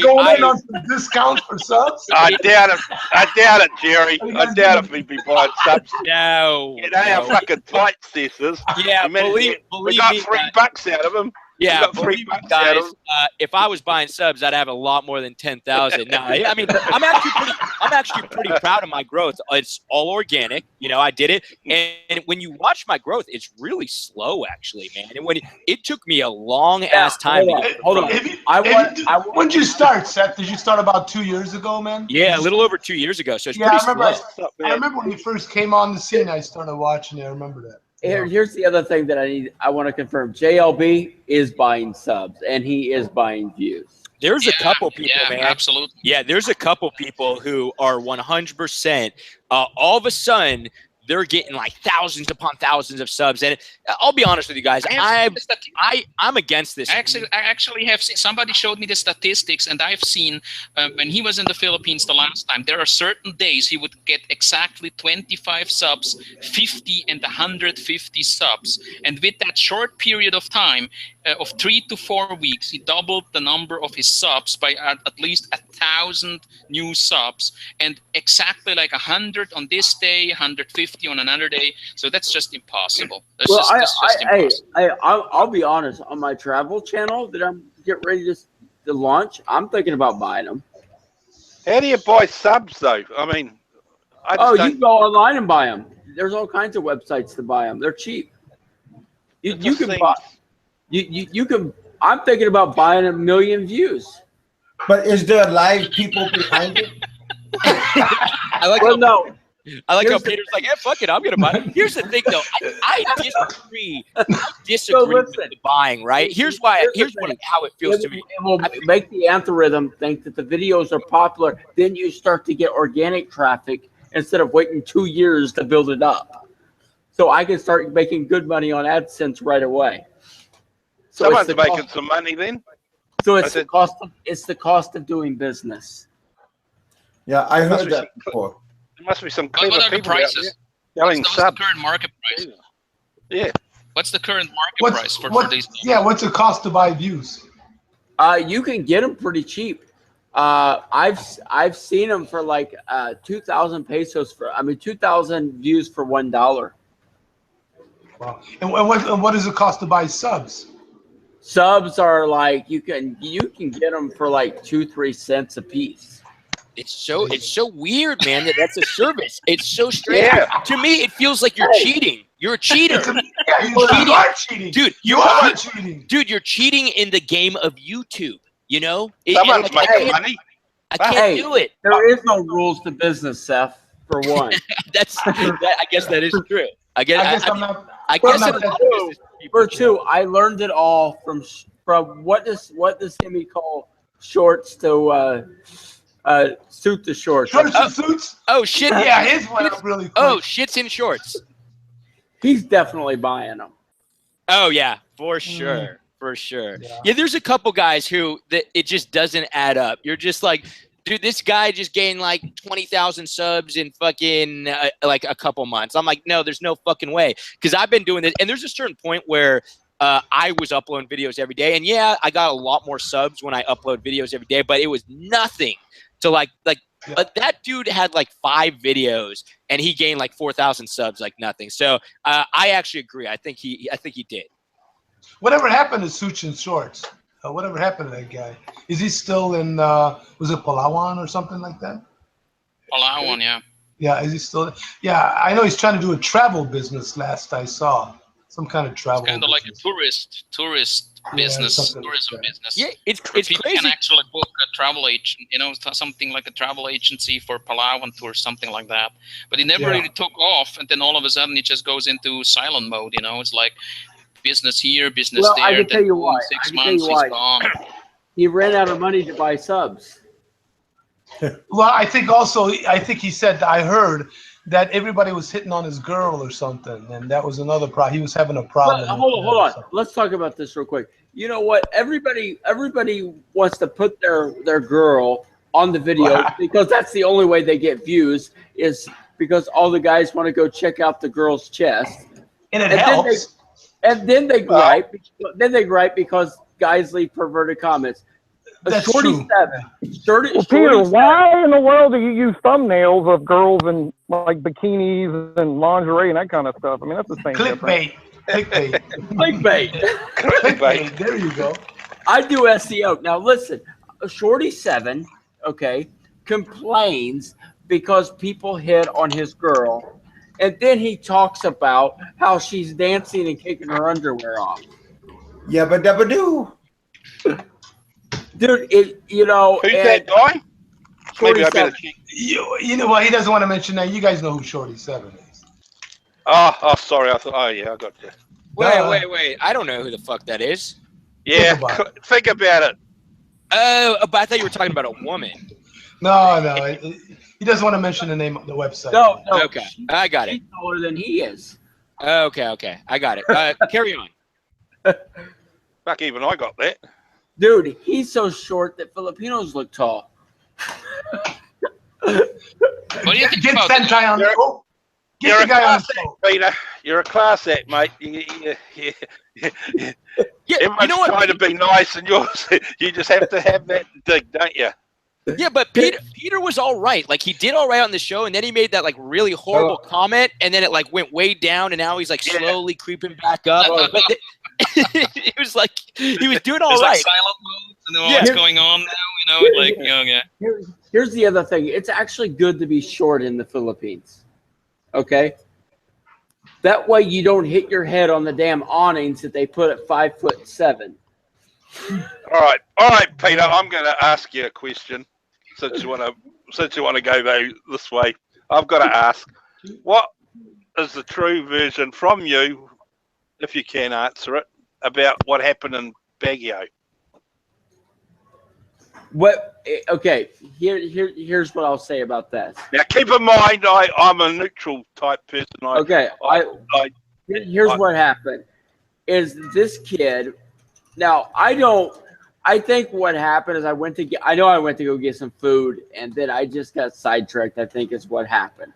Going in on some discounts for subs? I doubt it, Jerry. I doubt if we'd be buying subs. No. You know how fucking tight this is. Yeah, believe we got me, $3 out of them. Yeah, believe me, guys. If I was buying subs, I'd have a lot more than 10,000. Now, I mean, I'm actually pretty proud of my growth. It's all organic. You know, I did it, and when you watch my growth, it's really slow, actually, man. And when it took me a long ass time. Hold on. When did you start, Seth? Did you start about 2 years ago, man? Yeah, a little over 2 years ago. So it's pretty slow. I remember when you first came on the scene. I started watching it. I remember that. Here's the other thing that I want to confirm. JLB is buying subs, and he is buying views. There's a couple people, man. Absolutely. Yeah, there's a couple people who are 100%. All of a sudden, they're getting like thousands upon thousands of subs. And I'll be honest with you guys, I'm against this. I actually have seen, somebody showed me the statistics, and I've seen when he was in the Philippines the last time, there are certain days he would get exactly 25 subs, 50 and 150 subs. And with that short period of time, of 3 to 4 weeks, he doubled the number of his subs by at least 1,000 new subs, and exactly like 100 on this day, 150 on another day. So that's just impossible. That's just impossible. I'll be honest. On my travel channel that I'm getting ready to launch, I'm thinking about buying them. How do you buy subs, though? I mean, you can go online and buy them. There's all kinds of websites to buy them. They're cheap. You can buy. You can. I'm thinking about buying 1 million views. But is there live people behind it? I like how Peter's like, fuck it, I'm gonna buy it. Here's the thing, though. I disagree. With the buying, right? Here's how it feels to me. It will make the algorithm think that the videos are popular. Then you start to get organic traffic instead of waiting 2 years to build it up. So I can start making good money on AdSense right away. So someone's making some money then. So it's the cost of doing business. Yeah, I heard that before. There must be some clever what are the people prices? Selling what's the current market price? Yeah. What's the current market price for these? Yeah, what's the cost to buy views? You can get them pretty cheap. I've seen them for like 2,000 pesos 2,000 views for $1. Wow. And what does it cost to buy subs? Subs are like you can get them for like 2-3 cents a piece. It's so weird, man. That's a service. It's so strange. Yeah. To me, it feels like you're cheating. You're a cheater. You are cheating, dude. You are cheating, dude. You're cheating in the game of YouTube. You know, someone's making money. I can't do it. There is no rules to business, Seth. For one, I guess that is true. I guess for two, I learned it all from what does Timmy call shorts to suit to shorts. Shorts to suits. Oh shit! Yeah, his went up really quick. Oh, shits in shorts. He's definitely buying them. Oh yeah, for sure, for sure. Yeah, there's a couple guys who it just doesn't add up. You're just like, dude, this guy just gained like 20,000 subs in fucking like a couple months. I'm like, no, there's no fucking way. Because I've been doing this, and there's a certain point where I was uploading videos every day, and yeah, I got a lot more subs when I upload videos every day, but it was nothing to like But that dude had like 5 videos, and he gained like 4,000 subs, like nothing. So I actually agree. I think he did. Whatever happened to Suits and Shorts? Whatever happened to that guy? Is he still in? Was it Palawan or something like that? Palawan, yeah. Yeah, is he still? Yeah, I know he's trying to do a travel business. Last I saw, some kind of travel. It's kind of like a tourist business, tourism business. Yeah, it's people crazy. can actually book a travel agent, something like a travel agency for Palawan tour, something like that. But it never really took off, and then all of a sudden it just goes into silent mode. It's like business here, business there. I can tell you why. 6 months, he's gone. He ran out of money to buy subs. Well, I think he said, I heard that everybody was hitting on his girl or something, and that was another problem. He was having a problem. Hold on. Let's talk about this real quick. You know what? Everybody wants to put their girl on the video because that's the only way they get views, is because all the guys want to go check out the girl's chest. And it helps. Then they gripe. Then they gripe because guys leave perverted comments. That's true. Peter, why in the world do you use thumbnails of girls in like bikinis and lingerie and that kind of stuff? I mean, that's the same Clickbait. Clickbait. There you go. I do SEO. Now listen, Shorty7, complains because people hit on his girl, and then he talks about how she's dancing and kicking her underwear off. Yabba dabba doo. Dude, who's that guy? Maybe I better check. You know what? He doesn't want to mention that. You guys know who Shorty7 is. Oh, sorry. I thought. Oh, yeah, I got you. Wait. I don't know who the fuck that is. Yeah, think about it. Oh, but I thought you were talking about a woman. No. He doesn't want to mention the name of the website. No. Okay, I got it. She's taller than he is. Okay, I got it. Carry on. Fuck, even I got that. Dude, he's so short that Filipinos look tall. What do you think Get about that guy on the show. Get the guy on the show. Peter, you're a class act, mate. Everyone's trying to be nice, and you just have to have that dig, don't you? Yeah, but Peter was all right. Like, he did all right on the show, and then he made that like really horrible comment, and then it like went way down, and now he's like slowly creeping back up. But it was like he was doing all right. Like silent mode to know what's going on now. Here's the other thing. It's actually good to be short in the Philippines. Okay. That way you don't hit your head on the damn awnings that they put at 5'7". All right, Peter. I'm going to ask you a question. Since you want to go this way, I've got to ask: what is the true version from you, if you can answer it, about what happened in Baguio? Okay, here's what I'll say about that. Now, keep in mind, I'm a neutral type person. Here's what happened: is this kid? Now, I think what happened is I went to go get some food, and then I just got sidetracked. I think is what happened.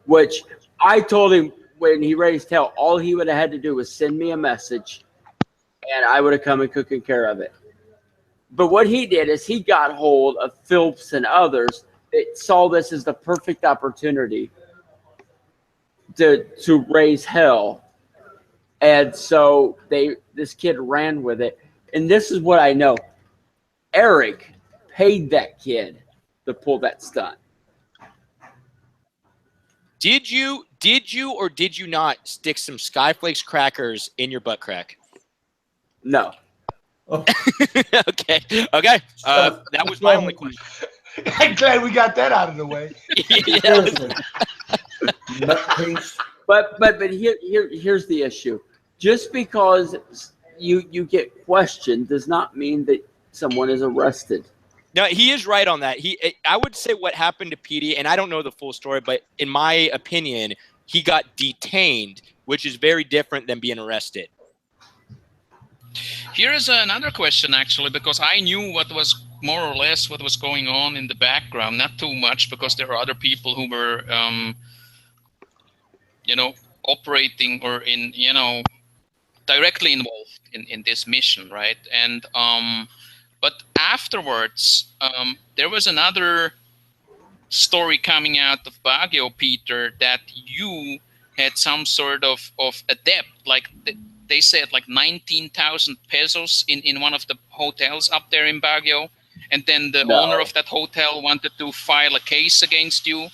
Which I told him when he raised hell, all he would have had to do was send me a message, and I would have come and taken care of it. But what he did is he got hold of Phillips and others that saw this as the perfect opportunity to raise hell. And so this kid ran with it. And this is what I know. Eric paid that kid to pull that stunt. Did you or did you not stick some Skyflakes crackers in your butt crack? No. Okay. That was my only question. I'm glad we got that out of the way. But here's the issue. Just because you get questioned does not mean that someone is arrested. No, he is right on that. I would say what happened to Petey, and I don't know the full story, but in my opinion, he got detained, which is very different than being arrested. Here is another question, actually, because I knew what was more or less what was going on in the background. Not too much, because there are other people who were, operating or directly involved in this mission, right? And but afterwards, there was another story coming out of Baguio, Peter, that you had some sort of a debt, like they said, like 19,000 pesos in one of the hotels up there in Baguio, and then the owner of that hotel wanted to file a case against you.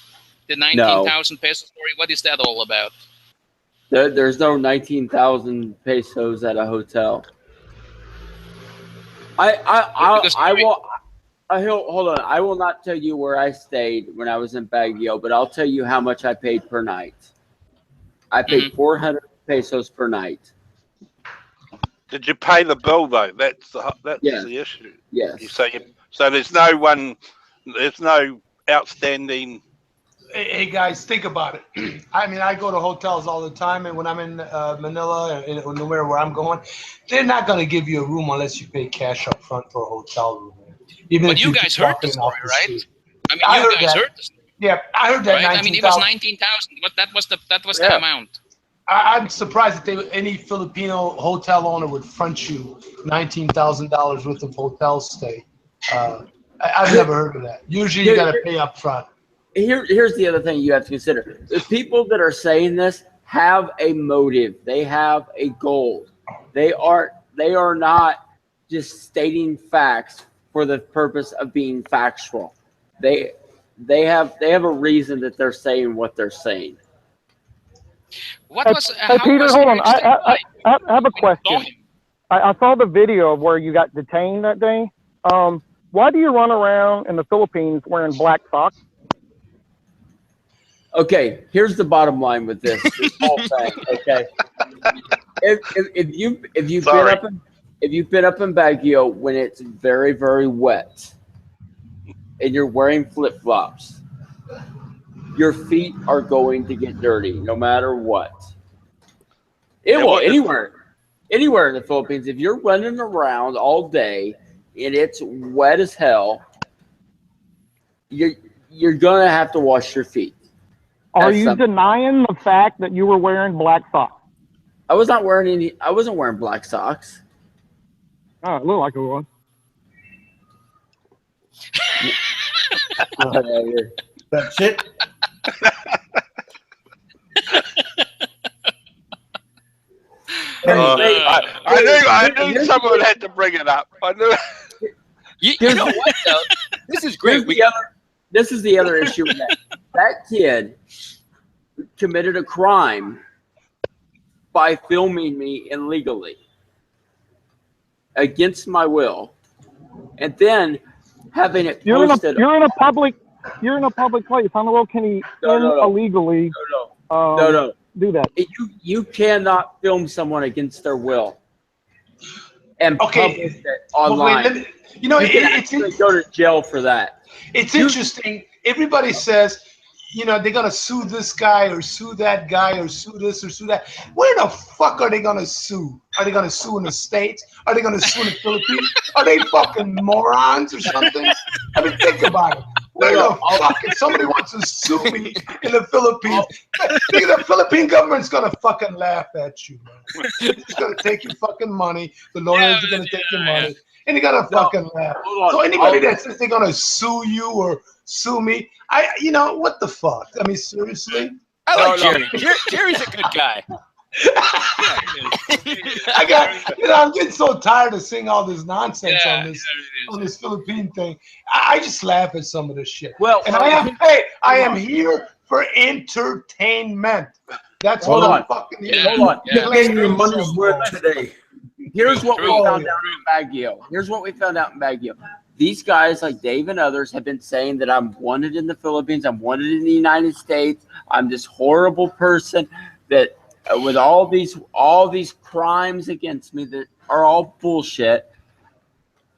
The 19,000 peso story. What is that all about? There's no 19,000 pesos at a hotel. Hold on. I will not tell you where I stayed when I was in Baguio, but I'll tell you how much I paid per night. I paid 400 pesos per night. Did you pay the bill though? That's the issue. Yes. So there's no outstanding. Hey guys, think about it. I mean, I go to hotels all the time, and when I'm in Manila or nowhere where I'm going, they're not going to give you a room unless you pay cash up front for a hotel room. Even but you guys heard the story, right? I mean, you guys heard the story. Yeah, I heard that. Right? I mean, it was 19,000, but that was the amount. I'm surprised that any Filipino hotel owner would front you $19,000 worth of hotel stay. I've never heard of that. Usually, you got to pay up front. Here's the other thing you have to consider. The people that are saying this have a motive. They have a goal. They are not just stating facts for the purpose of being factual. They have a reason that they're saying what they're saying. Hey, Peter, hold on. I have a question. I saw the video of where you got detained that day. Why do you run around in the Philippines wearing black socks? Okay, here's the bottom line with this whole thing. Okay, if you've been up in Baguio when it's very, very wet, and you're wearing flip flops, your feet are going to get dirty no matter what. Anywhere in the Philippines, if you're running around all day and it's wet as hell, you're gonna have to wash your feet. Are you denying the fact that you were wearing black socks? I wasn't wearing black socks. Oh, it looked like it was. That's it. I knew someone had to bring it up. I knew. You know what, though? This is great. This is the other issue with that. That kid committed a crime by filming me illegally against my will, and then having it posted. You're in a public place. How in the world can he illegally do that? You cannot film someone against their will and publish it online. You know, you can go to jail for that. It's interesting. Everybody says, you know, they're going to sue this guy or sue that guy or sue this or sue that. Where the fuck are they going to sue? Are they going to sue in the States? Are they going to sue in the Philippines? Are they fucking morons or something? I mean, think about it. Where the fuck if somebody wants to sue me in the Philippines? The Philippine government's going to fucking laugh at you, man. It's going to take your fucking money. The lawyers are going to take your money. And they're gonna fucking laugh. So anybody that says they're gonna sue you or sue me, you know, what the fuck? I mean, seriously? I like Jerry. Jerry's a good guy. I'm getting so tired of seeing all this nonsense on this Philippine thing. I just laugh at some of this shit. Well, and I am here for entertainment. That's what I'm fucking here. Hold on. You're getting your money's worth today. Here's what we found out in Baguio. These guys, like Dave and others, have been saying that I'm wanted in the Philippines. I'm wanted in the United States. I'm this horrible person that, with all these crimes against me that are all bullshit.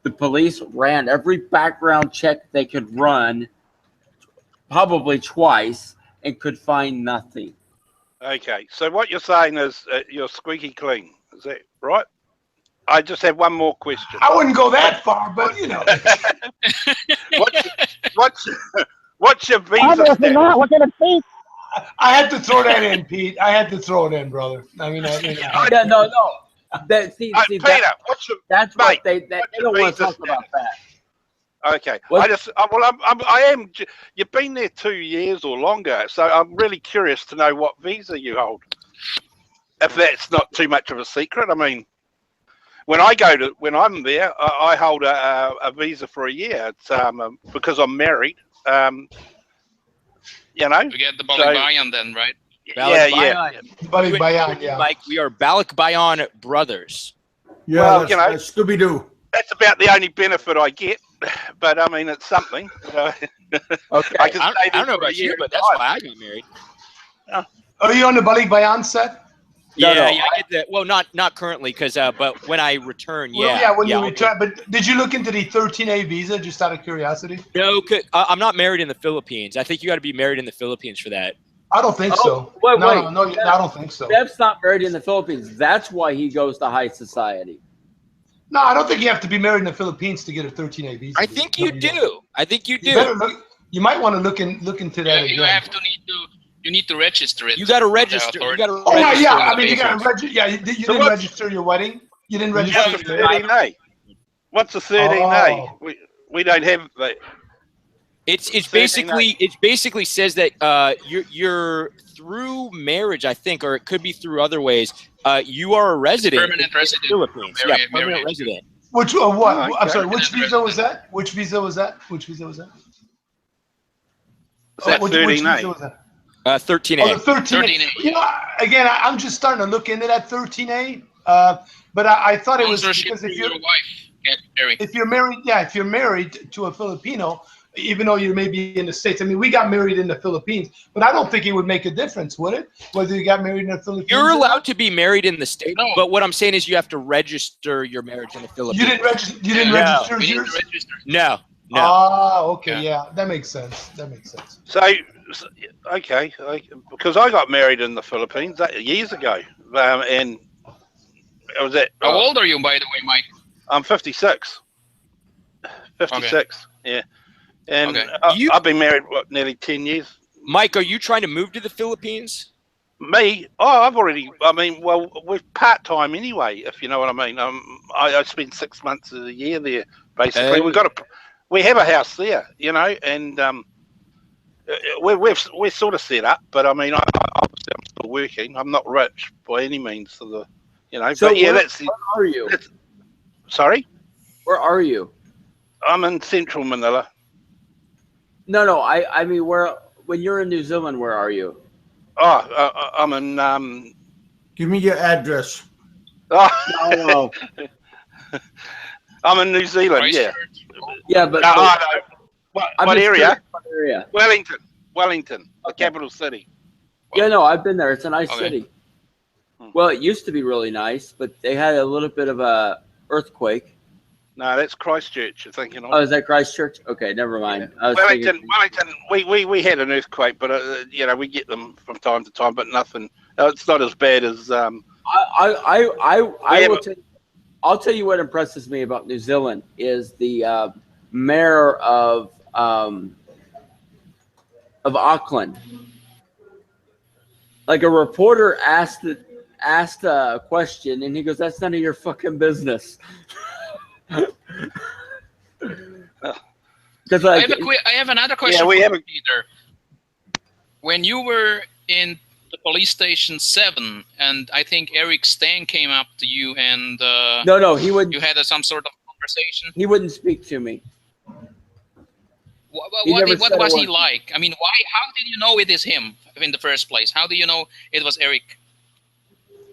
The police ran every background check they could run, probably twice, and could find nothing. Okay, so what you're saying is you're squeaky clean. Is that right? I just have one more question. I wouldn't go that far, but you know. What's your visa status? Look at his feet. I had to throw that in, Pete. I had to throw it in, brother. I mean, no. Peter, that's what they don't want to talk about that. Okay. I am. You've been there 2 years or longer, so I'm really curious to know what visa you hold. If that's not too much of a secret, I mean, when I'm there, I hold a visa for a year. It's because I'm married. You know. We get the Balikbayan then, right? Balikbayan, yeah. Mike, we are Balikbayan brothers. Yeah, well, you know, Scooby-Doo. That's about the only benefit I get, but I mean, it's something. Okay. I don't know about you, but that's why I got married. Are you on the Balikbayan set? Yeah, I get that. Well, not currently, but when I return, when you return. But did you look into the 13A visa just out of curiosity? No, I'm not married in the Philippines. I think you got to be married in the Philippines for that. I don't think so. Wait, no, I don't think so. Dev's not married in the Philippines. That's why he goes to high society. No, I don't think you have to be married in the Philippines to get a 13A visa. I think you do. I think you do. You might want to look into that again. You need to register it. You got to register. Oh yeah. I mean, you got to register. Yeah, you didn't register your wedding. You didn't register. What's a 13A? What's a 13A? We don't have that. It's basically says that you're through marriage, I think, or it could be through other ways. You are a resident. Permanent resident. In the Philippines. Permanent resident. Which what? I'm sorry. Which visa was that? Which visa was that? Is that 13A? 13A. Oh, the 13A. You know, again, I'm just starting to look into that 13A. But I thought it was because if you're married to a Filipino, even though you may be in the States. I mean, we got married in the Philippines, but I don't think it would make a difference, would it? Whether you got married in the Philippines. You're allowed to be married in the States, but what I'm saying is you have to register your marriage in the Philippines. You didn't register yours? No. Oh, okay, yeah, that makes sense. So, okay, because I got married in the Philippines years ago, and it was at. How old are you, by the way, Mike? I'm 56. 56, okay. Yeah. And I've been married, nearly 10 years. Mike, are you trying to move to the Philippines? Me? Oh, we're part-time anyway, if you know what I mean. I spend 6 months of the year there, basically. We have a house there, you know, and we're sort of set up, but I mean, obviously I'm still working. I'm not rich by any means, so So but yeah, where are you? Sorry? Where are you? I'm in central Manila. No, I mean, when you're in New Zealand, where are you? Oh, I'm in. Give me your address. Oh. No. I'm in New Zealand. Yeah. Yeah, but. What area? What area? Wellington, the capital city. Yeah, no, I've been there. It's a nice city. Well, it used to be really nice, but they had a little bit of a earthquake. No, that's Christchurch. You're thinking of. Oh, is that Christchurch? Okay, never mind. Wellington. We had an earthquake, but we get them from time to time, but nothing. It's not as bad as. I'll tell you what impresses me about New Zealand is the mayor of Auckland. Like a reporter asked a question, and he goes, "That's none of your fucking business." Because I have another question for you, Peter. When you were in the police station 7, and I think Eric Stang came up to you and no, he wouldn't. You had some sort of conversation. He wouldn't speak to me. What was he like? I mean, why? How did you know it is him in the first place? How do you know it was Eric?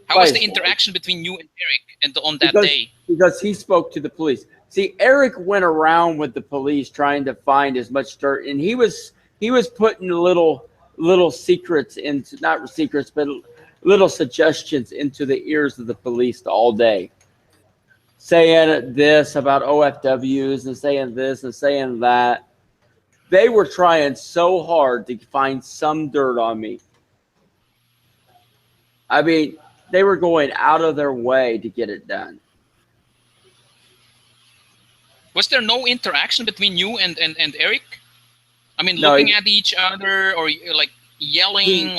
How was the interaction between you and Eric on that day? Because he spoke to the police. See, Eric went around with the police trying to find as much dirt, and he was putting little secrets into, not secrets, but little suggestions into the ears of the police all day, saying this about OFWs and saying this and saying that. They were trying so hard to find some dirt on me. I mean, they were going out of their way to get it done. Was there no interaction between you and Eric? I mean, looking at each other or like yelling,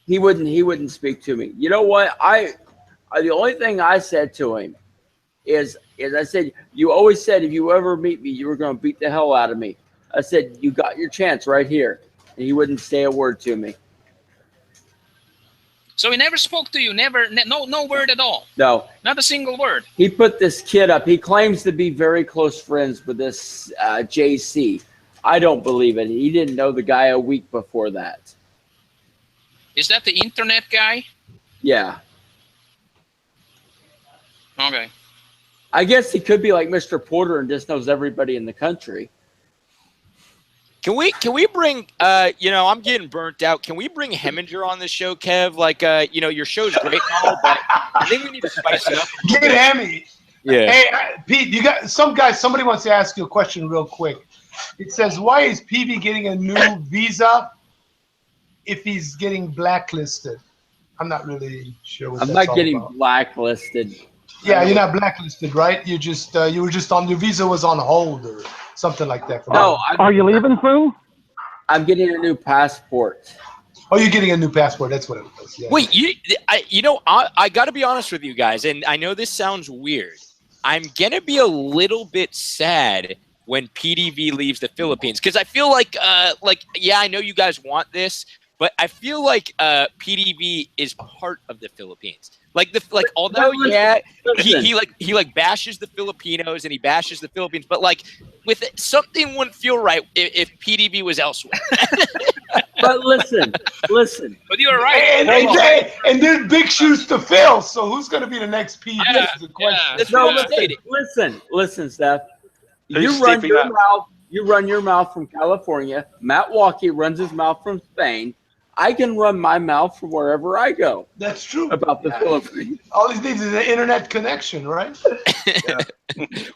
he wouldn't speak to me. You know what? The only thing I said to him is I said, you always said if you ever meet me, you were going to beat the hell out of me. I said, you got your chance right here. And he wouldn't say a word to me. So he never spoke to you, no word at all? No. Not a single word? He put this kid up. He claims to be very close friends with this JC. I don't believe it. He didn't know the guy a week before that. Is that the internet guy? Yeah. Okay. I guess he could be like Mr. Porter and just knows everybody in the country. Can we bring you know, I'm getting burnt out. Can we bring Heminger on the show, Kev? Like you know, your show's great and all, but I think we need to spice it up. Get Hemi. Yeah. Hey, Pete, you got somebody wants to ask you a question real quick. It says, why is PV getting a new visa if he's getting blacklisted? I'm not really sure what I'm that's not getting all about. blacklisted. Yeah, you're not blacklisted, right? You just you were just on your visa was on hold or something like that. No, are you leaving soon? I'm getting a new passport. Oh, you're getting a new passport. That's what it was. Yeah. Wait, you know, I got to be honest with you guys, and I know this sounds weird. I'm gonna be a little bit sad when PDV leaves the Philippines because I feel like yeah, I know you guys want this, but I feel like PDV is part of the Philippines. Although yeah, he bashes the Filipinos and he bashes the Philippines, but like with it, something wouldn't feel right if PDV was elsewhere. But listen. But you're right. And there's big shoes to fill. So who's going to be the next PD? Is the question. No, listen, Steph. You run your mouth from California. Matt Walkie runs his mouth from Spain. I can run my mouth from wherever I go. That's true. About the Philippines. All he needs is an internet connection, right?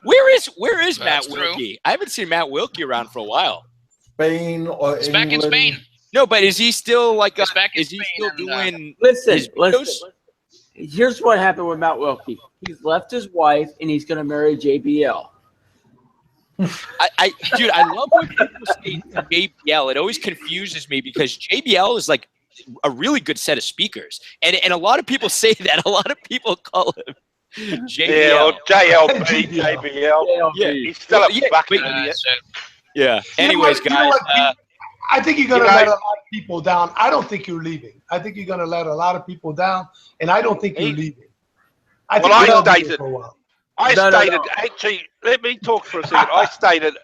Where is Matt Wilkie? I haven't seen Matt Wilkie around for a while. Spain or He's England. back in Spain. No, but is he still like? Is he still doing? Listen. Here's what happened with Matt Wilkie. He's left his wife and he's going to marry JBL. Dude, I love when people say JBL. It always confuses me because JBL is like a really good set of speakers, and a lot of people say that. A lot of people call him JBL. Yeah, or JBL. Yeah, he's still a fucking idiot. Yeah. Anyways, guys. I think you're going to let a lot of people down. I don't think you're leaving. I think you're going to let a lot of people down, and I don't think you're leaving. I stated, actually, let me talk for a second.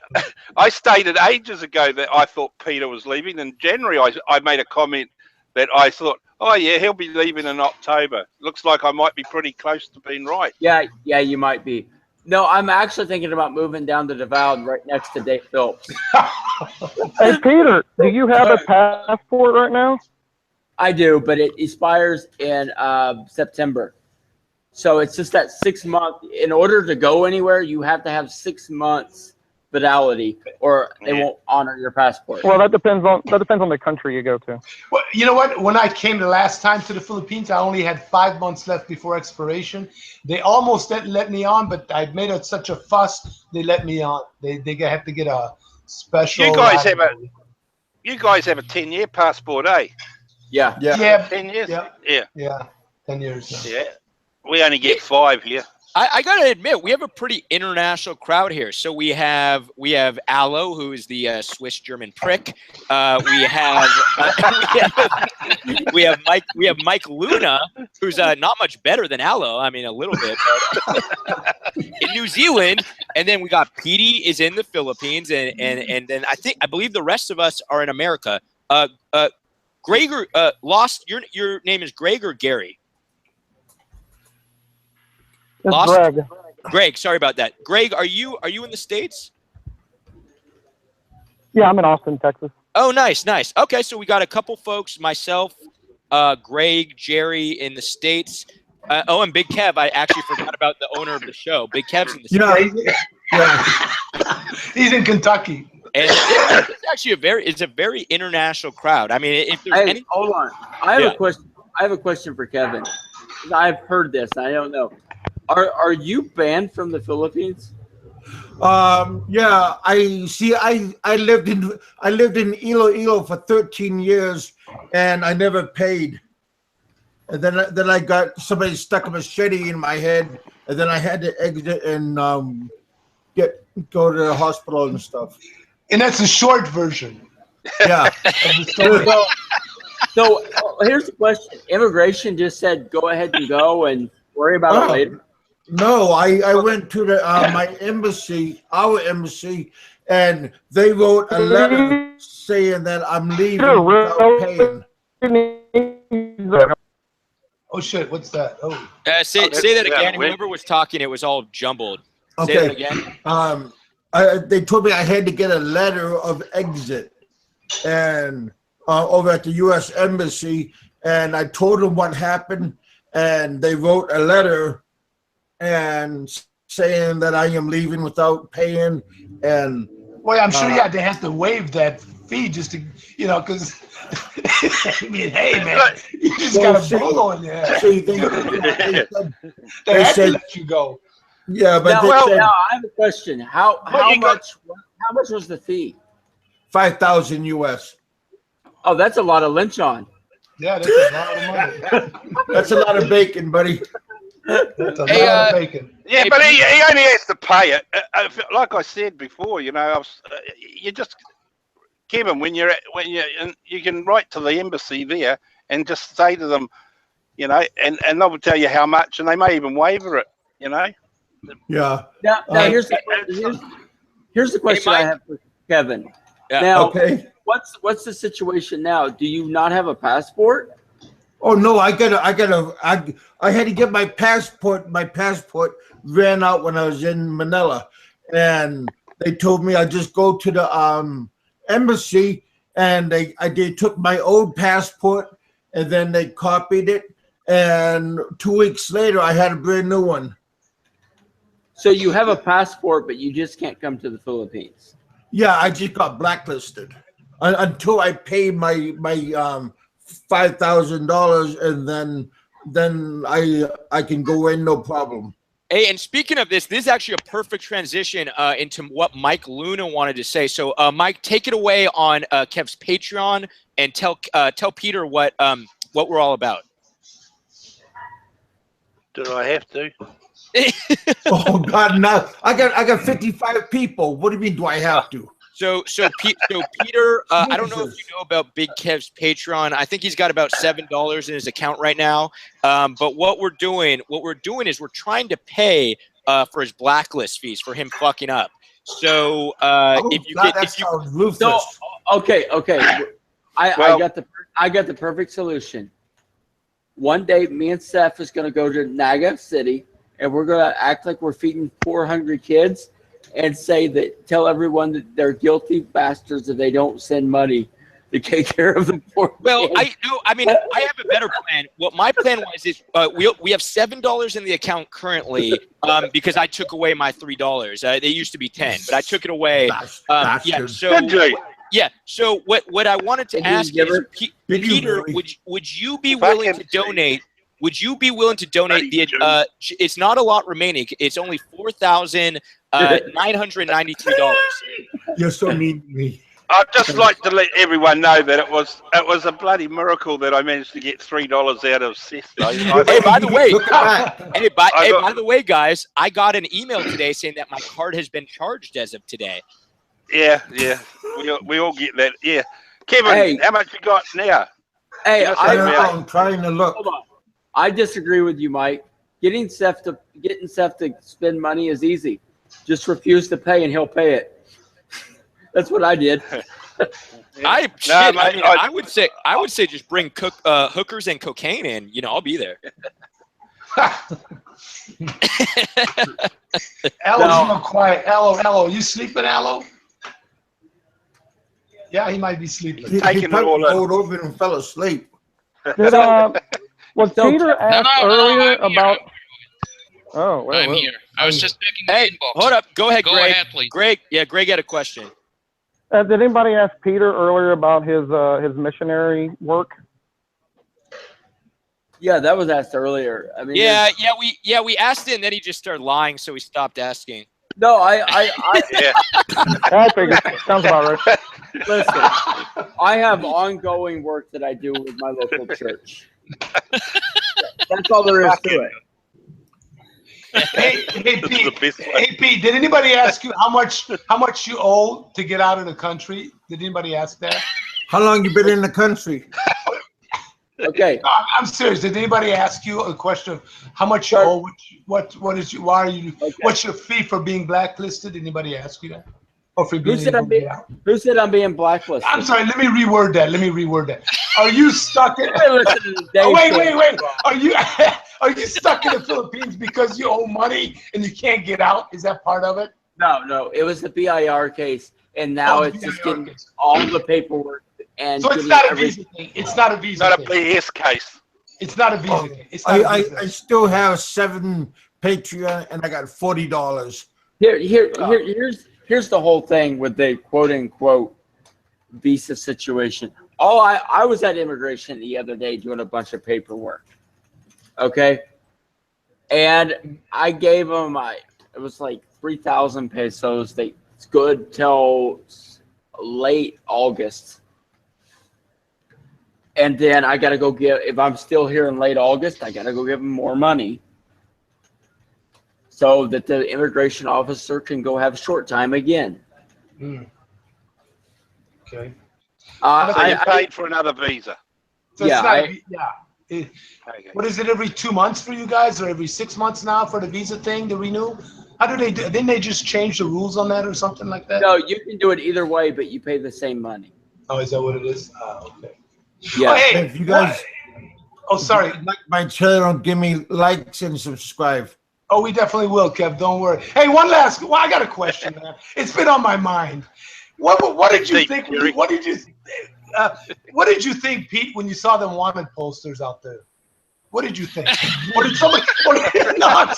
I stated ages ago that I thought Peter was leaving. In January, I made a comment that I thought, oh, yeah, he'll be leaving in October. Looks like I might be pretty close to being right. Yeah, you might be. No, I'm actually thinking about moving down to DeVal right next to Dave Phillips. Hey, Peter, do you have a passport right now? I do, but it expires in September. So it's just that 6 month. In order to go anywhere, you have to have 6 months fidelity, or they won't honor your passport. Well, that depends on the country you go to. Well, you know what? When I came the last time to the Philippines, I only had 5 months left before expiration. They almost didn't let me on, but I made such a fuss. They let me on. They have to get a special. You guys have a 10-year passport, eh? Yeah. 10 years. Yeah. 10 years. Now. Yeah. We only get 5 here. I gotta admit, we have a pretty international crowd here. So we have Aloe, who is the Swiss German prick. We have Mike Luna, who's not much better than Aloe. I mean, a little bit, but in New Zealand. And then we got Petey is in the Philippines, and then I believe the rest of us are in America. Gregor, your name is Greg or Gary? It's Greg. Greg, sorry about that. Greg, are you in the States? Yeah, I'm in Austin, Texas. Oh, nice. Okay, so we got a couple folks, myself, Greg, Jerry in the States. And Big Kev. I actually forgot about the owner of the show. Big Kev's in the States. Yeah. He's in Kentucky. And it's actually a very international crowd. I mean, if there's hold on. I have a question. I have a question for Kevin. I've heard this. I don't know. Are you banned from the Philippines? Yeah, I lived in Iloilo for 13 years and I never paid. and then I got somebody stuck a machete in my head, and then I had to exit and go to the hospital and stuff. And that's a short version. Yeah. Of the story. So here's the question: Immigration just said go ahead and go and worry about it later. No, I went to the my embassy, our embassy, and they wrote a letter saying that I'm leaving without paying. Oh shit! What's that? Oh. Say that again. Whoever was talking, it was all jumbled. Okay. Say that again. They told me I had to get a letter of exit, and over at the U.S. Embassy, and I told them what happened, and they wrote a letter, and saying that I am leaving without paying, and. Well, I'm sure you have to waive that fee just to, because. I mean, hey man, you just got a bolo in there. See, they said let you go. Yeah, but now I have a question. How much was the fee? $5,000 US. Oh, that's a lot of lynch on. Yeah, that's a lot of money. That's a lot of bacon, buddy. That's a lot of bacon. Yeah, but he only has to pay it. Like I said before, you just. Kevin, when you can write to the embassy there and just say to them, and they'll tell you how much, and they may even waiver it, Yeah. Now here's the question I have for Kevin. Yeah. Now, what's the situation now? Do you not have a passport? Oh no, I had to get my passport. My passport ran out when I was in Manila, and they told me I just go to the embassy, and they took my old passport, and then they copied it, and 2 weeks later I had a brand new one. So you have a passport, but you just can't come to the Philippines. Yeah, I just got blacklisted until I pay my $5,000, and then I can go in, no problem. Hey, and speaking of this is actually a perfect transition into what Mike Luna wanted to say. So, Mike, take it away on Kev's Patreon and tell Peter what we're all about. Do I have to? Oh God, no! I got 55 people. What do you mean? Do I have to? So Peter, I don't know if you know about Big Kev's Patreon. I think he's got about $7 in his account right now. But what we're doing is we're trying to pay for his blacklist fees for him fucking up. So okay. I got the perfect solution. One day, me and Seth is going to go to Naga City, and we're going to act like we're feeding 400 kids. And tell everyone that they're guilty bastards if they don't send money to take care of the poor. Well, I have a better plan. What my plan was is we have $7 in the account currently because I took away my $3. They used to be 10, but I took it away. So what I wanted to ask is, Peter, would you be willing to donate? Would you be willing to donate the? It's not a lot remaining. It's only $4,993. You're so mean to me. I'd just like to let everyone know that it was a bloody miracle that I managed to get $3 out of SezStyle. Hey, by the way, guys, I got an email today saying that my card has been charged as of today. Yeah, we all get that. Yeah, Kevin, how much you got now? Hey, I'm trying to look. Hold on. I disagree with you, Mike. Getting Seth to spend money is easy. Just refuse to pay, and he'll pay it. That's what I did. I would say just bring hookers and cocaine in. I'll be there. Aloe's real quiet. Aloe, you sleeping, Aloe? Yeah, he might be sleeping. He probably rolled over and fell asleep. Was Peter asked earlier about? Oh, well, I'm here. I was just checking the inbox. Hold up. Go ahead, Greg. Go ahead, please. Greg had a question. Did anybody ask Peter earlier about his missionary work? Yeah, that was asked earlier. I mean, we asked it, and then he just started lying, so we stopped asking. No, I figured. Sounds about right. Listen, I have ongoing work that I do with my local church. That's all there is to it. Hey, Pete, did anybody ask you how much you owe to get out of the country? Did anybody ask that? How long you been in the country? Okay. No, I'm serious. Did anybody ask you a question of how much you owe? What is you? Why are you? Okay. What's your fee for being blacklisted? Did anybody ask you that? Or for being who said I'm being blacklisted? I'm sorry. Let me reword that. Are you stuck in? Wait. Are you stuck in the Philippines because you owe money and you can't get out? Is that part of it? No. It was the BIR case, and now it's just getting all the paperwork. And so it's not a visa thing. It's not a visa. Not a BS case. It's not a visa thing. It's not I still have 7 Patreon, and I got $40. Here's the whole thing with the quote unquote visa situation. I was at immigration the other day doing a bunch of paperwork. Okay. And I gave them it was like 3,000 pesos. It's good till late August. And then I got to go if I'm still here in late August, I got to go give them more money so that the immigration officer can go have short time again. Okay. So you paid for another visa. So what is it, every 2 months for you guys, or every 6 months now for the visa thing to renew? How do they do? Didn't they just change the rules on that or something like that? No, you can do it either way, but you pay the same money. Oh, is that what it is? Okay. Yeah. Oh, hey, if you guys, sorry. Like my channel, give me likes and subscribe. Oh, we definitely will, Kev. Don't worry. Hey, I got a question, man. It's been on my mind. What did you think? What did you think, Pete, when you saw them wanted posters out there? What did you think? What did somebody? That's not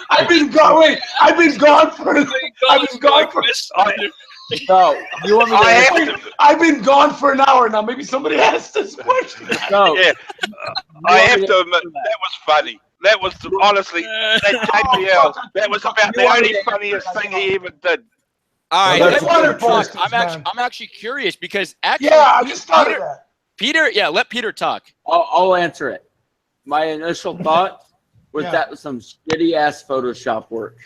I've been gone for. No, you want me to? I've been gone for an hour now. Maybe somebody asked this question. No. Yeah. I have to admit, that was funny. That was honestly, that JPL, that was about the only funniest thing he ever did. All right, I'm actually curious because actually, I just thought of that. Peter, let Peter talk. I'll answer it. My initial thought was that was some shitty ass Photoshop work.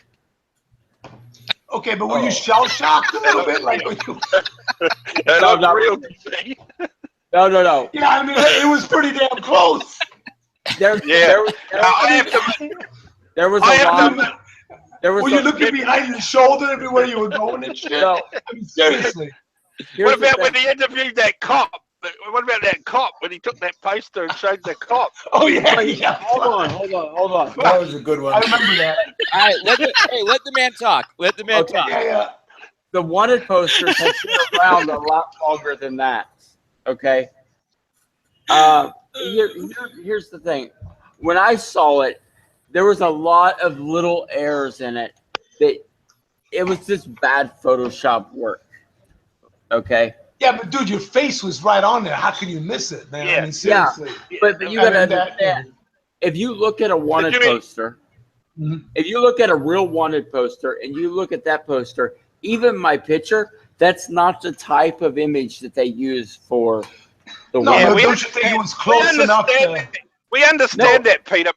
Okay, but were you shell shocked a little bit? Like, not real. No. Yeah, I mean, it was pretty damn close. There was were you looking behind your shoulder everywhere you were going and shit? No. I mean, seriously. What about when he interviewed that cop? What about that cop when he took that poster and showed the cop? Oh yeah. Hold on. That was a good one. I remember that. All right, let the man talk. Let the man talk. Yeah. The wanted posters have been around a lot longer than that. Okay. Here's the thing. When I saw it, there was a lot of little errors in it. It was just bad Photoshop work. Okay. Yeah, but dude, your face was right on there. How can you miss it, man? Yeah. I mean, seriously. But you gotta understand. If you look at a wanted poster, if you look at a real wanted poster and you look at that poster, even my picture, that's not the type of image that they use for the but don't you think it was close enough? We understand that, Peter,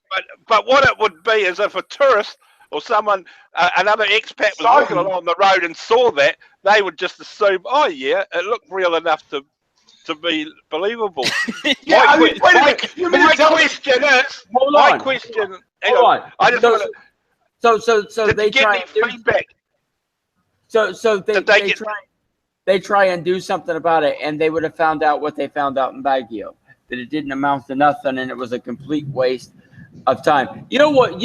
but what it would be is if a tourist or someone, another expat was walking along the road and saw that, they would just assume, oh yeah, it looked real enough to be believable. Yeah, wait a minute. My question is, I just want to. So they try feedback. So they try and do something about it, and they would have found out what they found out in Baguio, that it didn't amount to nothing, and it was a complete waste of time. You know what?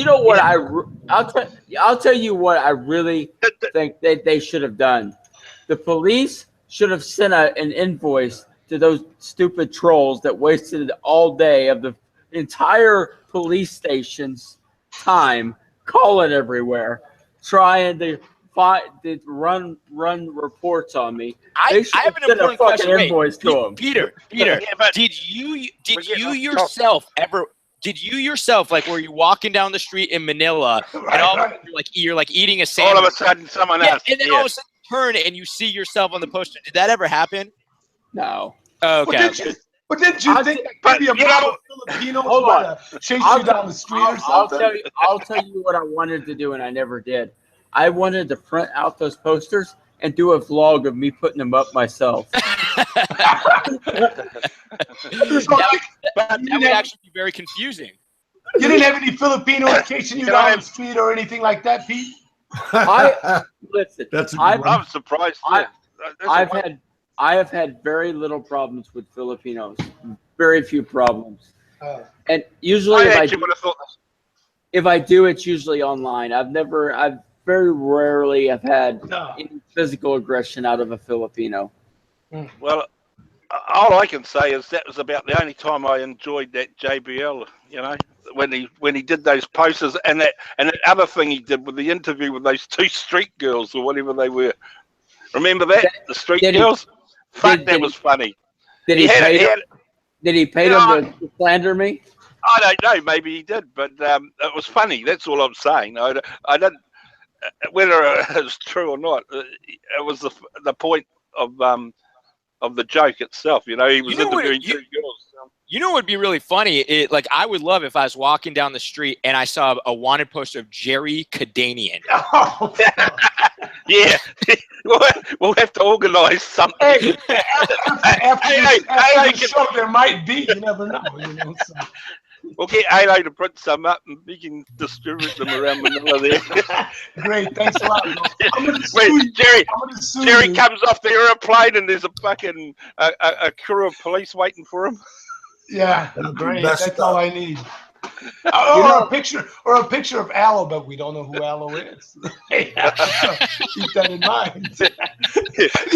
I'll tell you what I really think they should have done. The police should have sent an invoice to those stupid trolls that wasted all day of the entire police station's time calling everywhere, trying to run reports on me. I have an important question. Invoice to them. Peter, did you yourself, like, were you walking down the street in Manila and you're like eating a sandwich? All of a sudden, someone else. And then all of a sudden you turn and you see yourself on the poster. Did that ever happen? No. Okay. But didn't you think maybe a Filipino might have chased you down the street or something? I'll tell you what I wanted to do and I never did. I wanted to print out those posters and do a vlog of me putting them up myself. That would actually be very confusing. You didn't have any Filipinos chasing you down the street or anything like that, Pete? Listen, I'm surprised. I have had very little problems with Filipinos. Very few problems. And usually if I do, it's usually online. I've very rarely have had any physical aggression out of a Filipino. Well, all I can say is that was about the only time I enjoyed that JBL, you know, when he did those posters and that other thing he did with the interview with those two street girls or whatever they were. Remember that? The street girls? That was funny. Did he pay them to slander me? I don't know. Maybe he did, but it was funny. That's all I'm saying. I don't whether it was true or not. It was the point of the joke itself. You know, he was interviewing two girls. You know what would be really funny? Like, I would love if I was walking down the street and I saw a wanted poster of Jerry Kadanian. Oh, yeah. We'll have to organize something. Hey, after the show, there might be. You never know. You know, so. We'll get Alo to print some up and we can distribute them around Manila there. Great, thanks a lot. Jerry comes off the airplane and there's a fucking a crew of police waiting for him. Yeah, great. That's all I need. Or a picture of Aloe, but we don't know who Aloe is. Keep that in mind.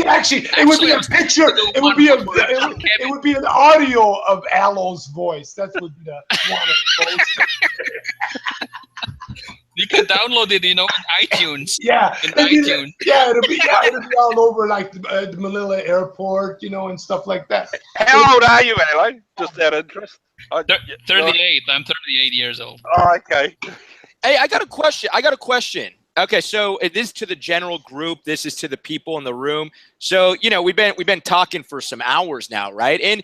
Actually, it would be a picture. It would be an audio of Aloe's voice. That would be the one. You can download it, in iTunes. Yeah, in iTunes. It'll be all over like the Manila airport, and stuff like that. How old are you, Aloe? Just out of interest. 38. I'm 38 years old. Oh, okay. Hey, I got a question. Okay, so this is to the general group. This is to the people in the room. So, we've been talking for some hours now, right? And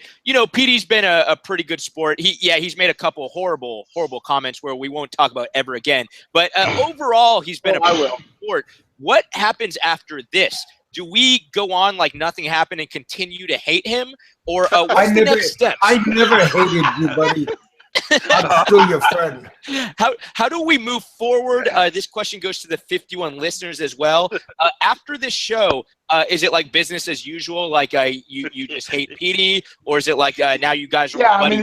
Petey's been a pretty good sport. He's made a couple of horrible comments where we won't talk about ever again. But overall, he's been a pretty good sport. What happens after this? Do we go on like nothing happened and continue to hate him, or what's the next step? I never hated you, buddy. I'm still your friend. How do we move forward? This question goes to the 51 listeners as well. After this show, is it like business as usual? Like you just hate Petey, or is it like now you guys are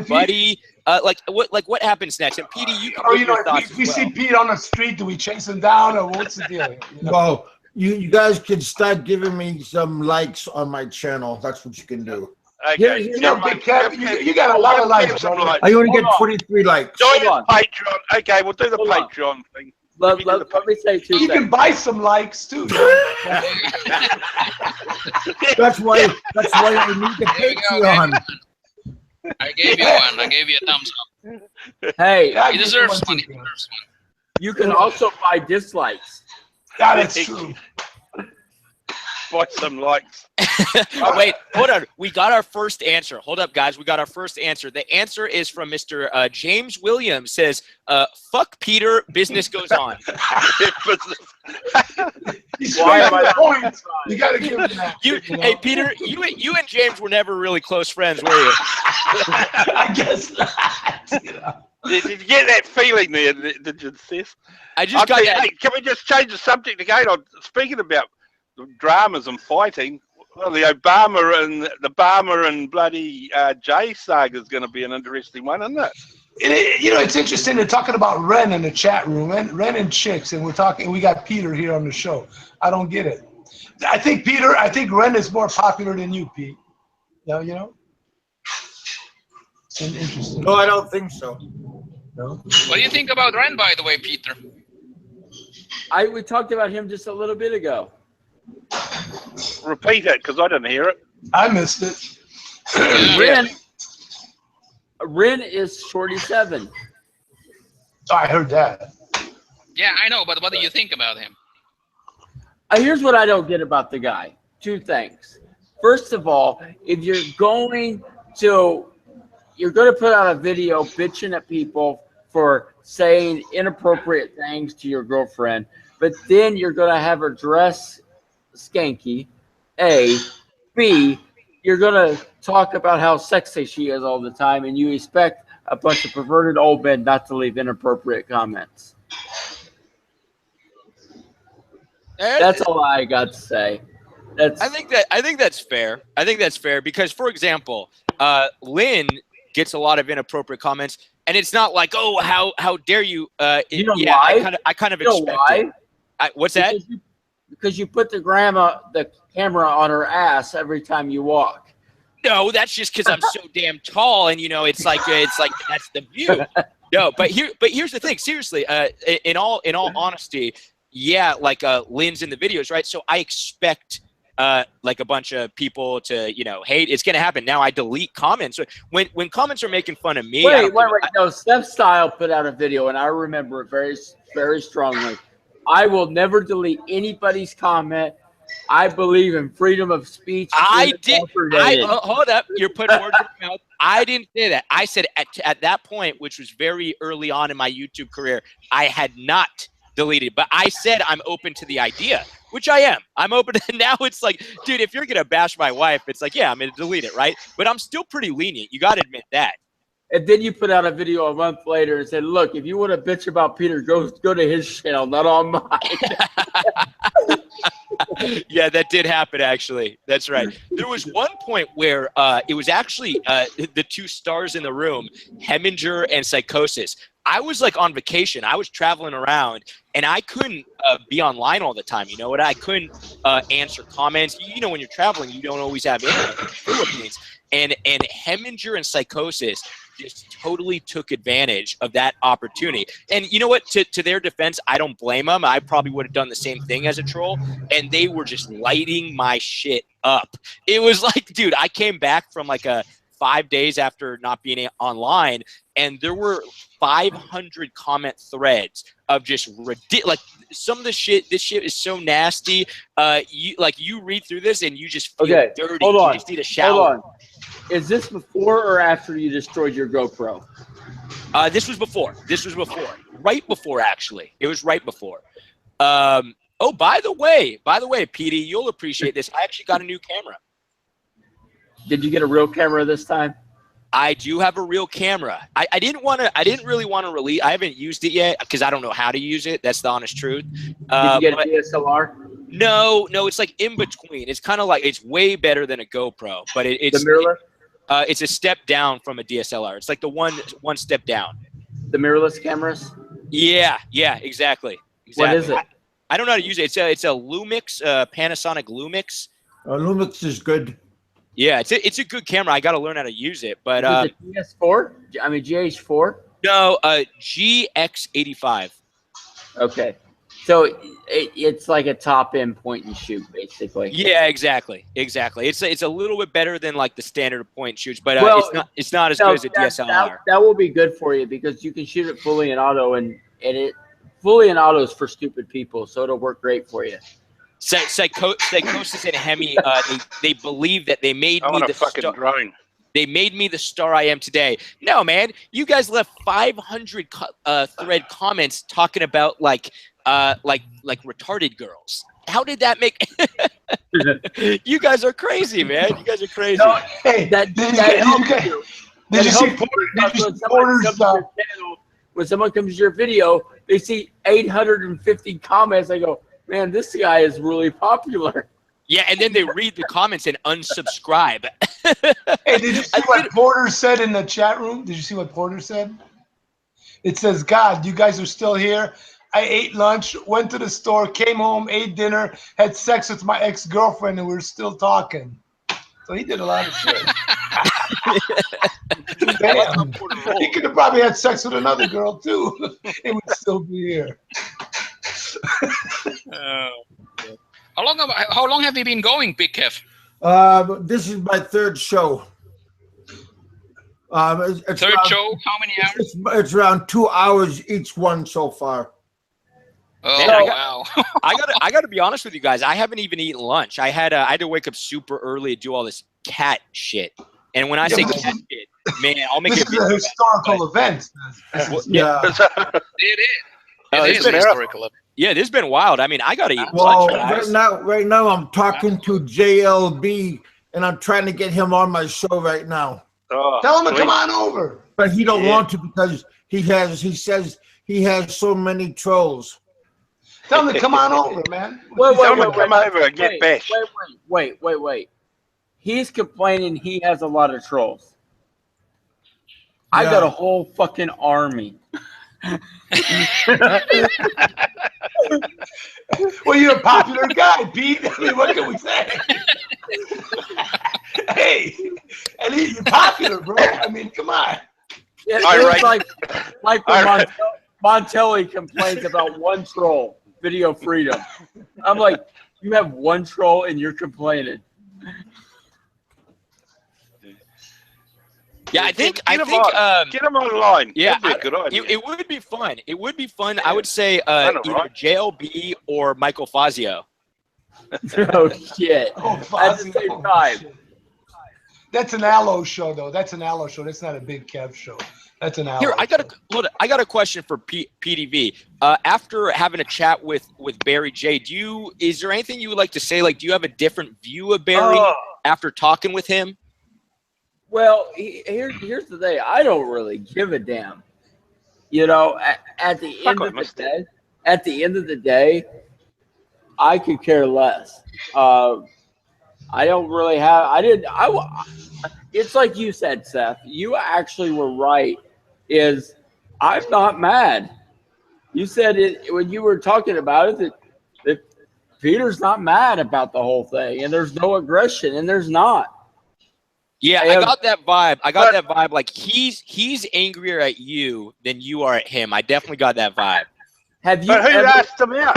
buddy? What happens next? And Petey, you can give your thoughts. If we see Pete on the street, do we chase him down, or what's the deal? Well, you guys can start giving me some likes on my channel. That's what you can do. Okay. BigKev, you got a lot of likes. I only get 23 likes. Join the Patreon. Okay, we'll do the Patreon thing. Let me say 2 seconds. You can buy some likes too. That's why I need the Patreon. I gave you one. I gave you a thumbs up. Hey, he deserves one. You can also buy dislikes. Yeah, that's true. Buy some likes. Wait, hold on. We got our first answer. Hold up, guys. We got our first answer. The answer is from Mr. James Williams. Says, "Fuck Peter. Business goes on." He's points. You got to give him that. Hey, Peter. You and James were never really close friends, were you? I guess not. Did you get that feeling there? Did you, Seth? I just got that. Hey, can we just change the subject again? Speaking about dramas and fighting, well, the Bama and bloody Jay saga is going to be an interesting one, isn't it? It's interesting. They're talking about Ren in the chat room, Ren and chicks, and we got Peter here on the show. I don't get it. I think Ren is more popular than you, Pete. It's interesting. No, I don't think so. No. What do you think about Ren, by the way, Peter? We talked about him just a little bit ago. Repeat it, because I didn't hear it. I missed it. Ren is 47. Oh, I heard that. Yeah, I know, but what do you think about him? Here's what I don't get about the guy. 2 things. First of all, if you're going to you're going to put out a video bitching at people for saying inappropriate things to your girlfriend, but then you're going to have her dress skanky. A, B, you're going to talk about how sexy she is all the time, and you expect a bunch of perverted old men not to leave inappropriate comments. That's all I got to say. I think that's fair. I think that's fair because, for example, Lynn gets a lot of inappropriate comments, and it's not like, oh, how dare you? You know why? I kind of you know expect why? it. What's that? Because you put the camera on her ass every time you walk. No, that's just because I'm so damn tall, and it's like that's the view. No, but here's the thing. Seriously, in all honesty, yeah, like Lynn's in the videos, right? So I expect like a bunch of people to hate. It's gonna happen. Now I delete comments when comments are making fun of me. Wait. No, SezStyle put out a video, and I remember it very, very strongly. I will never delete anybody's comment. I believe in freedom of speech. I did. Hold up. You're putting words in my mouth. I didn't say that. I said at that point, which was very early on in my YouTube career, I had not deleted. But I said I'm open to the idea, which I am. I'm open to now. It's like, dude, if you're going to bash my wife, it's like, yeah, I'm going to delete it, right? But I'm still pretty lenient. You got to admit that. And then you put out a video a month later and said, look, if you want to bitch about Peter, go to his channel, not on mine. Yeah, that did happen, actually. That's right. There was one point where it was actually the two stars in the room, Heminger and Psychosis. I was like on vacation. I was traveling around, and I couldn't be online all the time. You know what? I couldn't answer comments. When you're traveling, you don't always have internet in the Philippines. And Heminger and Psychosis just totally took advantage of that opportunity. And you know what? To their defense, I don't blame them. I probably would have done the same thing as a troll. And they were just lighting my shit up. It was like, dude, I came back from like 5 days after not being online, and there were 500 comment threads of just ridiculous. Like some of the shit. This shit is so nasty. You read through this and you just feel dirty. Hold on. You just need a shower. Hold on. Is this before or after you destroyed your GoPro? This was before. Right before, actually. It was right before. Oh, by the way, Petey, you'll appreciate this. I actually got a new camera. Did you get a real camera this time? I do have a real camera. I didn't really want to release. I haven't used it yet because I don't know how to use it. That's the honest truth. Did you get a DSLR? No, it's like in between. It's kind of like it's way better than a GoPro, but it's the mirrorless. It's a step down from a DSLR. It's like the one step down. The mirrorless cameras. Yeah, exactly. What is it? I don't know how to use it. It's a Lumix, Panasonic Lumix. Lumix is good. Yeah, it's a good camera. I got to learn how to use it. But is it GS4? I mean GH4? No, GX85. Okay, so it's like a top end point and shoot, basically. Yeah, exactly. It's a little bit better than like the standard point and shoots, but it's not as good as a DSLR. That will be good for you because you can shoot it fully in auto, and it fully in auto is for stupid people, so it'll work great for you. Psychosis and Hemi, they believe that they made me the fucking drone. They made me the star I am today. No, man, you guys left 500 thread comments talking about like retarded girls. How did that make? You guys are crazy, man. You guys are crazy. No, hey, did you see Porter's stuff? When someone comes to your video, they see 850 comments. They go, man, this guy is really popular. Yeah, and then they read the comments and unsubscribe. Hey, did you see what Porter said in the chat room? Did you see what Porter said? It says, God, you guys are still here. I ate lunch, went to the store, came home, ate dinner, had sex with my ex-girlfriend, and we're still talking. So he did a lot of shit. Damn. He could have probably had sex with another girl, too. It would still be here. How long have you been going, BigKev? This is my third show. Third show? How many hours? It's around 2 hours each one so far. Oh, man, wow. I gotta be honest with you guys. I haven't even eaten lunch. I had to wake up super early to do all this cat shit. And when I say cat shit, Man, I'll make this it is a historical event. Yeah. It is. It is been historical. Yeah, this has been wild. I mean, I gotta eat Well, lunch, guys. right now, I'm talking to JLB, and I'm trying to get him on my show right now. Oh, Tell him to come on over. But he don't want to because he says he has so many trolls. Tell him to come on over, man. Tell him to come over and get bashed. Wait. He's complaining he has a lot of trolls. I got a whole fucking army. Well, you're a popular guy, Pete. I mean, what can we say? Hey, and you're popular, bro. I mean, come on. It's like when Montelli complains about one troll, video freedom. I'm like, you have one troll and you're complaining. Yeah, I think get him online. Yeah, That'd be a good idea. It would be fun. It would be fun. I would say either JLB or Michael Fazio. Oh shit! At the same time. That's an Allo show, though. That's an Allo show. That's not a Big Kev show. That's an Allo. Here, I got a question for PDV. After having a chat with Barry J, is there anything you would like to say? Like, do you have a different view of Barry after talking with him? Well, here's the thing. I don't really give a damn. You know, at the end of the day, I could care less. I don't really have. It's like you said, Seth. You actually were right. I'm not mad. You said it when you were talking about it that Peter's not mad about the whole thing, and there's no aggression, and there's not. Yeah, I got that vibe. Like he's angrier at you than you are at him. I definitely got that vibe. Who asked him out?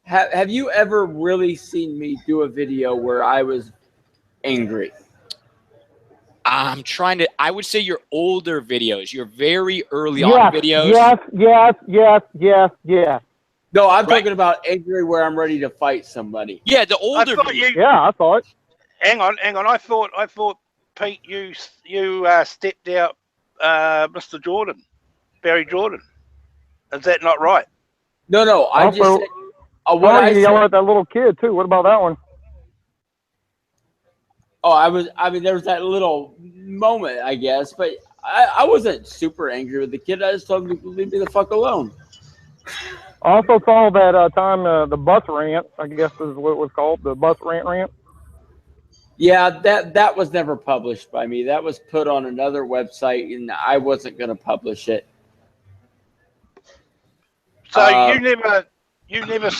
Have you ever really seen me do a video where I was angry? I'm trying to. I would say your older videos, your very early on videos. Yes. No, I'm talking about angry where I'm ready to fight somebody. Yeah, the older. I thought. Hang on. I thought. Pete, you stepped out Mr. Jordan, Barry Jordan. Is that not right? No. I just said, I yell at that little kid too. What about that one? There was that little moment, I guess, but I wasn't super angry with the kid. I just told him to leave me the fuck alone. I also saw that time the bus rant, I guess is what it was called, the bus rant. Yeah, that was never published by me. That was put on another website, and I wasn't going to publish it. So you never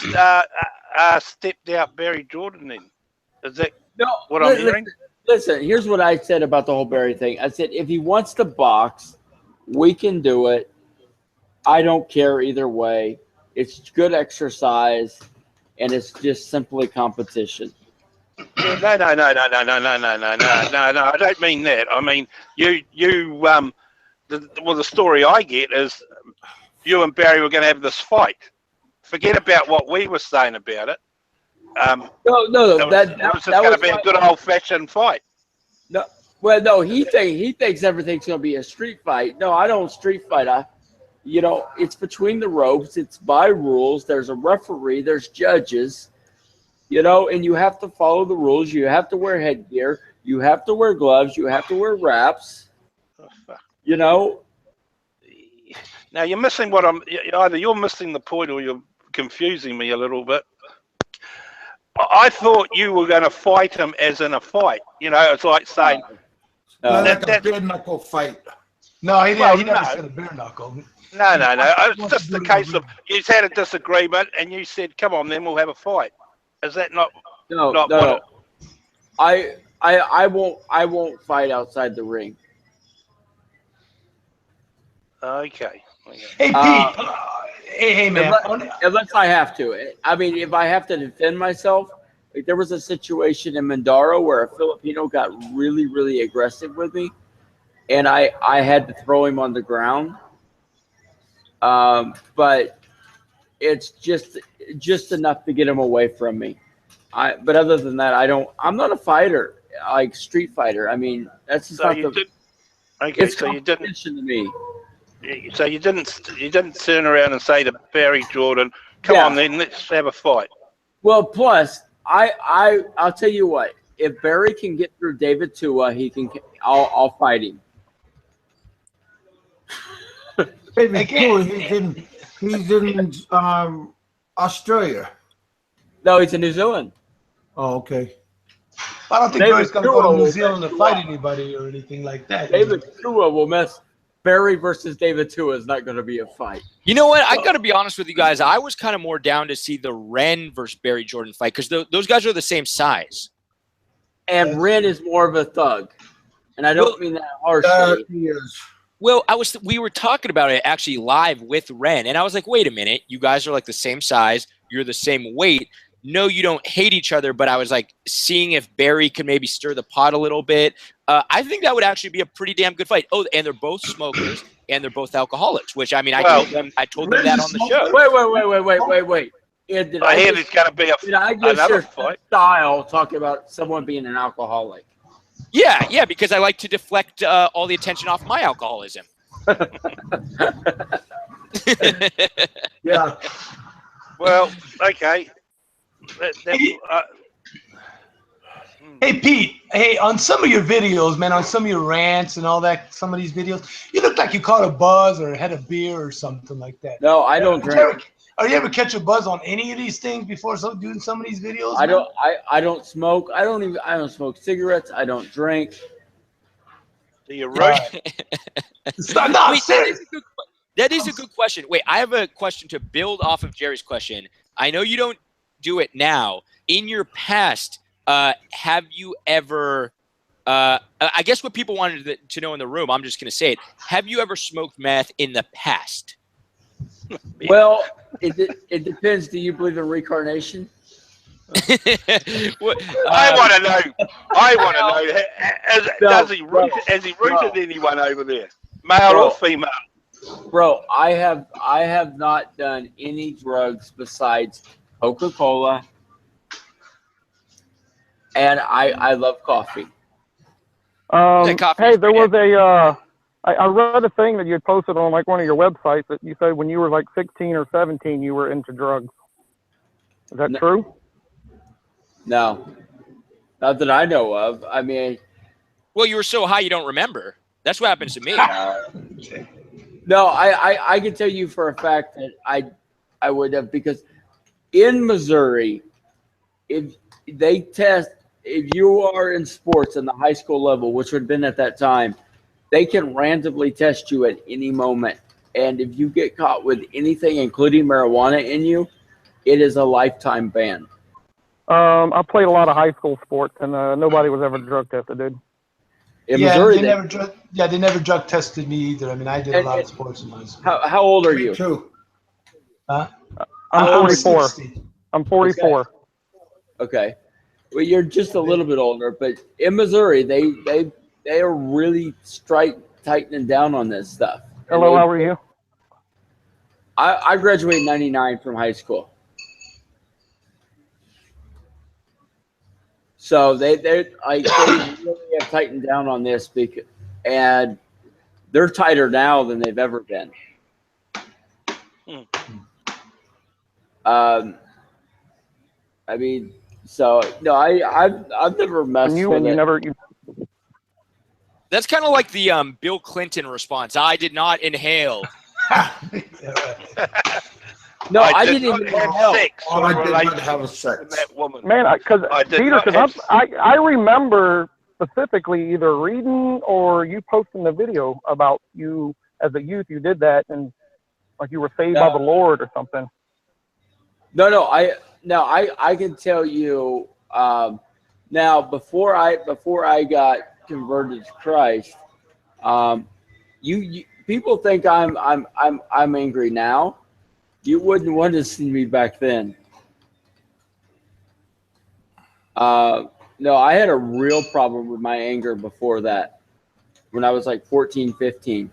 stepped out Barry Jordan then? Is that what I'm hearing? Listen, here's what I said about the whole Barry thing. I said, if he wants to box, we can do it. I don't care either way. It's good exercise, and it's just simply competition. No. I don't mean that. I mean the story I get is you and Barry were going to have this fight. Forget about what we were saying about it. No. That was just going to be a good old-fashioned fight. No, well, no. He thinks everything's going to be a street fight. No, I don't street fight. It's between the ropes. It's by rules. There's a referee. There's judges. And you have to follow the rules. You have to wear headgear. You have to wear gloves. You have to wear wraps. Now you're missing either you're missing the point or you're confusing me a little bit. I thought you were going to fight him as in a fight. It's like saying like a bare knuckle fight. No, he never said a bare knuckle. No. It's just the case of you had a disagreement and you said, "Come on, then we'll have a fight." Is that not? No. I won't fight outside the ring. Okay. Hey Pete. Hey man. Unless I have to. I mean, if I have to defend myself, like there was a situation in Mindaro where a Filipino got really, really aggressive with me, and I had to throw him on the ground. But it's just enough to get him away from me. But other than that, I'm not a fighter, like street fighter. I mean, that's just Okay, It's so you didn't. competition to me. So you didn't turn around and say to Barry Jordan, "Come on, then let's have a fight." Well, plus I'll tell you what. If Barry can get through David Tua, he can. I'll fight him. David Tua, he's in Australia. No, he's in New Zealand. Oh, okay. I don't think David Barry's going to Tua go to New will Zealand to mess fight you up. anybody or anything like that. David Tua will mess. Barry versus David Tua is not going to be a fight. You know what? I got to be honest with you guys. I was kind of more down to see the Ren versus Barry Jordan fight because those guys are the same size. And Ren is more of a thug, and I don't mean that harshly. He is. Well, we were talking about it actually live with Ren, and I was like, wait a minute, you guys are like the same size, you're the same weight. No, you don't hate each other, but I was like seeing if Barry could maybe stir the pot a little bit. I think that would actually be a pretty damn good fight. Oh, and they're both smokers and they're both alcoholics, which I mean, I told them that on the show. Wait. Did I hear it's going to be another fight. Style talking about someone being an alcoholic. Yeah, because I like to deflect all the attention off my alcoholism. Yeah. Well, okay. Hey, Pete. Hey, on some of your videos, man, on some of your rants and all that, some of these videos, you look like you caught a buzz or had a beer or something like that. No, I don't drink. Are you ever catch a buzz on any of these things before doing some of these videos? I don't smoke. I don't smoke cigarettes. I don't drink. So you're right. That is a good question. Wait, I have a question to build off of Jerry's question. I know you don't do it now. In your past, have you ever I guess what people wanted to know in the room, I'm just going to say it. Have you ever smoked meth in the past? Well, it depends. Do you believe in reincarnation? I want to know. Has he rooted anyone over there, male or female? Bro, I have not done any drugs besides Coca-Cola, and I love coffee. Hey, there was a I read a thing that you had posted on like one of your websites that you said when you were like 16 or 17 you were into drugs. Is that true? No, not that I know of. I mean, well, you were so high you don't remember. That's what happens to me. No, I can tell you for a fact that I would have, because in Missouri, if they test, if you are in sports in the high school level, which would have been at that time, they can randomly test you at any moment. And if you get caught with anything, including marijuana in you, it is a lifetime ban. I played a lot of high school sports, and nobody was ever drug tested, dude. In Missouri, they never drug tested me either. I mean, I did a lot of sports in my school. How old are you? Huh? I'm 44. I'm 44. Okay. Well, you're just a little bit older, but in Missouri, they are really tightening down on this stuff. Hello, how are you? I graduated in '99 from high school. So they really have tightened down on this, and they're tighter now than they've ever been. I mean, so no, I've never messed with it. That's kind of like the Bill Clinton response. I did not inhale. No, I didn't even have sex. I did not have sex. With that woman. Man, because Peter, I remember specifically either reading or you posting the video about you as a youth. You did that, and like you were saved by the Lord or something. No, I can tell you. Now, before I got converted to Christ, you people think I'm angry now. You wouldn't want to see me back then. No, I had a real problem with my anger before that, when I was like 14, 15.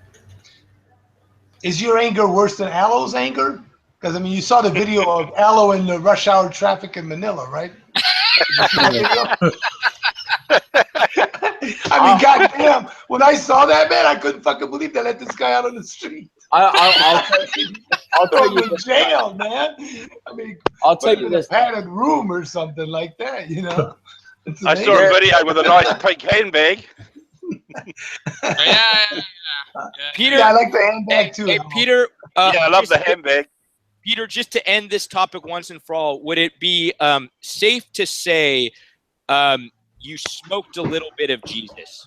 Is your anger worse than Alo's anger? Because, I mean, you saw the video of Alo in the rush hour traffic in Manila, right? I mean, goddamn, when I saw that, man, I couldn't fucking believe they let this guy out on the street. I'll tell you in jail, man. I mean, I'll tell you this. A padded room or something like that, you know. I saw a video with a nice pink handbag. Yeah. Peter, yeah, I like the handbag too. Hey, Peter. Yeah, I love the handbag. Peter, just to end this topic once and for all, would it be safe to say you smoked a little bit of Jesus?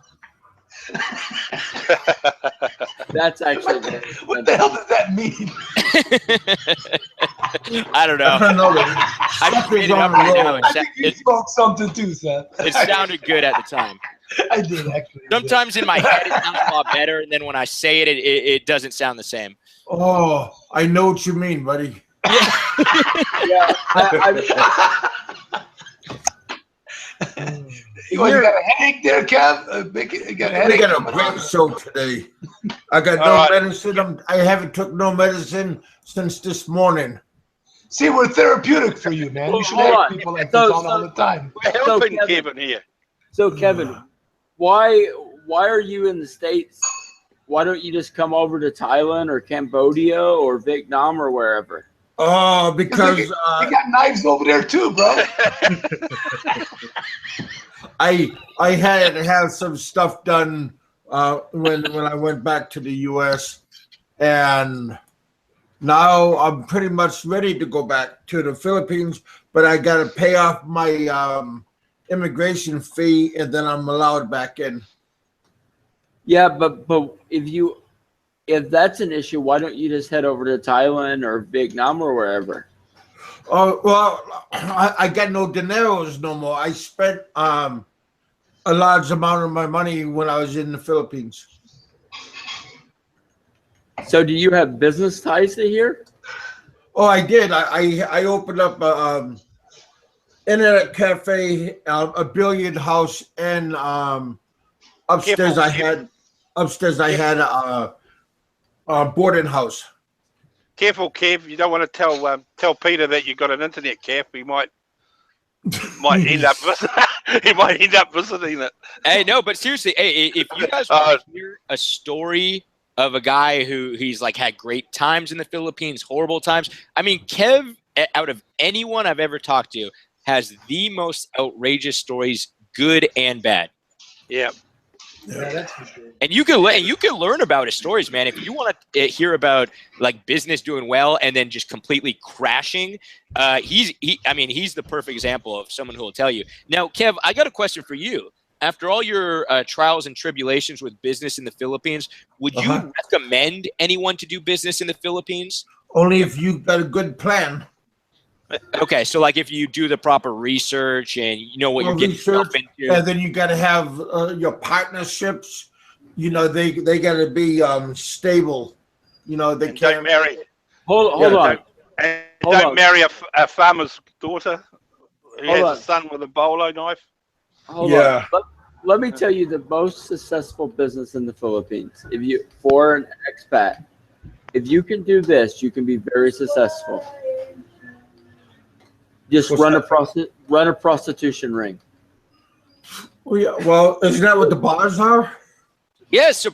That's actually what the hell does that mean? I don't know. I don't know. I made it up right now. I think you smoked something too, Seth. It sounded good at the time. I did actually. Sometimes in my head it sounds a lot better, and then when I say it, it doesn't sound the same. Oh, I know what you mean, buddy. Yeah. You got a headache there, Kev? You got a headache? We got a great show today. I got no medicine. I haven't took no medicine since this morning. See, we're therapeutic for you, man. You should have people like this on all the time. We're helping Kevin here. So, Kevin, why are you in the States? Why don't you just come over to Thailand or Cambodia or Vietnam or wherever? Oh, because they got knives over there too, bro. I had to have some stuff done when I went back to the U.S. and now I'm pretty much ready to go back to the Philippines, but I got to pay off my immigration fee and then I'm allowed back in. Yeah, but if that's an issue, why don't you just head over to Thailand or Vietnam or wherever? Oh, well, I got no dineros no more. I spent a large amount of my money when I was in the Philippines. So do you have business ties to here? Oh, I did. I opened up a internet cafe, a billiard house, and upstairs I had a boarding house. Careful, Kev. You don't want to tell Peter that you got an internet cafe. He might end up he might end up visiting it. Hey, no, but seriously, hey, if you guys want to hear a story of a guy who he's like had great times in the Philippines, horrible times. I mean, Kev, out of anyone I've ever talked to, has the most outrageous stories, good and bad. Yeah. Yeah, that's for sure. And you can learn about his stories, man. If you want to hear about like business doing well and then just completely crashing, he's the perfect example of someone who will tell you. Now, Kev, I got a question for you. After all your trials and tribulations with business in the Philippines, would you recommend anyone to do business in the Philippines? Only if you got a good plan. Okay, so like if you do the proper research and you know what you're getting yourself into, and then you got to have your partnerships. You know, they got to be stable. You know, they can't marry. Hold on. Don't marry a farmer's daughter who has a son with a bolo knife. Hold on. Let me tell you the most successful business in the Philippines. For an expat, if you can do this, you can be very successful. Just run a prostitution ring. Well, isn't that what the bars are? Yes.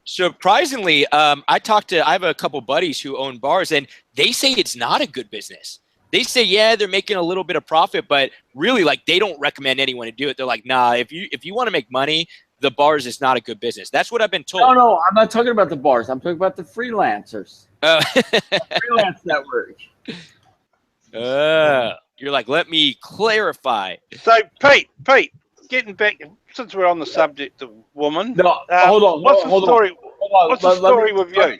Surprisingly, I have a couple buddies who own bars, and they say it's not a good business. They say, yeah, they're making a little bit of profit, but really, like, they don't recommend anyone to do it. They're like, nah, if you want to make money, the bars is not a good business. That's what I've been told. No, I'm not talking about the bars. I'm talking about the freelancers. Freelance network. You're like, let me clarify. So, Pete, getting back, since we're on the subject of woman. No, hold on. What's the story? What's the story with you?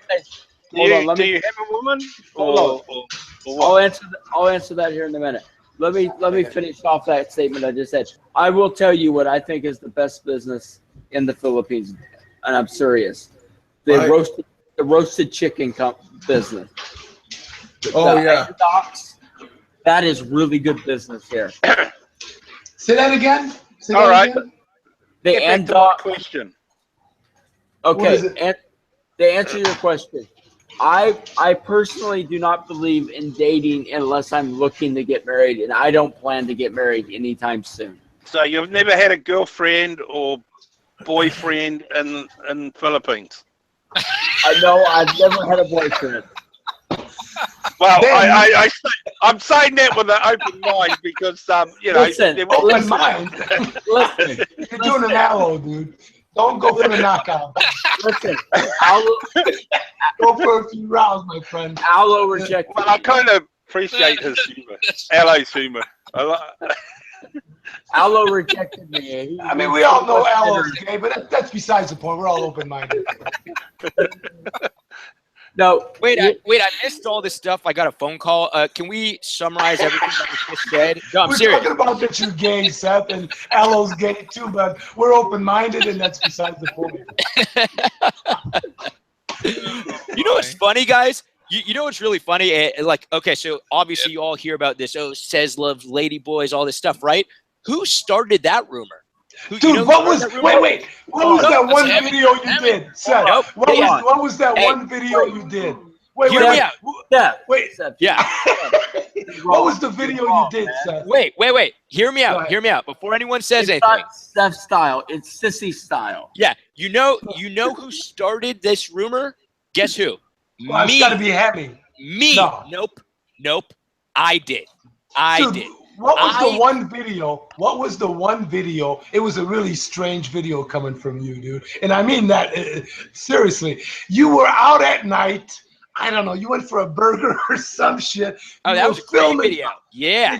Do you have a woman? I'll answer that here in a minute. Let me finish off that statement I just said. I will tell you what I think is the best business in the Philippines, and I'm serious. The roasted chicken business. That is really good business here. Say that again. All right. The Andok question. Okay, and to answer your question, I personally do not believe in dating unless I'm looking to get married, and I don't plan to get married anytime soon. So you've never had a girlfriend or boyfriend in Philippines? No, I've never had a boyfriend. Well, I'm saying that with an open mind because you know, open mind. Listen, you're doing an aloe, dude. Don't go for the knockout. Listen, go for a few rounds, my friend. Aloe rejected. Well, I kind of appreciate his humor, Aloe's humor. Aloe rejected me. I mean, we all know Aloe's gay, but that's besides the point. We're all open-minded. No, wait, I missed all this stuff. I got a phone call. Can we summarize everything that was just said? No, I'm serious. We're talking about that you're gay, Seth, and Aloe's gay too, but we're open-minded, and that's besides the point. You know what's funny, guys? You know what's really funny? Like, okay, so obviously you all hear about this. Oh, Sez loves lady boys, all this stuff, right? Who started that rumor? Dude, you know what was wait? What was that one video you did, Seth? Nope. What was that one video you did? Wait, hear me out. Wait. Yeah. What was the video you did, Seth? Wait. Hear me out. Hear me out. Before anyone says anything. It's not SezStyle. It's Sissy Style. Yeah. You know who started this rumor? Guess who? Well, it's got to be Hemi. Me. No. Nope. I did. I did. What was the one video? What was the one video? It was a really strange video coming from you, dude. And I mean that seriously. You were out at night. I don't know. You went for a burger or some shit. Oh, that was a great video. Yeah.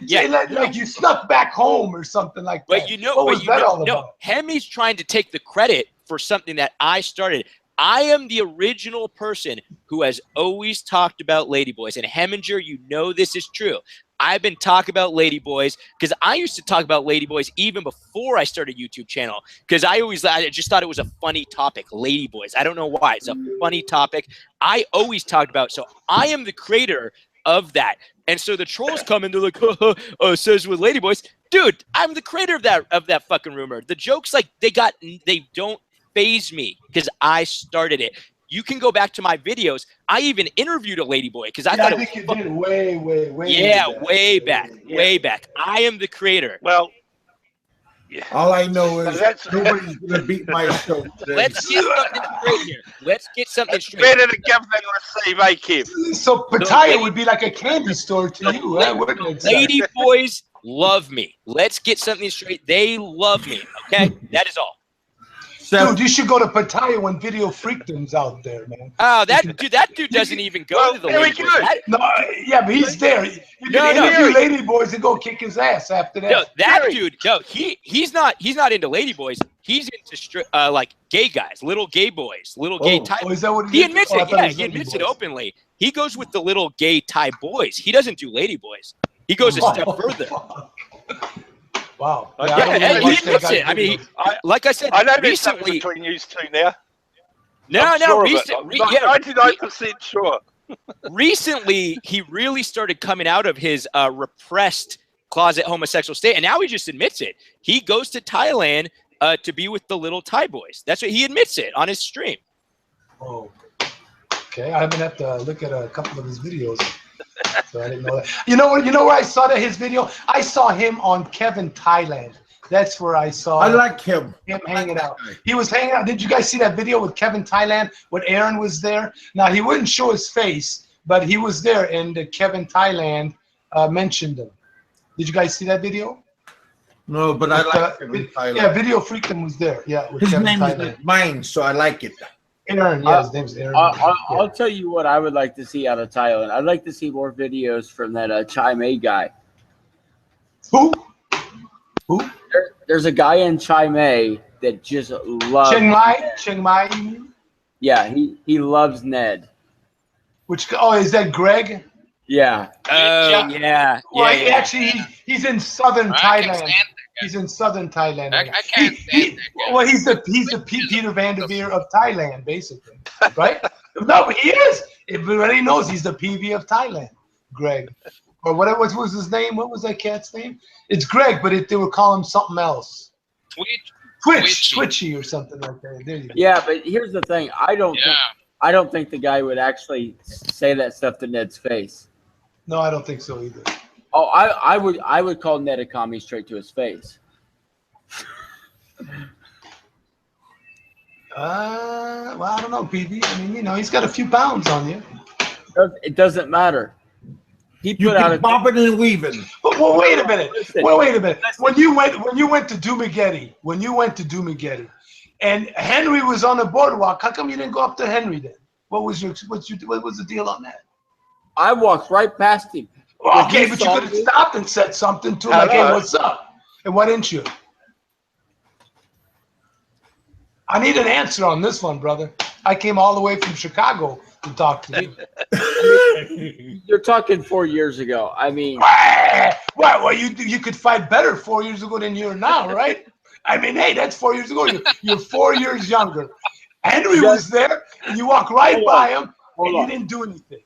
Like you snuck back home or something like that. But you know, what was that all about? No, Hemi's trying to take the credit for something that I started. I am the original person who has always talked about ladyboys. And Heminger, you know this is true. I've been talking about ladyboys because I used to talk about ladyboys even before I started a YouTube channel because I just thought it was a funny topic, ladyboys. I don't know why. It's a funny topic. I always talked about it. So I am the creator of that. And so the trolls come and they're like, Sez with ladyboys. Dude, I'm the creator of that fucking rumor. The jokes, like, they don't faze me because I started it. You can go back to my videos. I even interviewed a ladyboy because I thought I think you did way way back. I am the creator. Well, all I know is nobody's gonna beat my show today. Let's get something straight here. Let's get something straight. Better to give than receive, Kev. So Pattaya would be like a candy store to you, wouldn't it? Ladyboys love me. Let's get something straight. They love me. Okay, that is all. Dude, you should go to Pattaya when Video Freakdom's out there, man. Oh, that dude doesn't even go to the ladyboys. No, yeah, but he's there. You can interview ladyboys and go kick his ass after that. No, that dude, he's not into ladyboys. He's into like gay guys, little gay boys, little gay Thai. Oh, is that what he admits it? Yeah, he admits it openly. He goes with the little gay Thai boys. He doesn't do ladyboys. He goes a step further. Wow. Yeah, he admits it. I mean, like I said, I know recently between you two now. No, recently, 99% sure. Recently, he really started coming out of his repressed closet homosexual state, and now he just admits it. He goes to Thailand to be with the little Thai boys. That's what he admits it on his stream. Oh, okay. I'm gonna have to look at a couple of his videos. So I didn't know that. You know where I saw his video? I saw him on Kevin Thailand. That's where I saw. I like him. Hanging out. He was hanging out. Did you guys see that video with Kevin Thailand when Aaron was there? Now he wouldn't show his face, but he was there, and Kevin Thailand mentioned him. Did you guys see that video? No, but I like Kevin Thailand. Yeah, Video Freakdom was there. Yeah, with his Kevin name Thailand. is mine, so I like it. Aaron, yeah, his name's Aaron. I'll tell you what I would like to see out of Thailand. I'd like to see more videos from that Chai Mei guy. Who? There's a guy in Chai Mei that just loves Chiang Mai. You mean? Yeah, he loves Ned. Is that Greg? Yeah. Oh, yeah. Well, actually, he's in southern Thailand. He's in southern Thailand. I can't stand that guy. Well, he's the Peter Van der Veer of Thailand, basically, right? No, but he is. Everybody knows he's the PV of Thailand, Greg. Or whatever was his name. What was that cat's name? It's Greg, but they would call him something else. Twitchy or something like that. There you go. Yeah, but here's the thing. I don't think the guy would actually say that stuff to Ned's face. No, I don't think so either. Oh, I would call Ned a commie straight to his face. Well, I don't know, PV. I mean, you know, he's got a few pounds on you. It doesn't matter. He You put out can bop it and leaving. Well, wait a minute. Listen, Wait a minute. When you went to Dumageddon, and Henry was on the boardwalk, how come you didn't go up to Henry then? What was the deal on that? I walked right past him. Okay, but you could have stopped and said something to him, like, "Hey, what's up?" And why didn't you? I need an answer on this one, brother. I came all the way from Chicago to talk to you. You're talking 4 years ago. I mean, well, you could fight better 4 years ago than you are now, right? I mean, hey, that's 4 years ago. You're 4 years younger. Henry was there, and you walk right by him, and you didn't do anything.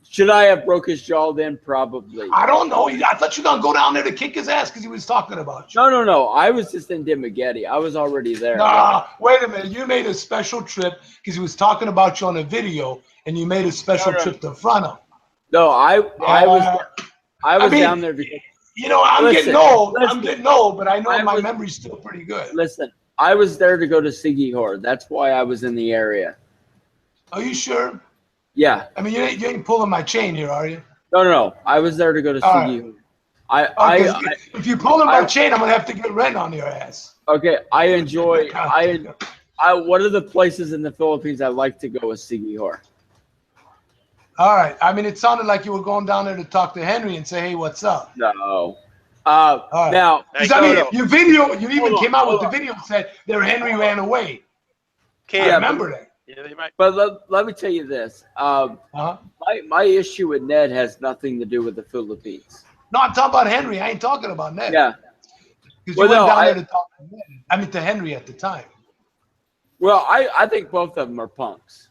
Should I have broke his jaw then? Probably. I don't know. I thought you were going to go down there to kick his ass because he was talking about you. No. I was just in Dumageddon. I was already there. Nah, wait a minute. You made a special trip because he was talking about you on a video, and you made a special trip to front of him. No, I was down there because, you know, I'm getting old, but I know my memory's still pretty good. Listen, I was there to go to Siggy Horde. That's why I was in the area. Are you sure? Yeah. I mean, you ain't pulling my chain here, are you? No. I was there to go to Siggy Horde. If you're pulling my chain, I'm gonna have to get rent on your ass. Okay, I enjoy. One of the places in the Philippines I like to go is Siggy Horde. All right. I mean, it sounded like you were going down there to talk to Henry and say, "Hey, what's up?" No. Right. Now, your video, you even came out with the video and said that Henry ran away. I remember that. But let me tell you this. My issue with Ned has nothing to do with the Philippines. No, I'm talking about Henry. I ain't talking about Ned. Yeah. Because you went down there to talk to Ned. I mean, to Henry at the time. Well, I think both of them are punks.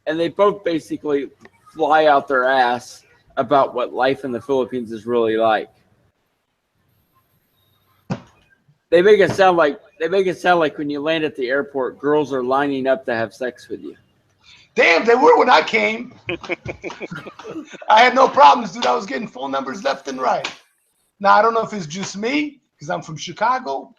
And they both basically fly out their ass about what life in the Philippines is really like. They make it sound like when you land at the airport, girls are lining up to have sex with you. Damn, they were when I came. I had no problems, dude. I was getting phone numbers left and right. Now I don't know if it's just me because I'm from Chicago,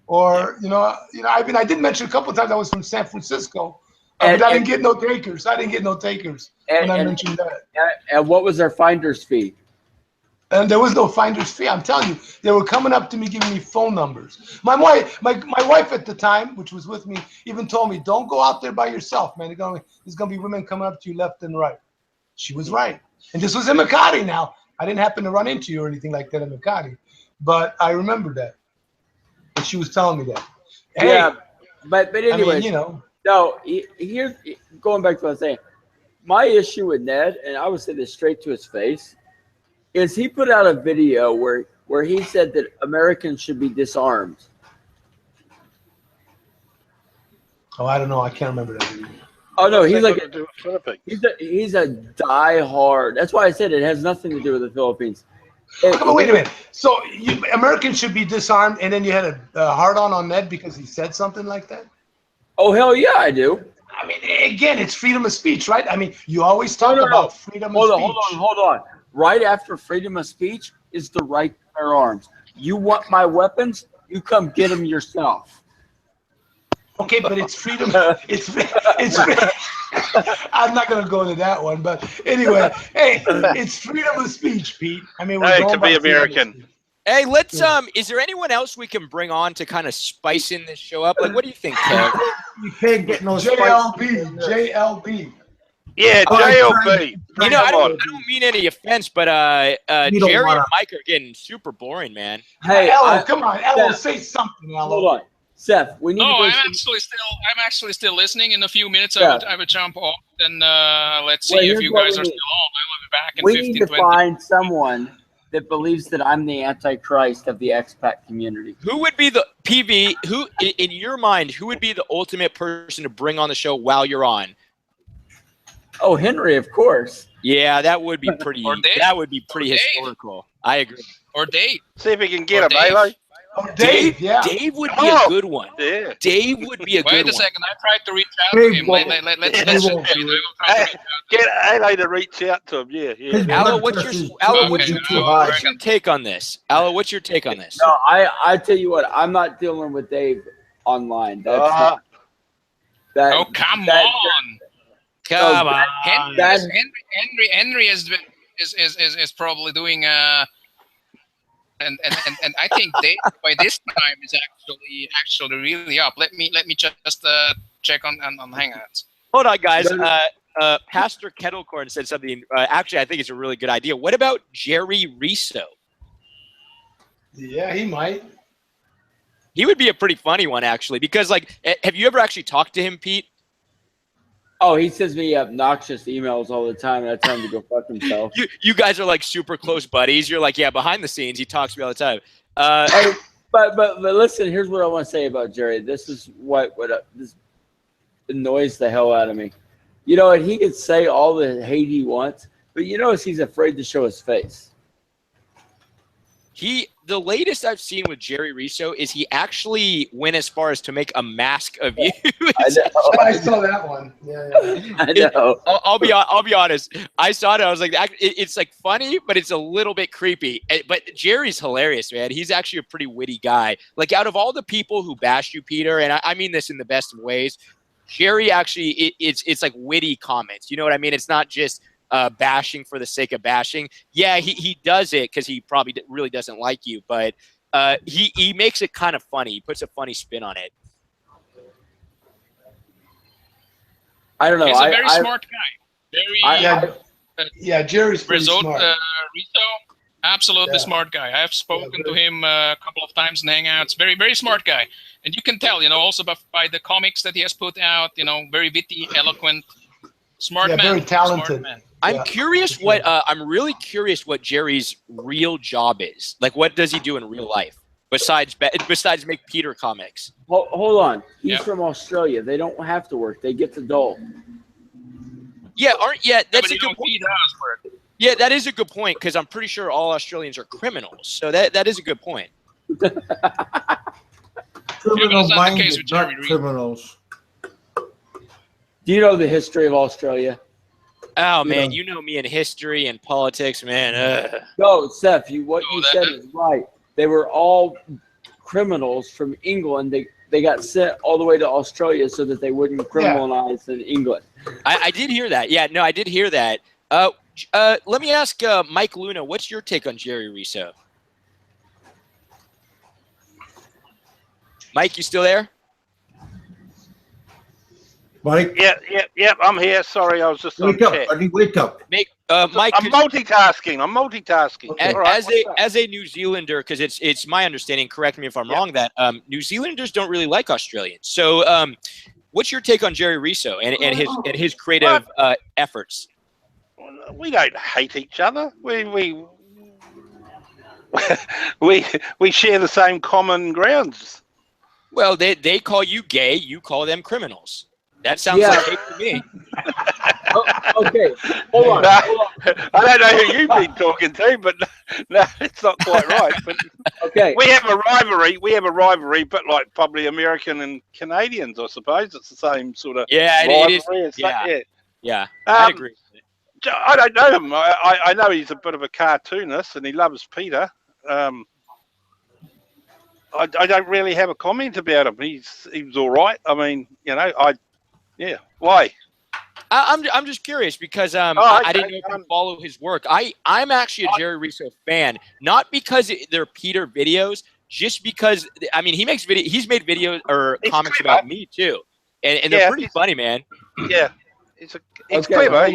or you know. I mean, I did mention a couple of times I was from San Francisco, but I didn't get no takers. I didn't get no takers when I mentioned that. And what was their finder's fee? And there was no finder's fee. I'm telling you, they were coming up to me, giving me phone numbers. My wife at the time, which was with me, even told me, "Don't go out there by yourself, man. There's gonna be women coming up to you left and right." She was right. And this was in Makati. Now, I didn't happen to run into you or anything like that in Makati, but I remember that. And she was telling me that. Hey, yeah, but anyway, I mean, you know. No, here, going back to what I was saying, my issue with Ned, and I would say this straight to his face, is he put out a video where he said that Americans should be disarmed. Oh, I don't know. I can't remember that video. Oh no, he's like he's a diehard. That's why I said it has nothing to do with the Philippines. Wait a minute. So Americans should be disarmed, and then you had a hard-on Ned because he said something like that? Oh hell yeah, I do. I mean, again, it's freedom of speech, right? I mean, you always talk about freedom of speech. Hold on. Right after freedom of speech is the right to bear arms. You want my weapons? You come get them yourself. Okay, but it's freedom. It's I'm not gonna go into that one, but anyway, hey, it's freedom of speech, Pete. I mean, we're going to be American. Hey, let's is there anyone else we can bring on to kind of spice in this show up? Like, what do you think, Kev? You can't get no JLB. Yeah, JLB. You know, I don't mean any offense, but Jerry and Mike are getting super boring, man. Hey, Ella, come on, Ella, say something, Ella. Hold on, Seth. We need. No, I'm actually still listening. In a few minutes, I will jump off. Then let's see if you guys are still on. I will be back in 15, 20. We need to find someone that believes that I'm the Antichrist of the expat community. Who would be the PV? Who, in your mind, who would be the ultimate person to bring on the show while you're on? Oh, Henry, of course. Yeah, that would be pretty. That would be pretty historical. I agree. Or Dave. See if we can get him, Bailey. Oh, Dave, yeah. Dave would be a good one. Yeah. Dave would be a good one. Wait a second. I tried to reach out to him. Let's get Ali to reach out to him. Yeah. Aloe, what's your take on this? Aloe, what's your take on this? No, I tell you what, I'm not dealing with Dave online. That's oh, come on. Come on. Henry is probably doing and I think Dave by this time is actually really up. Let me just check on Hangouts. Hold on, guys. Pastor Kettlecorn said something. Actually, I think it's a really good idea. What about Jerry Riso? Yeah, he might. He would be a pretty funny one, actually, because, like, have you ever actually talked to him, Pete? Oh, he sends me obnoxious emails all the time, and I tell him to go fuck himself. You guys are, like, super close buddies. You're like, yeah, behind the scenes, he talks to me all the time. Hey, but listen, here's what I want to say about Jerry. This is what this annoys the hell out of me. You know, and he could say all the hate he wants, but you notice he's afraid to show his face. The latest I've seen with Jerry Riso is he actually went as far as to make a mask of you. I saw that one. Yeah. I know. I'll be honest. I saw it. I was like, it's like funny, but it's a little bit creepy. But Jerry's hilarious, man. He's actually a pretty witty guy. Like, out of all the people who bash you, Peter, and I mean this in the best of ways, Jerry actually it's like witty comments. You know what I mean? It's not just bashing for the sake of bashing. Yeah, he does it because he probably really doesn't like you, but he makes it kind of funny. He puts a funny spin on it. I don't know. He's a very smart guy. Very Jerry's pretty smart. Riso, absolutely smart guy. I have spoken to him a couple of times in Hangouts. Very, very smart guy. And you can tell, also by the comics that he has put out, very witty, eloquent, smart man. Very talented. Smart man. I'm curious I'm really curious what Jerry's real job is. Like, what does he do in real life besides make Peter comics? Hold on. He's from Australia. They don't have to work. They get to dole. Yeah, that's a good point. Yeah, that is a good point because I'm pretty sure all Australians are criminals. So that is a good point. Criminal-minded, not criminals. Do you know the history of Australia? Oh, man, you know me in history and politics, man. No, Seth, what you said is right. They were all criminals from England. They got sent all the way to Australia so that they wouldn't criminalize in England. I did hear that. Yeah, no, I did hear that. Let me ask Mike Luna, what's your take on Jerry Riso? Mike, you still there? Mike? Yeah, I'm here. Sorry, I was just wake up, buddy, wake up. Mike, I'm multitasking. Okay. As a New Zealander, because it's my understanding, correct me if I'm wrong, that New Zealanders don't really like Australians. So what's your take on Jerry Riso and his creative efforts? We don't hate each other. We share the same common grounds. Well, they call you gay, you call them criminals. That sounds like hate to me. Okay, hold on. I don't know who you've been talking to, but no, it's not quite right. But okay, we have a rivalry, but like probably American and Canadians, I suppose. It's the same sort of rivalry. Yeah. I agree. I don't know him. I know he's a bit of a cartoonist and he loves Peter. I don't really have a comment about him. He was all right. I mean, why? I'm just curious because I didn't know if you follow his work. I'm actually a Jerry Riso fan, not because they're Peter videos, just because he's made videos or comics about me too, and they're pretty funny, man. Yeah, it's clever.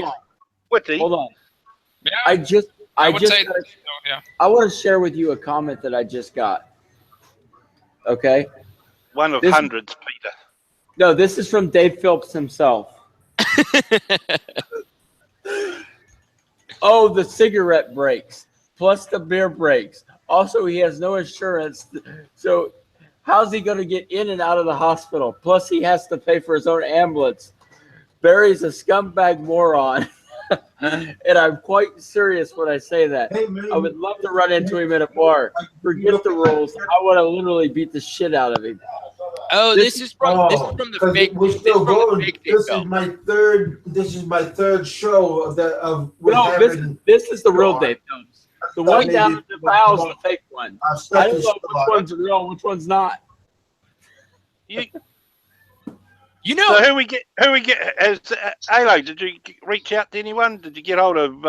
Witty. Hold on. Yeah, I want to share with you a comment that I just got. Okay. One of hundreds, Peter. No, this is from Dave Phillips himself. Oh, the cigarette breaks, plus the beer breaks. Also, he has no insurance. So how's he going to get in and out of the hospital? Plus, he has to pay for his own ambulance. Barry's a scumbag moron. And I'm quite serious when I say that. Hey, man, I would love to run into him at a bar. Forget the rules. I want to literally beat the shit out of him. Oh, this is from the fake. We're still going. This show. is my third. This is my third show of the of. No, this is the real Dave Phelps. The one down at the fowl's the fake one. I don't know which one's real and which one's not. You know, so who we get? As Halo, did you reach out to anyone? Did you get hold of?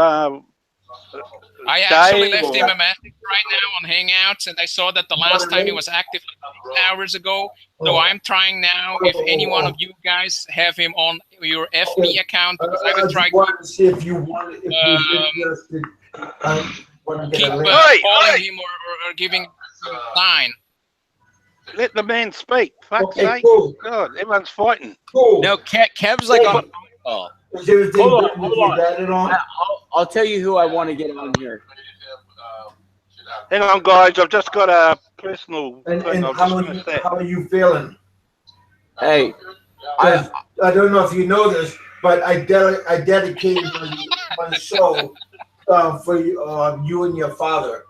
I actually left him a message right now on Hangouts, and I saw that the last time he was active like 6 hours ago. So I'm trying now if any one of you guys have him on your FB account, because I will try to see if you want. If keep calling him or giving him a sign. Let the man speak. Fuck's sake. Cool. God, everyone's fighting. Cool. No, Kev's like on. Oh. Hold on. I'll tell you who I want to get on here. Hang on, guys. I've just got a personal thing. And how are you feeling? Hey, I don't know if you know this, but I dedicated my show for you and your father.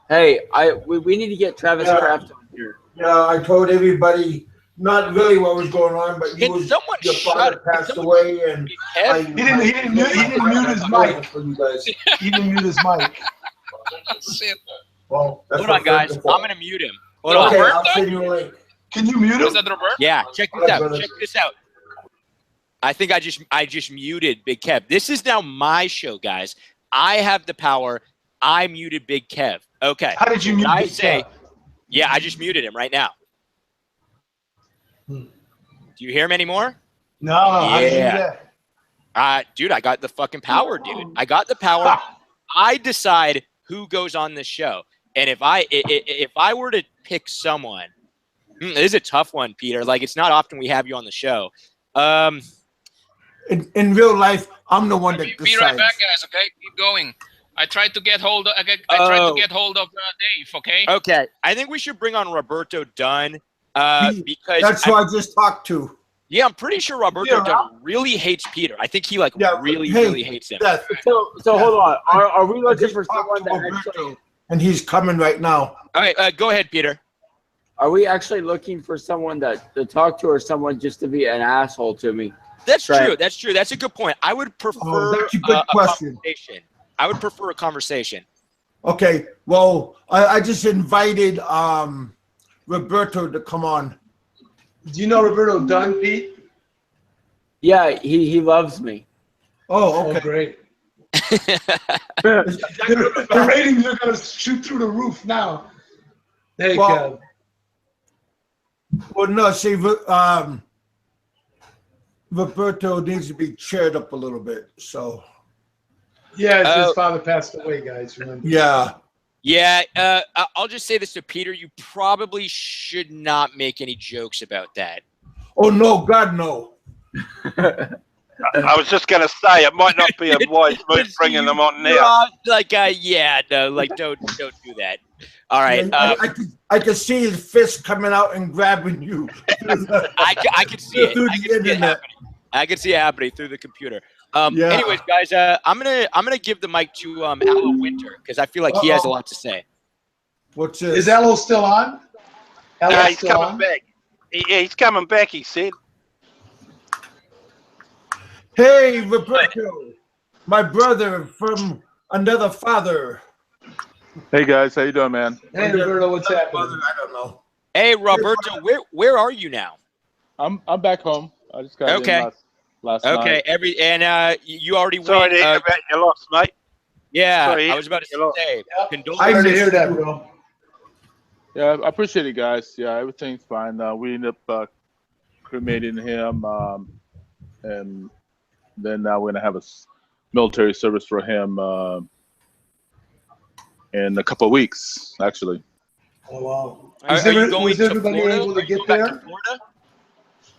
Hey, we need to get Travis Kraft on here. Yeah, I told everybody not really what was going on, but your father passed away, and he didn't mute his mic. For you guys. He didn't mute his mic. Well, hold on, guys. I'm gonna mute him. Hold on. Roberto? I'll send you a link. Can you mute him? Is that Roberto? Yeah, check this out. Check this out. I think I just muted Big Kev. This is now my show, guys. I have the power. I muted Big Kev. Okay. How did you mute Big Kev? Yeah, I just muted him right now. Do you hear him anymore? No. Yeah. Dude, I got the fucking power, dude. I got the power. I decide who goes on this show. And if I were to pick someone, this is a tough one, Peter. Like, it's not often we have you on the show. In real life, I'm the one that decides. Be right back, guys. Okay, keep going. I tried to get hold of. I tried to get hold of Dave. Okay. Okay. I think we should bring on Roberto Dunn because that's who I just talked to. Yeah, I'm pretty sure Roberto Dunn really hates Peter. I think he really hates him. So hold on. Are we looking for someone that actually? And he's coming right now. All right, go ahead, Peter. Are we actually looking for someone to talk to, or someone just to be an asshole to me? That's true. That's true. That's a good point. I would prefer that's a good question. Conversation. I would prefer a conversation. Okay. Well, I just invited Roberto to come on. Do you know Roberto Dunn, Pete? Yeah, he loves me. Oh, okay. Oh, great. The ratings are going to shoot through the roof now. There you go. Well, no, see, Roberto needs to be cheered up a little bit, so. Yeah, his father passed away, guys, remember? Yeah. Yeah, I'll just say this to Peter. You probably should not make any jokes about that. Oh, no, God, no. I was just going to say, it might not be a wise move bringing them on now. Don't do that. All right. Yeah, I can see his fist coming out and grabbing you. I can see it. I can see it happening through the computer. Anyways, guys, I'm gonna give the mic to Aloe Winter because I feel like he has a lot to say. What's this? Is Aloe still on? He's coming back. He's coming back. He said. Hey, Roberto, my brother from another father. Hey guys, how you doing, man? Hey Roberto, what's happening? I don't know. Hey Roberto, where are you now? I'm back home. I just got in last night. Okay, you already Sorry to hear about your loss, mate. Yeah, Sorry, I was about to say. I heard to hear that, bro. Yeah, I appreciate it, guys. Yeah, everything's fine. We ended up cremating him, and then now we're gonna have a military service for him in a couple of weeks, actually. Oh wow! Was everybody able to get there?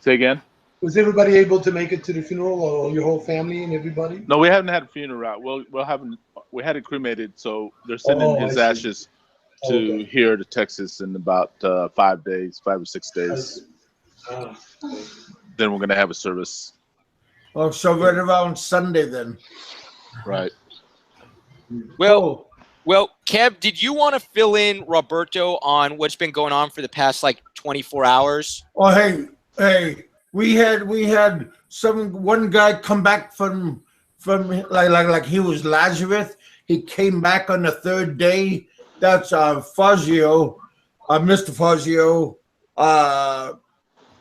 Say again. Was everybody able to make it to the funeral, or your whole family and everybody? No, we haven't had a funeral out. We had it cremated, so they're sending his ashes to here to Texas in about 5 or 6 days. Then we're gonna have a service. Oh, so right around Sunday then. Right. Well, Kev, did you want to fill in Roberto on what's been going on for the past like 24 hours? Oh, hey, we had one guy come back from like he was Lazarus. He came back on the third day. That's Fazio, Mr. Fazio,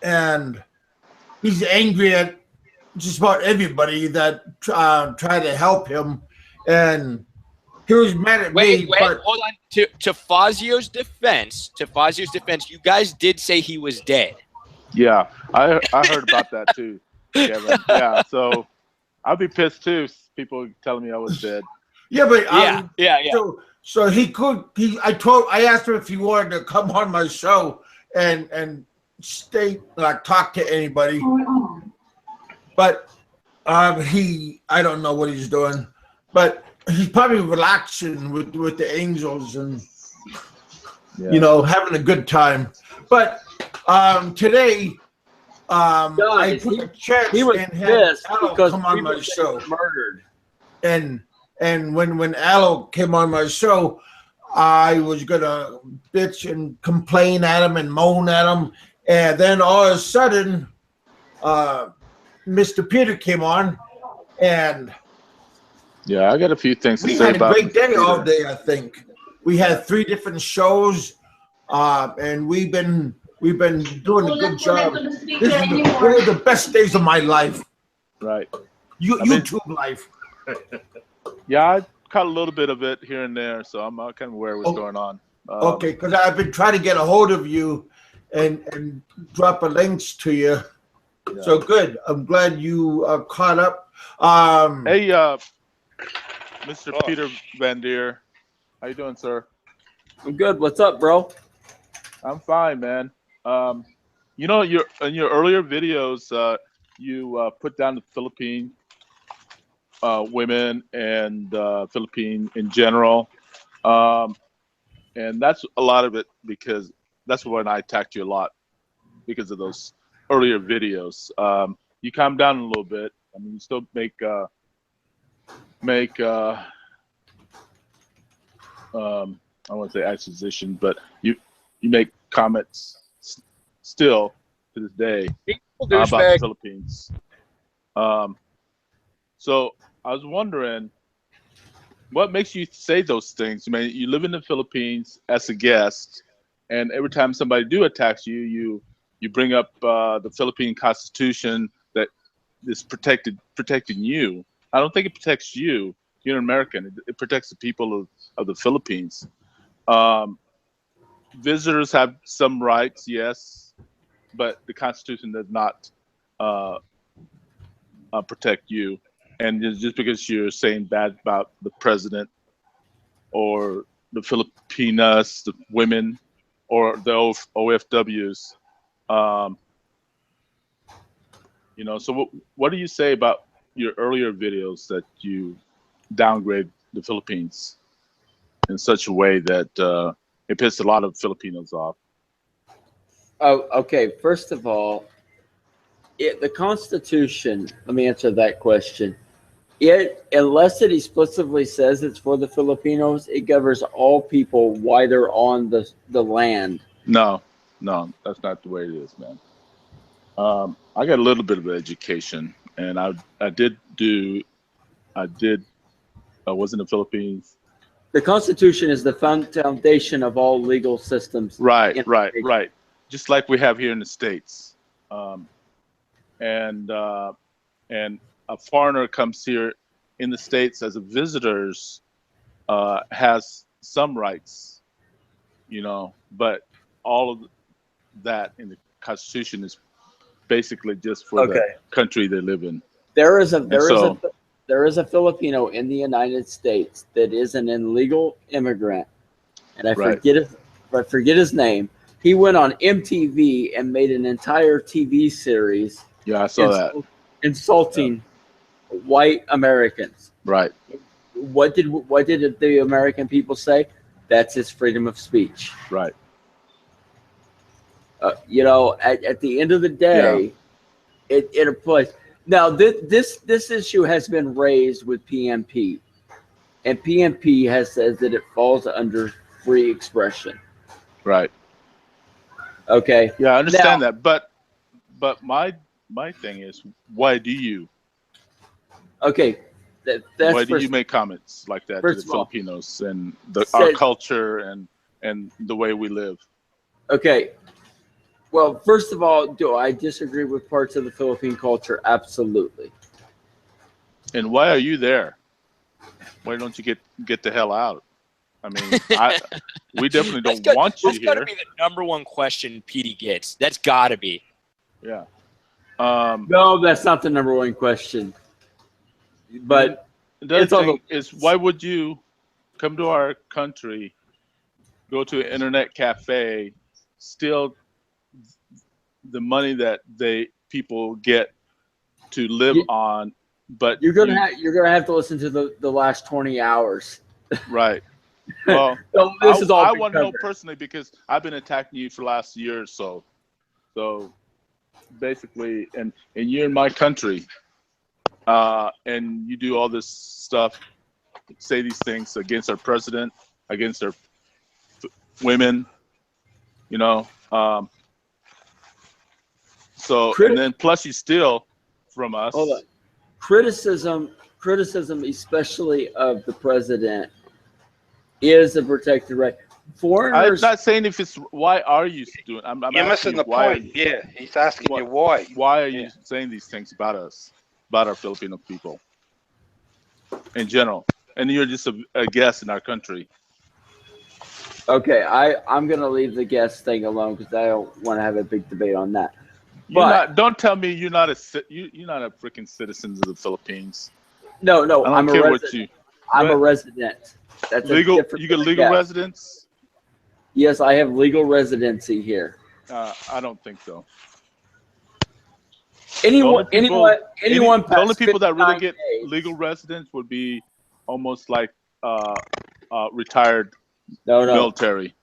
and he's angry at just about everybody that tried to help him, and he was mad at me. Wait, hold on. To Fazio's defense, you guys did say he was dead. Yeah, I heard about that too, Kevin. Yeah, so I'd be pissed too. People telling me I was dead. Yeah, but yeah. So I asked him if he wanted to come on my show and stay talk to anybody, but I don't know what he's doing, but he's probably relaxing with the angels and having a good time. But today I put a chance and had Aloe come on my show. Murdered. And when Aloe came on my show, I was gonna bitch and complain at him and moan at him, and then all of a sudden, Mr. Peter came on, and yeah, I got a few things to we say had about a great day Peter. all day. I think we had 3 different shows, and we've been doing a good job. This is one of the best days of my life. Right. YouTube life. Yeah, I caught a little bit of it here and there, so I'm kind of aware of what's going on. Okay, because I've been trying to get a hold of you and drop links to you. Yeah. So good. I'm glad you caught up. Hey, Mr. Peter Van Deer, how you doing, sir? I'm good. What's up, bro? I'm fine, man. You know, in your earlier videos, you put down the Philippine women and Philippine in general, and that's a lot of it because that's when I attacked you a lot because of those earlier videos. You calm down a little bit. I mean, you still make I won't say exposition, but you make comments still to this day about the Philippines. So I was wondering, what makes you say those things? I mean, you live in the Philippines as a guest, and every time somebody attacks you, you bring up the Philippine Constitution that is protecting you. I don't think it protects you. You're an American. It protects the people of the Philippines. Visitors have some rights, yes, but the Constitution does not protect you. And just because you're saying bad about the president or the Filipinas, the women, or the OFWs, you know, so what do you say about your earlier videos that you downgrade the Philippines in such a way that it pissed a lot of Filipinos off? Oh, okay. First of all, the Constitution, let me answer that question. Unless it explicitly says it's for the Filipinos, it governs all people while they're on the land. No, that's not the way it is, man. I got a little bit of education, and I was in the Philippines. The Constitution is the foundation of all legal systems. Right. Just like we have here in the States. And a foreigner comes here in the States as a visitors, has some rights, you know, but all of that in the Constitution is basically just for the country they live in. There is a Filipino in the United States that is an illegal immigrant, and I forget his name. He went on MTV and made an entire TV series. Yeah, I saw that. Insulting white Americans. Right. What did the American people say? That's his freedom of speech. Right. You know, at the end of the day, it applies. Now, this issue has been raised with PMP, and PMP has said that it falls under free expression. Right. Okay. Yeah, I understand that, but my thing is, why do you? Okay. Why do you make comments like that to the Filipinos and our culture and the way we live? Okay. Well, first of all, do I disagree with parts of the Philippine culture? Absolutely. And why are you there? Why don't you get the hell out? I mean, we definitely don't want you here. That's got to be the #1 question Petey gets. That's got to be. Yeah. No, that's not the #1 question. But the other thing is, why would you come to our country, go to an internet cafe, steal the money that people get to live on, but you're gonna have to listen to the last 20 hours. Right. Well, so this is all I want to know personally because I've been attacking you for the last year or so. So basically, and you're in my country, and you do all this stuff, say these things against our president, against our women, you know. So and then plus you steal from us. Hold on. Criticism, especially of the president, is a protected right. Foreigners. I'm not saying if it's why are you doing? You're missing the point. Yeah, he's asking you why. Why are you saying these things about us, about our Filipino people, in general? And you're just a guest in our country. Okay, I'm gonna leave the guest thing alone because I don't want to have a big debate on that. Don't tell me you're not a freaking citizen of the Philippines. No, I don't care what you. I'm a resident. That's legal. You get legal residence. Yes, I have legal residency here. I don't think so. Anyone. The only people that really get legal residence would be almost like retired military.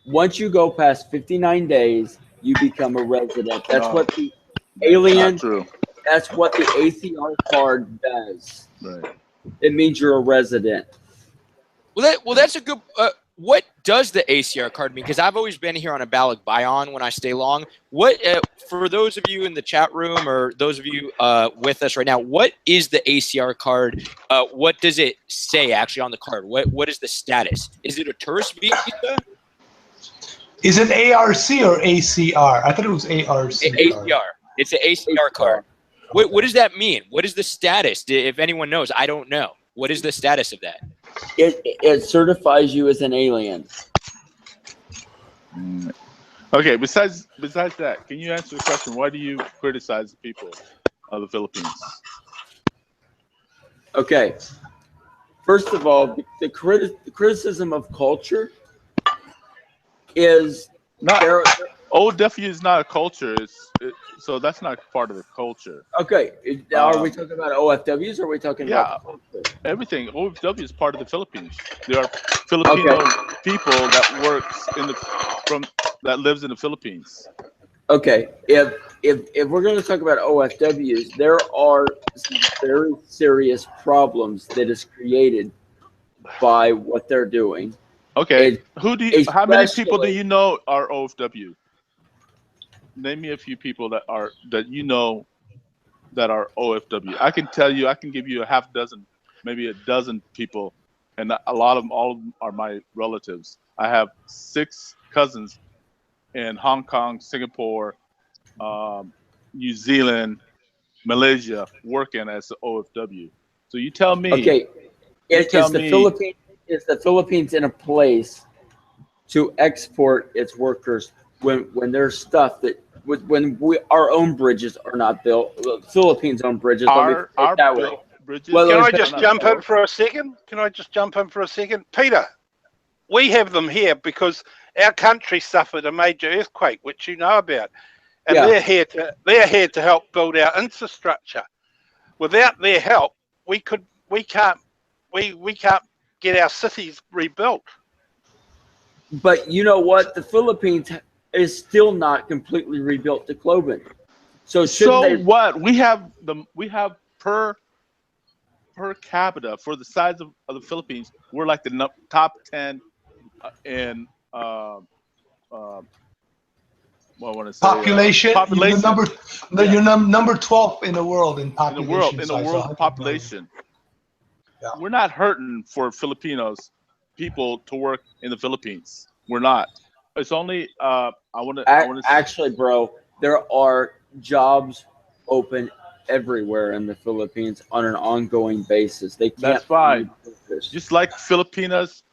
Once you go past 59 days, you become a resident. That's what the alien. That's what the ACR card does. Right. It means you're a resident. Well, that's a good. What does the ACR card mean? Because I've always been here on a Balikbayan when I stay long. What for those of you in the chat room or those of you with us right now? What is the ACR card? What does it say actually on the card? What is the status? Is it a tourist visa? Is it ARC or ACR? I thought it was ARC. ACR. It's an ACR card. What does that mean? What is the status? If anyone knows, I don't know. What is the status of that? It certifies you as an alien. Okay. Besides that, can you answer the question? Why do you criticize the people of the Philippines? Okay. First of all, the criticism of culture is not. OFW is not a culture. So that's not part of the culture. Okay. Are we talking about OFWs or are we talking about culture? Everything. OFW is part of the Philippines. There are Filipino people that works that lives in the Philippines. Okay. If we're going to talk about OFWs, there are some very serious problems that is created by what they're doing. Okay. How many people do you know are OFW? Name me a few people that are OFW. I can tell you, I can give you a half dozen, maybe a dozen people, and a lot of them, all of them are my relatives. I have 6 cousins in Hong Kong, Singapore, New Zealand, Malaysia, working as the OFW. So you tell me. Okay, is the Philippines in a place to export its workers when there's stuff that our own bridges are not built, the Philippines' own bridges. Our bridges. Can I just jump in for a second? Peter, we have them here because our country suffered a major earthquake, which you know about, and they're here to help build our infrastructure. Without their help, we can't get our cities rebuilt. But you know what? The Philippines is still not completely rebuilt to Cloven. So what? We have per capita for the size of the Philippines, we're like the top 10 in what I want to say population. Population. You're number 12 in the world in population. In the world population. Yeah. We're not hurting for Filipinos, people to work in the Philippines. We're not. It's only actually, bro, there are jobs open everywhere in the Philippines on an ongoing basis. They can't. That's fine. Just like Filipinas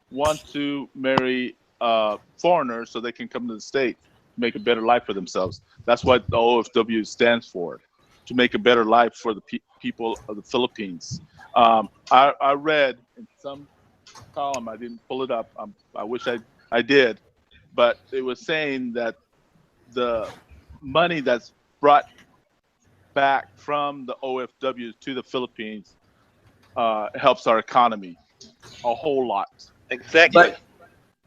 want to marry foreigners so they can come to the States, make a better life for themselves. That's what the OFW stands for, to make a better life for the people of the Philippines. I read in some column, I didn't pull it up. I wish I did, but it was saying that the money that's brought back from the OFW to the Philippines helps our economy a whole lot. Exactly.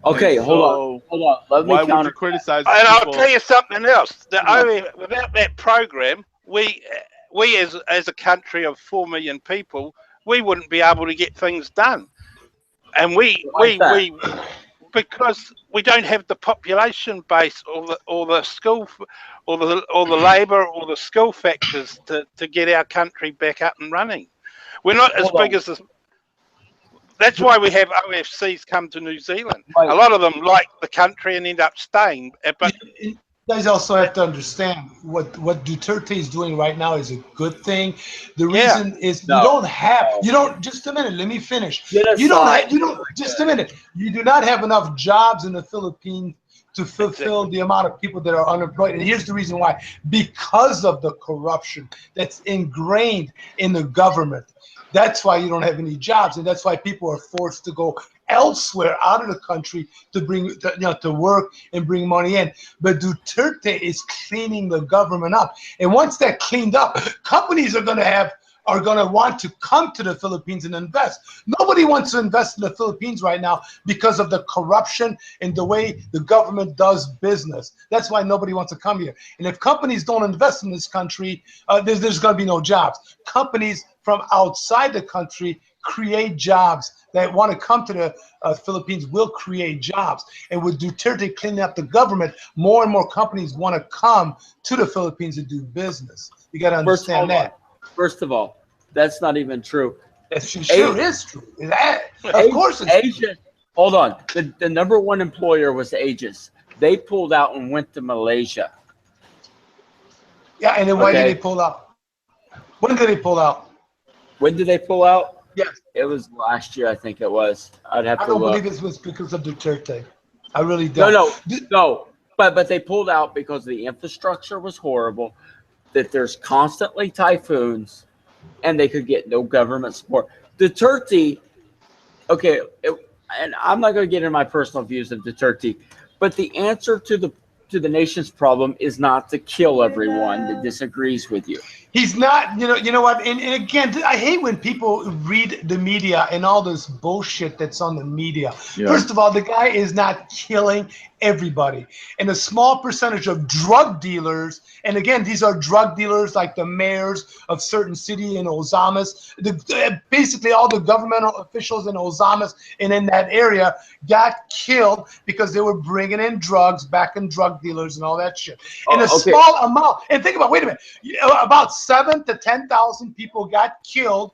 Okay, hold on. Let me why would you criticize? And people? I'll tell you something else. Without that program, we as a country of 4 million people, we wouldn't be able to get things done. And we because we don't have the population base or the skill or the labor or the skill factors to get our country back up and running. We're not as big as this. That's why we have OFCs come to New Zealand. Right. A lot of them like the country and end up staying. But you guys also have to understand what Duterte is doing right now is a good thing. The reason is you don't just a minute, let me finish. Just a minute. You do not have enough jobs in the Philippines to fulfill the amount of people that are unemployed. And here's the reason why. Because of the corruption that's ingrained in the government. That's why you don't have any jobs, and that's why people are forced to go elsewhere out of the country to work and bring money in. But Duterte is cleaning the government up, and once they're cleaned up, companies are going to want to come to the Philippines and invest. Nobody wants to invest in the Philippines right now because of the corruption and the way the government does business. That's why nobody wants to come here. And if companies don't invest in this country, there's going to be no jobs. Companies from outside the country create jobs that want to come to the Philippines will create jobs. And with Duterte cleaning up the government, more and more companies want to come to the Philippines to do business. You got to understand that. First of all, that's not even true. It sure is true. Of course it's Asia. Hold on. The number one employer was Aegis. They pulled out and went to Malaysia. Yeah, and then why did they pull out? When did they pull out? When did they pull out? Yes. It was last year, I think it was. I don't believe it was because of Duterte. I really don't. No. But they pulled out because the infrastructure was horrible, that there's constantly typhoons, and they could get no government support. Duterte, and I'm not going to get into my personal views of Duterte, but the answer to the nation's problem is not to kill everyone that disagrees with you. He's not, you know what? And again, I hate when people read the media and all this bullshit that's on the media. Yeah. First of all, the guy is not killing everybody. And a small percentage of drug dealers, and again, these are drug dealers like the mayors of certain city in Ozamas. Basically, all the governmental officials in Ozamas and in that area got killed because they were bringing in drugs, backing drug dealers and all that shit. In a small amount. And think about, wait a minute, about 7,000 to 10,000 people got killed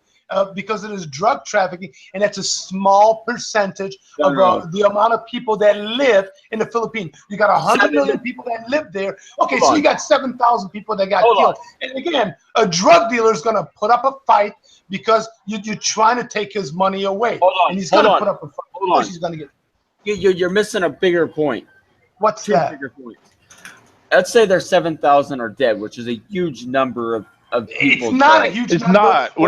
because of this drug trafficking, and that's a small percentage of the amount of people that live in the Philippines. You got 100 million people that live there. Okay, so you got 7,000 people that got killed. And again, a drug dealer is going to put up a fight because you're trying to take his money away. And he's going to put up a fight. He's going to get. You're missing a bigger point. What's that? Bigger points. Let's say there's 7,000 are dead, which is a huge number of people. It's not a huge number. It's not.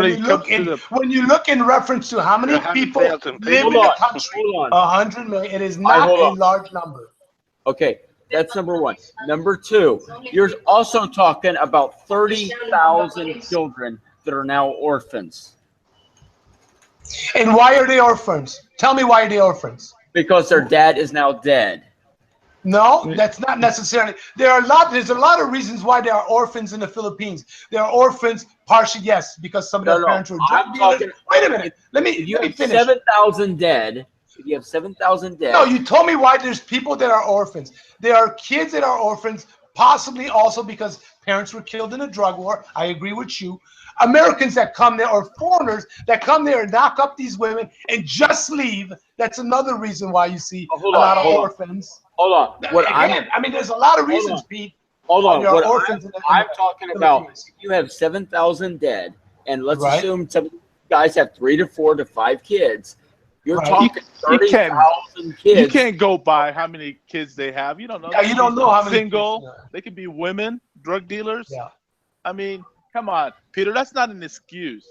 When you look in reference to how many people live in the country, 100 million, it is not a large number. Okay, that's number one. Number two, you're also talking about 30,000 children that are now orphans. And why are they orphans? Tell me why are they orphans? Because their dad is now dead. No, that's not necessarily. There's a lot of reasons why there are orphans in the Philippines. There are orphans, partially, yes, because some of their parents were drug dealers. Wait a minute. Let me finish. 7,000 dead. If you have 7,000 dead. No, you told me why there's people that are orphans. There are kids that are orphans, possibly also because parents were killed in a drug war. I agree with you. Americans that come there, or foreigners that come there and knock up these women and just leave. That's another reason why you see a lot of orphans. Hold on. I mean, there's a lot of reasons, Pete. Hold on. There are What orphans I'm talking about, you have 7,000 dead, and let's assume some guys have 3 to 4 to 5 kids. You're talking 30,000 kids. You can't go by how many kids they have. You don't know. Yeah, you don't know how many single. kids, They could be women, drug dealers. Yeah. I mean, come on, Peter. That's not an excuse.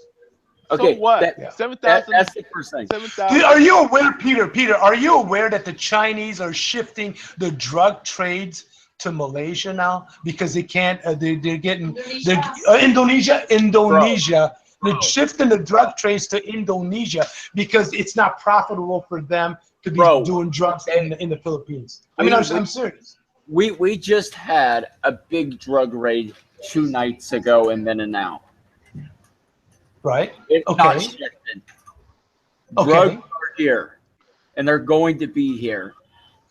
Okay, so what? 7,000. That's the first thing. 7,000. Are you aware, Peter? Are you aware that the Chinese are shifting the drug trades to Malaysia now because they can't? They're getting Indonesia. They're shifting the drug trades to Indonesia because it's not profitable for them to be doing drugs in the Philippines. I mean, I'm serious. We just had a big drug raid 2 nights ago in Mindanao. Right. It's not shifted. Drugs are here, and they're going to be here.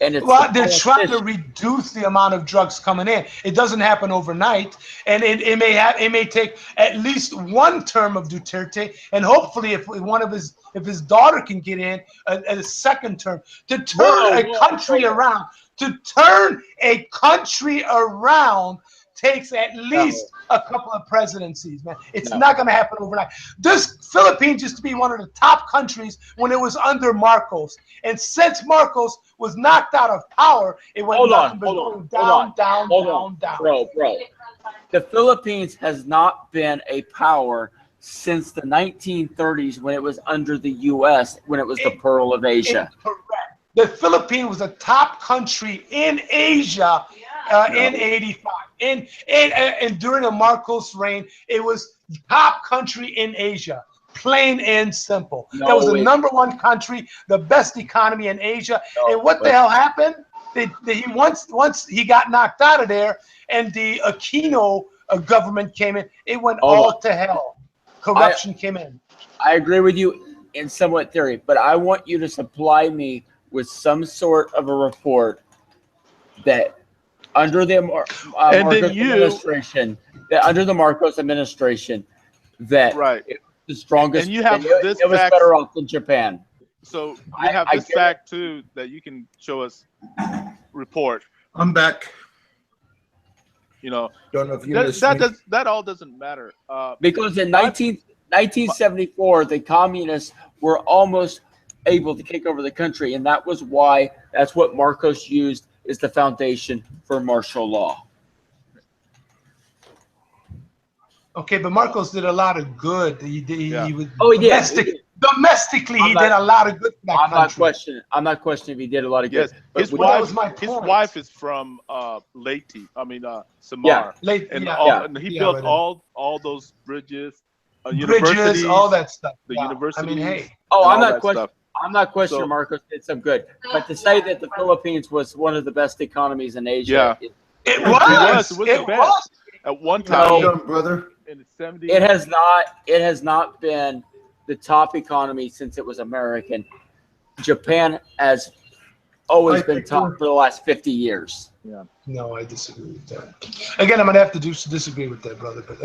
And it's they're trying to reduce the amount of drugs coming in. It doesn't happen overnight, and it may take at least one term of Duterte, and hopefully, if his daughter can get in, a second term to turn a country around. To turn a country around takes at least a couple of presidencies, man. It's not going to happen overnight. This Philippines used to be one of the top countries when it was under Marcos. And since Marcos was knocked out of power, it went down. Bro. The Philippines has not been a power since the 1930s when it was under the U.S., when it was the Pearl of Asia. Correct. The Philippines was a top country in Asia in '85. And during the Marcos reign, it was top country in Asia. Plain and simple. That was the #1 country, the best economy in Asia. And what the hell happened? Once he got knocked out of there, and the Aquino government came in, it went all to hell. Corruption came in. I agree with you in somewhat theory, but I want you to supply me with some sort of a report that under the Marcos administration, that the strongest, and you have this it was fact, better off than Japan. So you have this fact too that you can show us. Report. I'm back. You know, don't know if you that all doesn't matter. Because in 1974, the communists were almost able to take over the country, and that's what Marcos used as the foundation for martial law. Okay, but Marcos did a lot of good. He was domestically, he did a lot of good. I'm not questioning if he did a lot of good. Yes. His wife is from Leyte. I mean, Samar. And he built all those bridges, universities, all that stuff. The university. I mean, hey. I'm not questioning Marcos did some good, but to say that the Philippines was one of the best economies in Asia, it was the best at one time, brother. In the 70s. It has not been the top economy since it was American. Japan has always been top for the last 50 years. Yeah. No, I disagree with that. Again, I'm gonna have to disagree with that, brother. But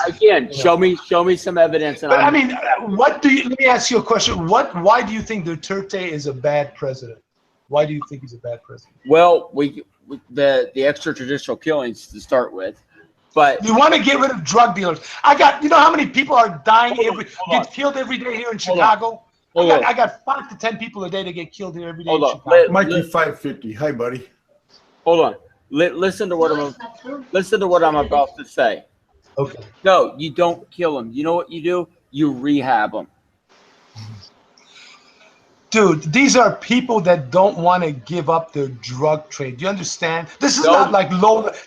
again, show me some evidence. But I mean, let me ask you a question. Why do you think Duterte is a bad president? Why do you think he's a bad president? Well, the extrajudicial killings to start with, but you want to get rid of drug dealers. You know how many people are dying get killed every day here in Chicago? I got 5 to 10 people a day that get killed here every day in Chicago. Mikey 550. Hi, buddy. Hold on. Listen to what I'm about to say. Okay. No, you don't kill them. You know what you do? You rehab them. Dude, these are people that don't want to give up their drug trade. Do you understand? This is not like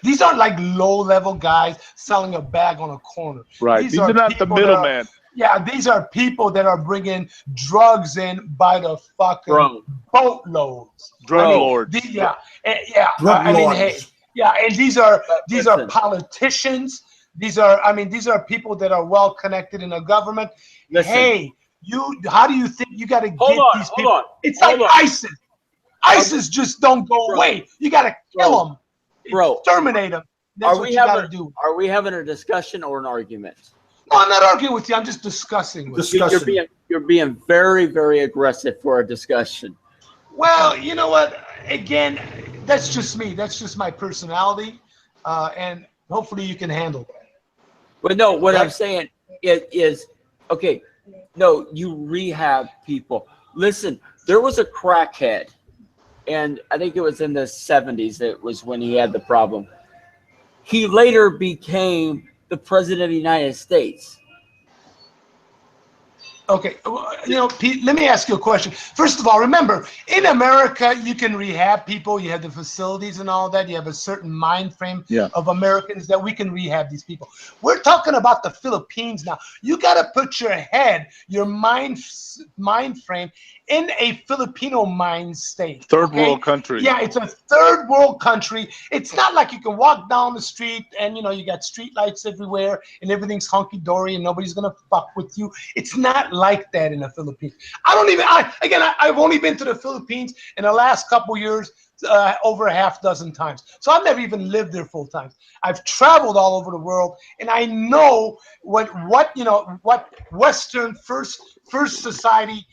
these aren't like low-level guys selling a bag on a corner. Right. These are not the middleman. Yeah, these are people that are bringing drugs in by the fucking boatloads. Drug lords. Yeah. Drug and these are politicians. These are people that are well connected in the government. Listen. Hey, how do you think you got to get these people? Hold on. It's like ISIS. ISIS just don't go away. You got to kill them, exterminate them. That's what you got to do. Are we having a discussion or an argument? No, I'm not arguing with you. I'm just discussing with you. You're being very, very aggressive for a discussion. Well, you know what? Again, that's just me. That's just my personality, and hopefully you can handle that. But no, what I'm saying is, okay, no, you rehab people. Listen, there was a crackhead, and I think it was in the 70s. That was when he had the problem. He later became the president of the United States. Okay, Pete, let me ask you a question. First of all, remember, in America, you can rehab people. You have the facilities and all that. You have a certain mind frame of Americans that we can rehab these people. We're talking about the Philippines now. You got to put your head, your mind frame in a Filipino mind state. Third world country. Yeah, it's a third world country. It's not like you can walk down the street and, you got street lights everywhere and everything's hunky-dory and nobody's going to fuck with you. It's not like that in the Philippines. I've only been to the Philippines in the last couple years over a half dozen times. So I've never even lived there full time. I've traveled all over the world, and I know what Western first society,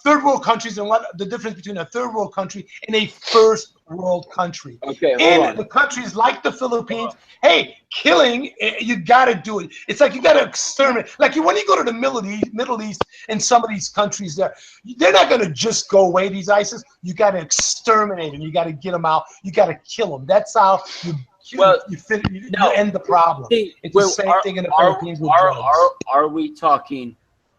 third world countries, and what the difference between a third world country and a first world country. Okay, in the countries like the Philippines, hey, killing, you got to do it. It's like you got to exterminate. Like when you go to the Middle East and some of these countries there, they're not going to just go away, these ISIS. You got to exterminate them. You got to get them out. You got to kill them. That's how you end the problem. It's the same thing in the Philippines with drugs. Are we talking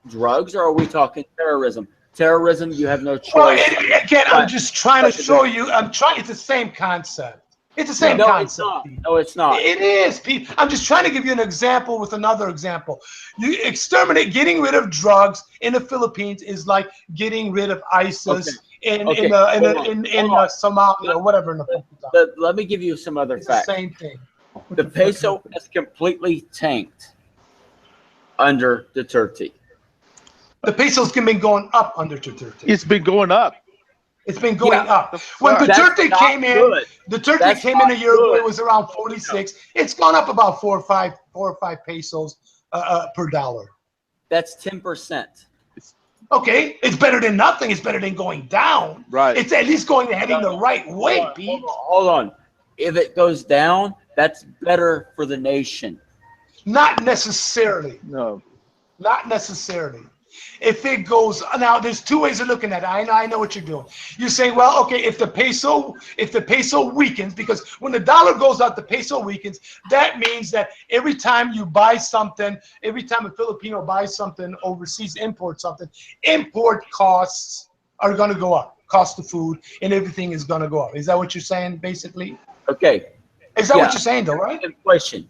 drugs or are we talking terrorism? Terrorism, you have no choice. Well, again, I'm just trying to show you. It's the same concept. It's the same concept. No, it's not. It is, Pete. I'm just trying to give you an example with another example. You exterminate, getting rid of drugs in the Philippines is like getting rid of ISIS in Somalia or whatever. Let me give you some other facts. The same thing. The peso has completely tanked under Duterte. The peso's been going up under Duterte. It's been going up. It's been going up. When Duterte came in, a year ago, it was around 46. It's gone up about 4 or 5 pesos per dollar. That's 10%. Okay, it's better than nothing. It's better than going down. Right. It's at least heading the right way, Pete. Hold on. If it goes down, that's better for the nation. Not necessarily. No. Not necessarily. If it goes now, there's two ways of looking at it. I know what you're doing. You're saying, well, okay, if the peso weakens, because when the dollar goes up, the peso weakens. That means that every time you buy something, every time a Filipino buys something overseas, import something, import costs are going to go up. Cost of food and everything is going to go up. Is that what you're saying, basically? Okay. Is that what you're saying, though, right? Inflation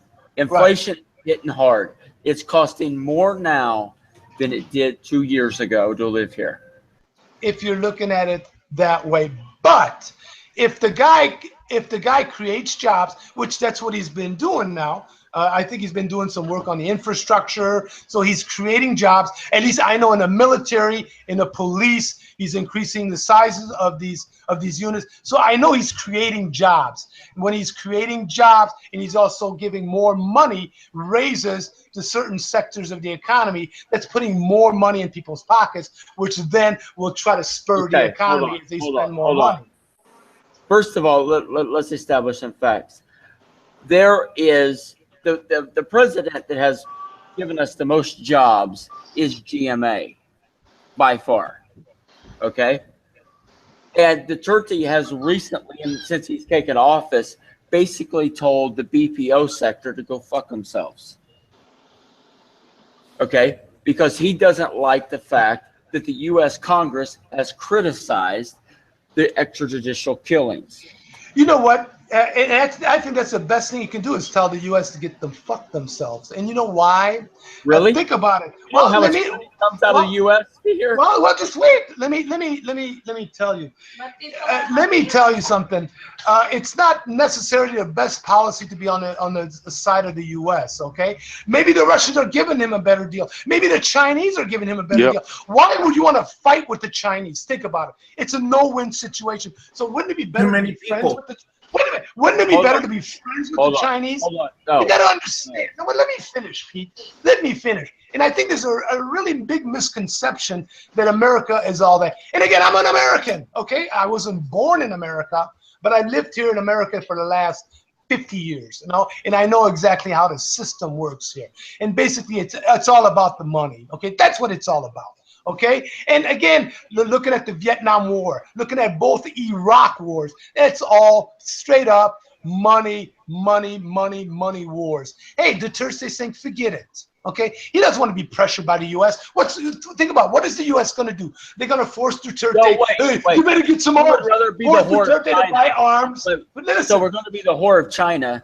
hitting hard. It's costing more now than it did 2 years ago to live here. If you're looking at it that way, but if the guy creates jobs, which that's what he's been doing now. I think he's been doing some work on the infrastructure, so he's creating jobs. At least I know in the military, in the police, he's increasing the sizes of these units. So I know he's creating jobs. When he's creating jobs, and he's also giving more money, raises to certain sectors of the economy, that's putting more money in people's pockets, which then will try to spur the economy if they spend more money. First of all, let's establish some facts. There is the president that has given us the most jobs is GMA by far. Okay. And Duterte has recently, and since he's taken office, basically told the BPO sector to go fuck themselves. Okay. Because he doesn't like the fact that the U.S. Congress has criticized the extrajudicial killings. You know what? And I think that's the best thing you can do is tell the U.S. to get them fuck themselves. And you know why? Really? Think about it. You know how much money comes out of the U.S. here? Well, just wait. Let me tell you. Let me tell you something. It's not necessarily the best policy to be on the side of the U.S. Okay? Maybe the Russians are giving him a better deal. Maybe the Chinese are giving him a better deal. Why would you want to fight with the Chinese? Think about it. It's a no-win situation. So wouldn't it be better to be friends with the? Wait a minute. Wouldn't it be better to be friends with the Chinese? Hold on. No. You got to understand. No, let me finish, Pete. Let me finish. And I think there's a really big misconception that America is all that. And again, I'm an American, okay? I wasn't born in America, but I lived here in America for the last 50 years, you know, and I know exactly how the system works here. And basically, it's all about the money, okay? That's what it's all about. Okay, and again, looking at the Vietnam War, looking at both Iraq wars, it's all straight up money wars. Hey, Duterte saying, forget it. Okay, he doesn't want to be pressured by the U.S. Think about what is the U.S. going to do? They're going to force Duterte. No, wait. You better get some arms. Force Duterte to buy arms. But listen, so we're going to be the whore of China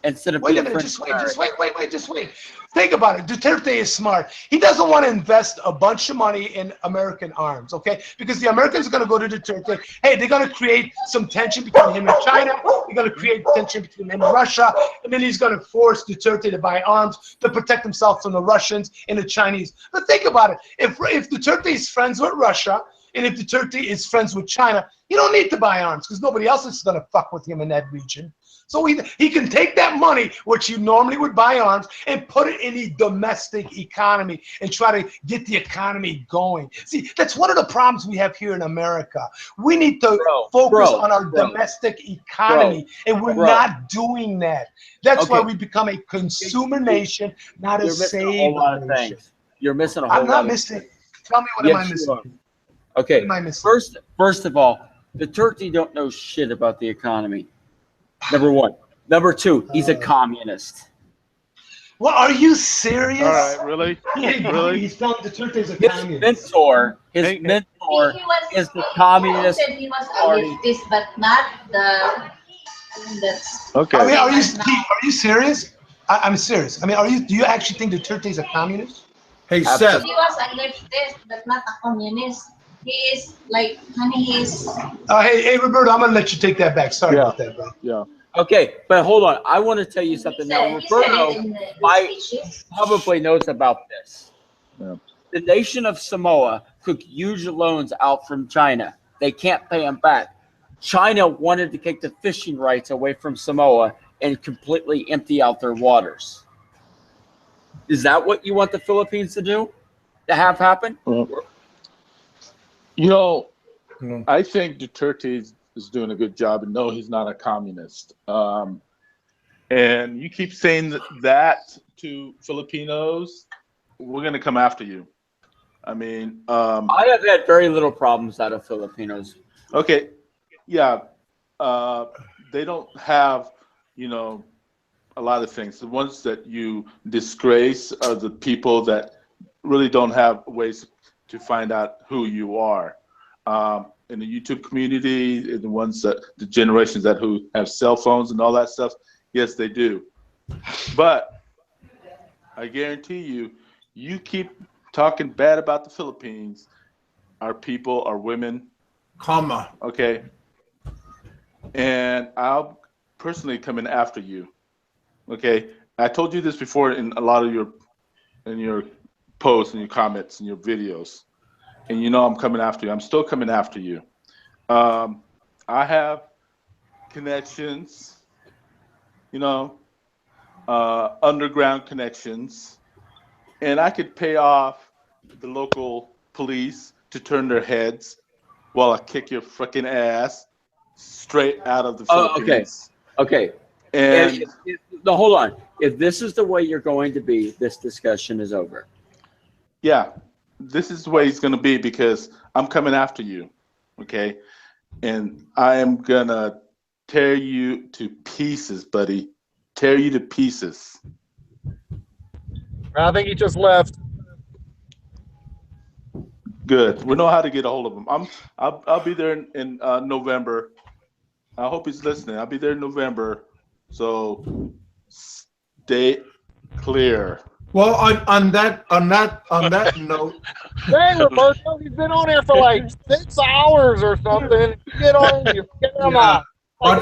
instead of. Wait a minute. Just wait. Think about it. Duterte is smart. He doesn't want to invest a bunch of money in American arms, okay? Because the Americans are going to go to Duterte. Hey, they're going to create some tension between him and China. They're going to create tension between him and Russia. And then he's going to force Duterte to buy arms to protect himself from the Russians and the Chinese. But think about it. If Duterte is friends with Russia, and if Duterte is friends with China, you don't need to buy arms because nobody else is going to fuck with him in that region. So he can take that money, which you normally would buy arms, and put it in the domestic economy and try to get the economy going. See, that's one of the problems we have here in America. We need to focus on our domestic economy, and we're not doing that. That's why we become a consumer nation, not a saving nation. You're missing a whole lot. I'm not missing. Tell me what am I missing? Okay. What am I missing? First of all, the Turkey don't know shit about the economy. Number one. Number two, he's a communist. Well, are you serious? All right, really? Really? He's telling Duterte's a communist. His mentor is the Communist Party. He was a leftist, but not the. Okay. I mean, are you serious? I'm serious. I mean, do you actually think Duterte's a communist? Hey, Seth. He was a leftist, but not a communist. He is like, hey, Roberto, I'm gonna let you take that back. Sorry about that, bro. Yeah. Okay, but hold on. I want to tell you something now. Roberto probably knows about this. Yeah. The nation of Samoa took huge loans out from China. They can't pay them back. China wanted to take the fishing rights away from Samoa and completely empty out their waters. Is that what you want the Philippines to do? To have happen? You know, I think Duterte is doing a good job, and no, he's not a communist. And you keep saying that to Filipinos, we're going to come after you. I mean, I have had very little problems out of Filipinos. Okay, yeah, they don't have, you know, a lot of things. The ones that you disgrace are the people that really don't have ways to find out who you are. In the YouTube community, the ones that the generations that who have cell phones and all that stuff, yes, they do. But I guarantee you, you keep talking bad about the Philippines, our people, our women, okay, and I'll personally come in after you. Okay, I told you this before in a lot of your posts and your comments and your videos, and you know I'm coming after you. I'm still coming after you. I have connections, you know, underground connections, and I could pay off the local police to turn their heads while I kick your freaking ass straight out of the Philippines. Okay. And no, hold on. If this is the way you're going to be, this discussion is over. Yeah, this is the way it's going to be because I'm coming after you, okay? And I am going to tear you to pieces, buddy. Tear you to pieces. I think he just left. Good. We know how to get a hold of him. I'll be there in November. I hope he's listening. I'll be there in November, so stay clear. Well, on that note, Dang, Roberto, he's been on there for like 6 hours or something. Get on, you come on. On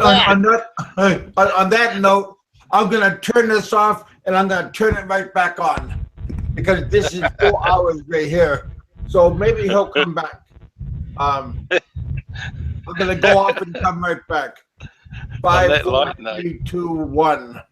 that note, I'm gonna turn this off and I'm gonna turn it right back on because this is 4 hours right here. So maybe he'll come back. I'm gonna go off and come right back. 5, 4, 3, 2, 1.